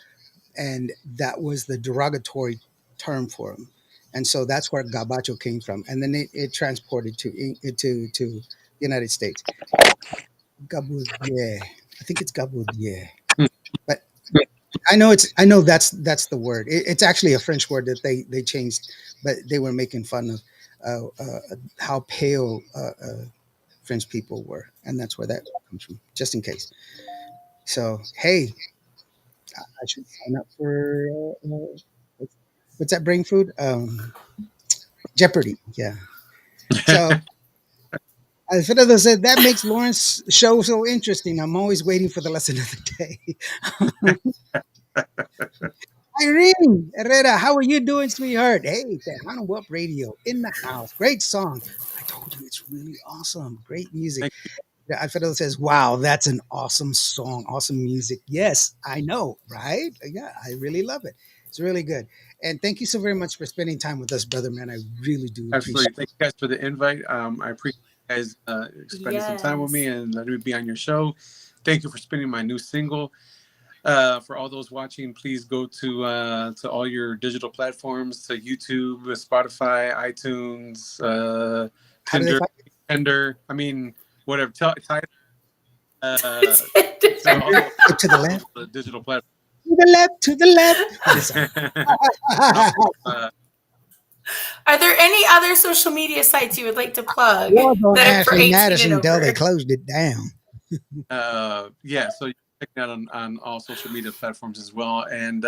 and that was the derogatory term for him. And so that's where Gabacho came from, and then it transported to the United States. Gabourdia, I think it's Gabourdia, but I know that's the word. It's actually a French word that they changed, but they were making fun of how pale French people were, and that's where that comes from. Just in case. So hey, I should sign up for what's, what's that brain food? Jeopardy. Yeah. So Alfredo said that makes Lawrence show so interesting. I'm always waiting for the lesson of the day. Irene Herrera, how are you doing, sweetheart? Hey, Tejano Web Radio in the house. Great song. I told you it's really awesome. Great music. Thank Yeah, Alfredo says, wow, that's an awesome song, awesome music. Yes, I know, right? Yeah, I really love it. It's really good. And thank you so very much for spending time with us, brother, man. I really do Absolutely. appreciate Thank you guys for the invite. I appreciate you guys spending some time with me Yes. and letting me be on your show. Thank you for spinning my new single. For all those watching, please go to all your digital platforms, to YouTube, Spotify, iTunes, How do they Tinder, find Tender. I mean, whatever. Uh, so all Tinder. it? To the left, the digital platforms. to the left, to the left. Just And also, Are there any other social media sites you would like to plug War on that are for Ashley 18 and Madison until they over? closed it down. yeah, so you can check it out on all social media platforms as well. And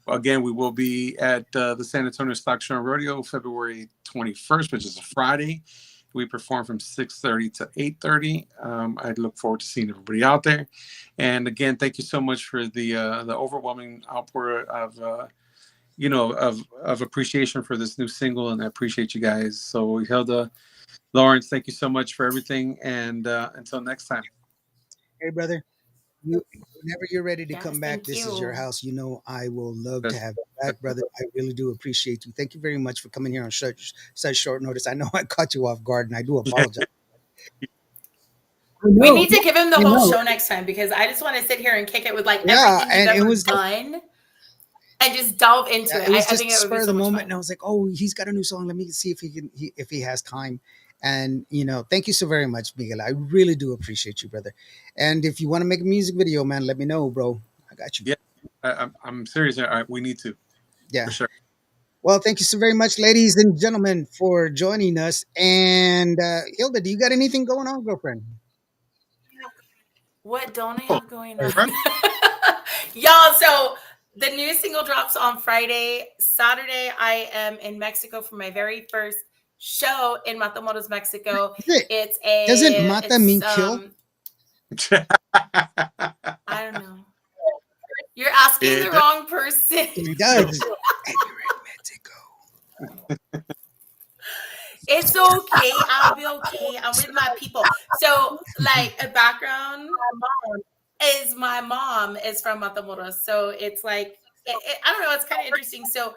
again, we will be at the San Antonio Stock Show and Rodeo February 21st, which is a Friday. We perform from 6:30 to 8:30. I look forward to seeing everybody out there. And again, thank you so much for the overwhelming outpour of of appreciation for this new single, and I appreciate you guys. So Hilda, Lawrence, thank you so much for everything, and until next time. Hey, brother. Whenever you're ready to Yes, come back, thank this is your you. house. You know, I will love to That's, have you back, brother. I really do appreciate you. Thank you very much for coming here on such short notice. I know I caught you off guard, and I do apologize. I We know, need to give him the I whole know. show next time because I just want to sit here and kick it with like Yeah, everything you've and it ever was done and just delve into it. I just think the it would be spur of so the much moment, and fun. I was like, oh, he's got a new song. Let me see if if he has time. And thank you so very much, Miguel. I really do appreciate you, brother. And if you want to make a music video, man, let me know, bro. I got you. yeah, I'm serious. We need to Yeah. for sure. Well, thank you so very much, ladies and gentlemen, for joining us. And Hilda, do you got anything going on, girlfriend? What don't I Oh, have going I on? run. Y'all, so the new single drops on Friday. Saturday, I am in Mexico for my very first show in Matamoros, Mexico. Is it? It's Doesn't a mata it's mean kill? I don't know. You're asking the It wrong person. It does. And you're in Mexico. It's okay. I'll be okay. I'm with my people. So, like a background is my mom is from Matamoros, so it's like I don't know. It's kind of interesting. So,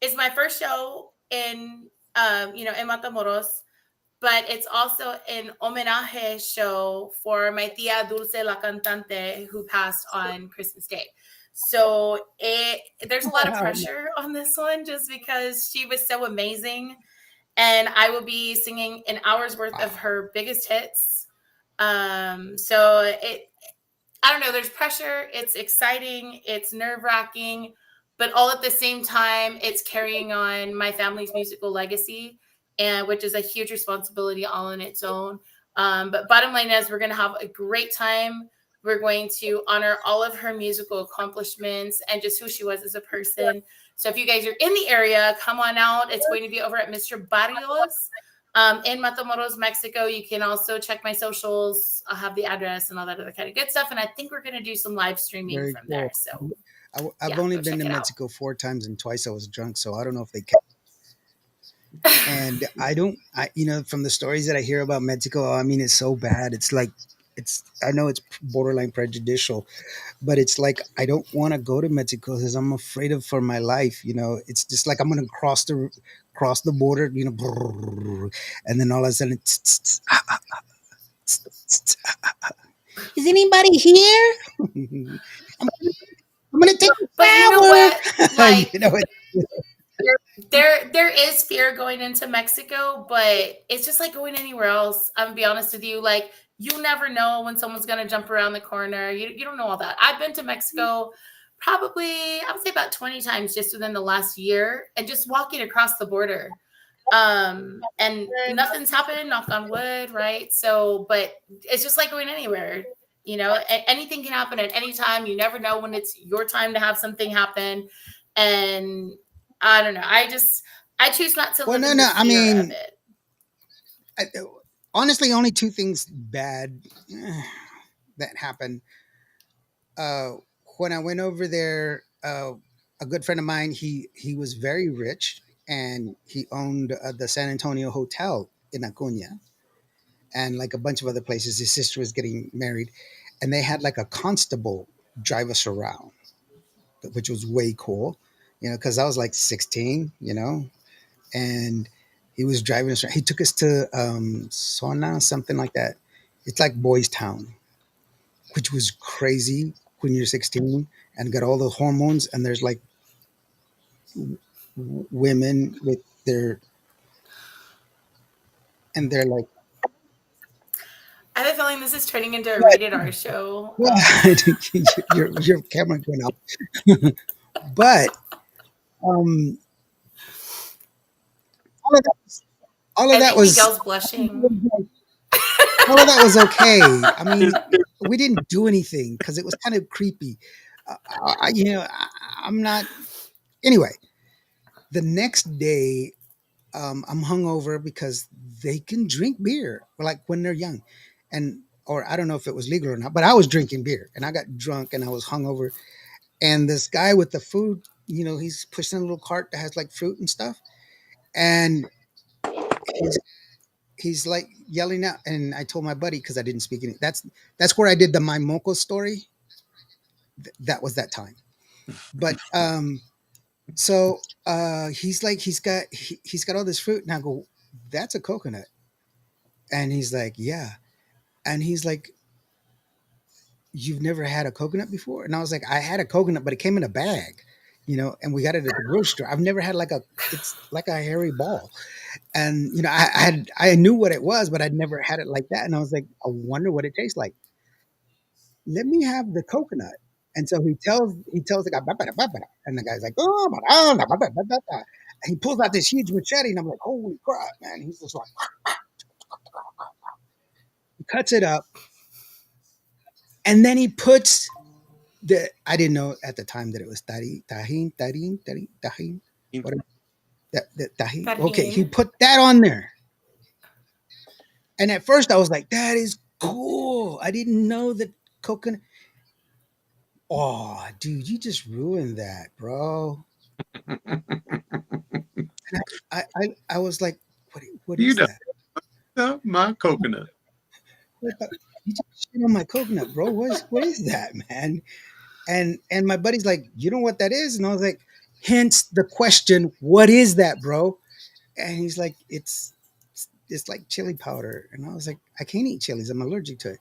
it's my first show in in Matamoros, but it's also an homenaje show for my tia Dulce la cantante who passed on Christmas Day. So there's a lot of Wow. pressure on this one just because she was so amazing, and I will be singing an hour's worth of her biggest hits. So I don't know, there's pressure, it's exciting, it's nerve-wracking, but all at the same time, it's carrying on my family's musical legacy, and which is a huge responsibility all on its own. But bottom line is we're going to have a great time. We're going to honor all of her musical accomplishments and just who she was as a person. So if you guys are in the area, come on out. It's going to be over at Mr. Barrios in Matamoros, Mexico. You can also check my socials. I'll have the address and all that other kind of good stuff. And I think we're going to do some live streaming Very from cool. there. So I've yeah, only go been check to it out. Mexico 4 times, and twice I was drunk, so I don't know if they count. And from the stories that I hear about Mexico, I mean, it's so bad. It's like, I know it's borderline prejudicial, but it's like, I don't want to go to Mexico because I'm afraid of for my life. It's just like I'm going to cross the border, and then all of a sudden, is anybody here? I'm going to take a But you know what? shower. Like It, there is fear going into Mexico, but it's just like going anywhere else. I'm gonna be honest with you. Like you never know when someone's gonna jump around the corner. You don't know all that. I've been to Mexico probably I would say about 20 times just within the last year, and just walking across the border. And nothing's happened, knock on wood, right? So, but it's just like going anywhere. Anything can happen at any time. You never know when it's your time to have something happen. And I don't know. I choose not to well, live no, in the no. I fear of mean, it. I, honestly, only two things bad that happened. Uh, when I went over there, a good friend of mine, he was very rich, and he owned the San Antonio Hotel in Acuña, and like a bunch of other places. His sister was getting married, and they had like a constable drive us around, which was way cool, because I was like 16, and he was driving us around. He took us to Sona, something like that. It's like Boys Town, which was crazy when you're 16 and got all the hormones, and there's like women with their, and they're like, I have a feeling this is turning into a rated R show. your camera went off. But um, all of that, all of I that think was Miguel's blushing. all of that was okay. I mean, we didn't do anything because it was kind of creepy. I'm not. Anyway, the next day, I'm hungover because they can drink beer, like when they're young, and or I don't know if it was legal or not, but I was drinking beer and I got drunk and I was hungover. And this guy with the food, he's pushing a little cart that has like fruit and stuff, and he's like yelling out. And I told my buddy because I didn't speak any. That's where I did the my moco story. That was that time. But so he's like he's got all this fruit, and I go, that's a coconut, and he's like, yeah, and he's like, you've never had a coconut before? And I was like, I had a coconut, but it came in a bag, and we got it at the grocery store. I've never had it's like a hairy ball. And, I knew what it was, but I'd never had it like that. And I was like, I wonder what it tastes like. Let me have the coconut. And so he tells the guy, "Ba-ba-da, ba-ba-da." And the guy's like, oh, ba-da, ba-ba-da, ba-ba-da. And he pulls out this huge machete, and I'm like, holy crap, man. He's just like, he cuts it up. And then he puts I didn't know at the time that it was tahin. What that tahin? Okay, he Tajin. put that on there. And at first I was like, that is cool. I didn't know that coconut. Oh, dude, you just ruined that, bro. And I was like, what You is know, that? my coconut. What the, you just shit on my coconut, bro. What is that, man? And my buddy's like, you know what that is? And I was like, hence the question, what is that, bro? And he's like, it's like chili powder. And I was like, I can't eat chilies. I'm allergic to it.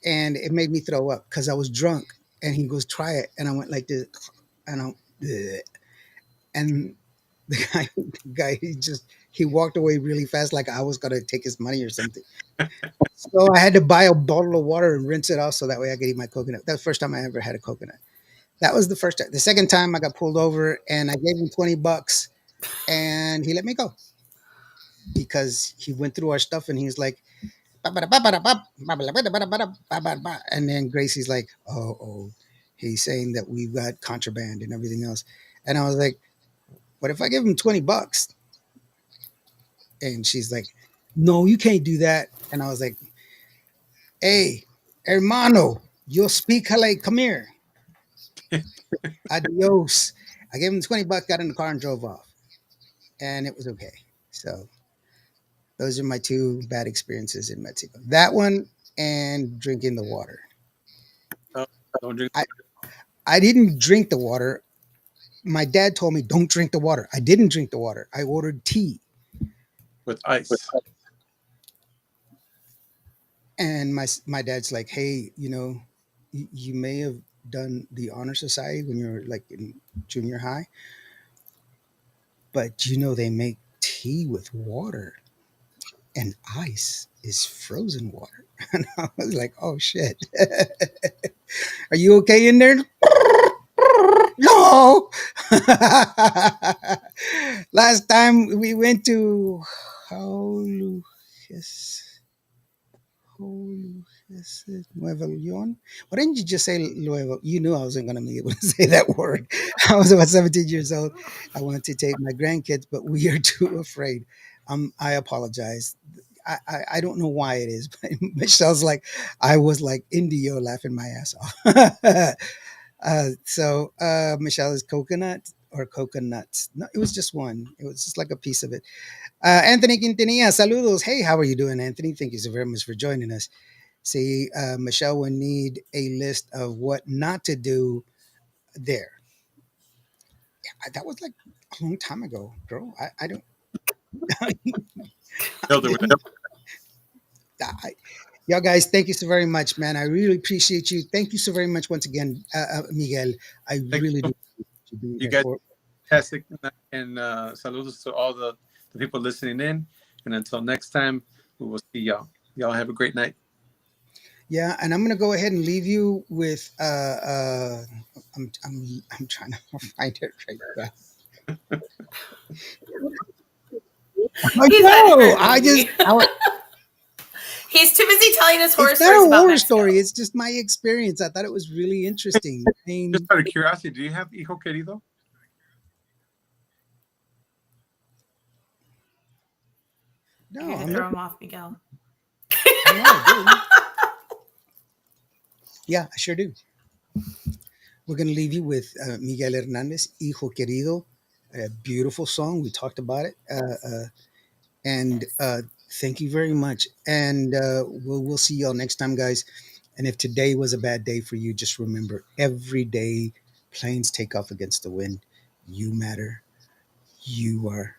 And it made me throw up because I was drunk. And he goes, try it. And I went like this, and and the guy, he walked away really fast, like I was gonna take his money or something. So I had to buy a bottle of water and rinse it off so that way I could eat my coconut. That's the first time I ever had a coconut. That was the first time. The second time I got pulled over and I gave him $20 and he let me go because he went through our stuff and he was like, and then Gracie's like, oh, he's saying that we've got contraband and everything else. And I was like, what if I give him $20? And she's like, no, you can't do that. And I was like, hey, hermano, yo speak Malay, come here. Adios. I gave him $20, got in the car and drove off. And it was okay. So those are my two bad experiences in Mexico. That one and drinking the water. Don't drink I didn't drink the water. My dad told me, don't drink the water. I didn't drink the water. I ordered tea. with ice. And my dad's like, hey, you may have done the honor society when you're like in junior high, but they make tea with water and ice is frozen water. And I was like, oh shit. Are you okay in there? No. Last time we went to Nuevo León. Why didn't you just say Nuevo? You knew I wasn't going to be able to say that word. I was about 17 years old. I wanted to take my grandkids, but we are too afraid. I apologize. I don't know why it is, but Michelle's like, I was like Indio laughing my ass off. Michelle is coconut or coconuts. No, it was just one. It was just like a piece of it. Anthony Quintanilla, saludos. Hey, how are you doing, Anthony? Thank you so very much for joining us. See, Michelle will need a list of what not to do there. Yeah, that was like a long time ago, girl. I don't. Y'all guys, thank you so very much, man. I really appreciate you. Thank you so very much once again, Miguel. I really do appreciate you being You here. guys fantastic, and saludos to all the people listening in. And until next time, we will see y'all. Y'all have a great night. Yeah, and I'm gonna go ahead and leave you with I'm trying to find it right now. He's too busy telling us horror It's stories not a about horror Mexico. story. It's just my experience. I thought it was really interesting. I mean, Just out of curiosity, do you have hijo querido? no, You're I'm gonna throw looking, him off, Miguel. I do. Yeah, I sure do. We're gonna leave you with Miguel Hernandez, Hijo Querido, a beautiful song. We talked about it, and thank you very much. And we'll see y'all next time, guys. And if today was a bad day for you, just remember every day planes take off against the wind. You matter. You are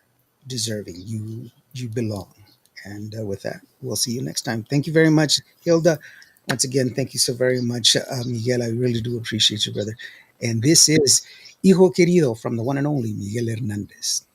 deserving. You belong. And with that, we'll see you next time. Thank you very much, Hilda. Once again, thank you so very much, Miguel. I really do appreciate you, brother. And this is Hijo Querido from the one and only Miguel Hernandez.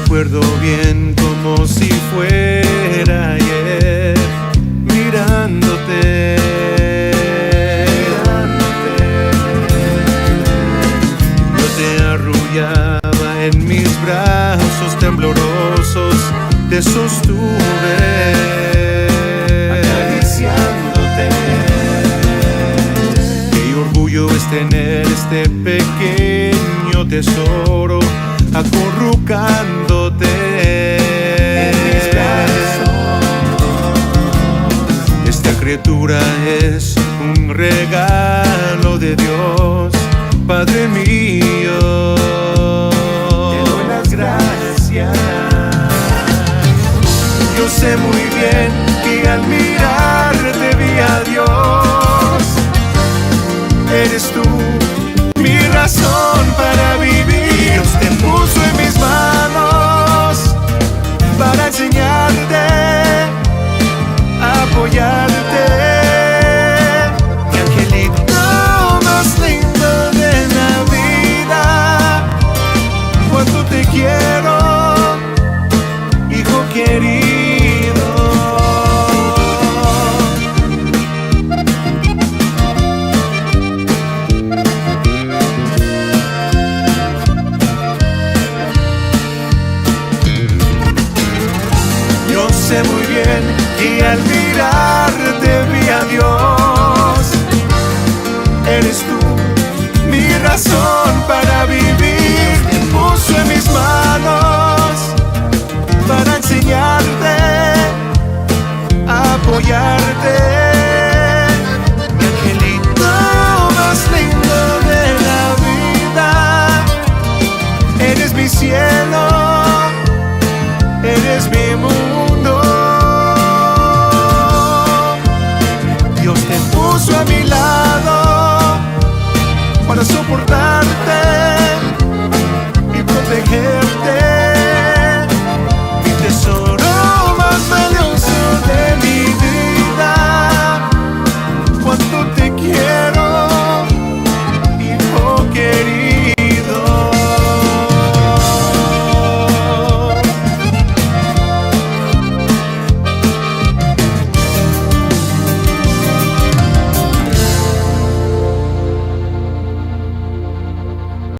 recuerdo bien como si fuera ayer, mirándote. Yo te arrullaba en mis brazos temblorosos, te sostuve acariciándote. Qué orgullo es tener este pequeño tesoro acurrucándote en mis brazos. Esta criatura es un regalo de Dios, Padre mío. Te doy las gracias. Yo sé muy bien que al mirarte vi a Dios. Eres tú mi razón para vivir. Dios te puso en mis manos para enseñarte, apoyarte. Mi angelito más lindo de la vida, cuánto te quiero, hijo querido. Sé muy bien que al mirarte vi a Dios. Eres tú mi razón para vivir. Te puso en mis manos para enseñarte, apoyarte. Mi angelito más lindo de la vida. Eres mi cielo, eres mi mundo. Dios te puso a mi lado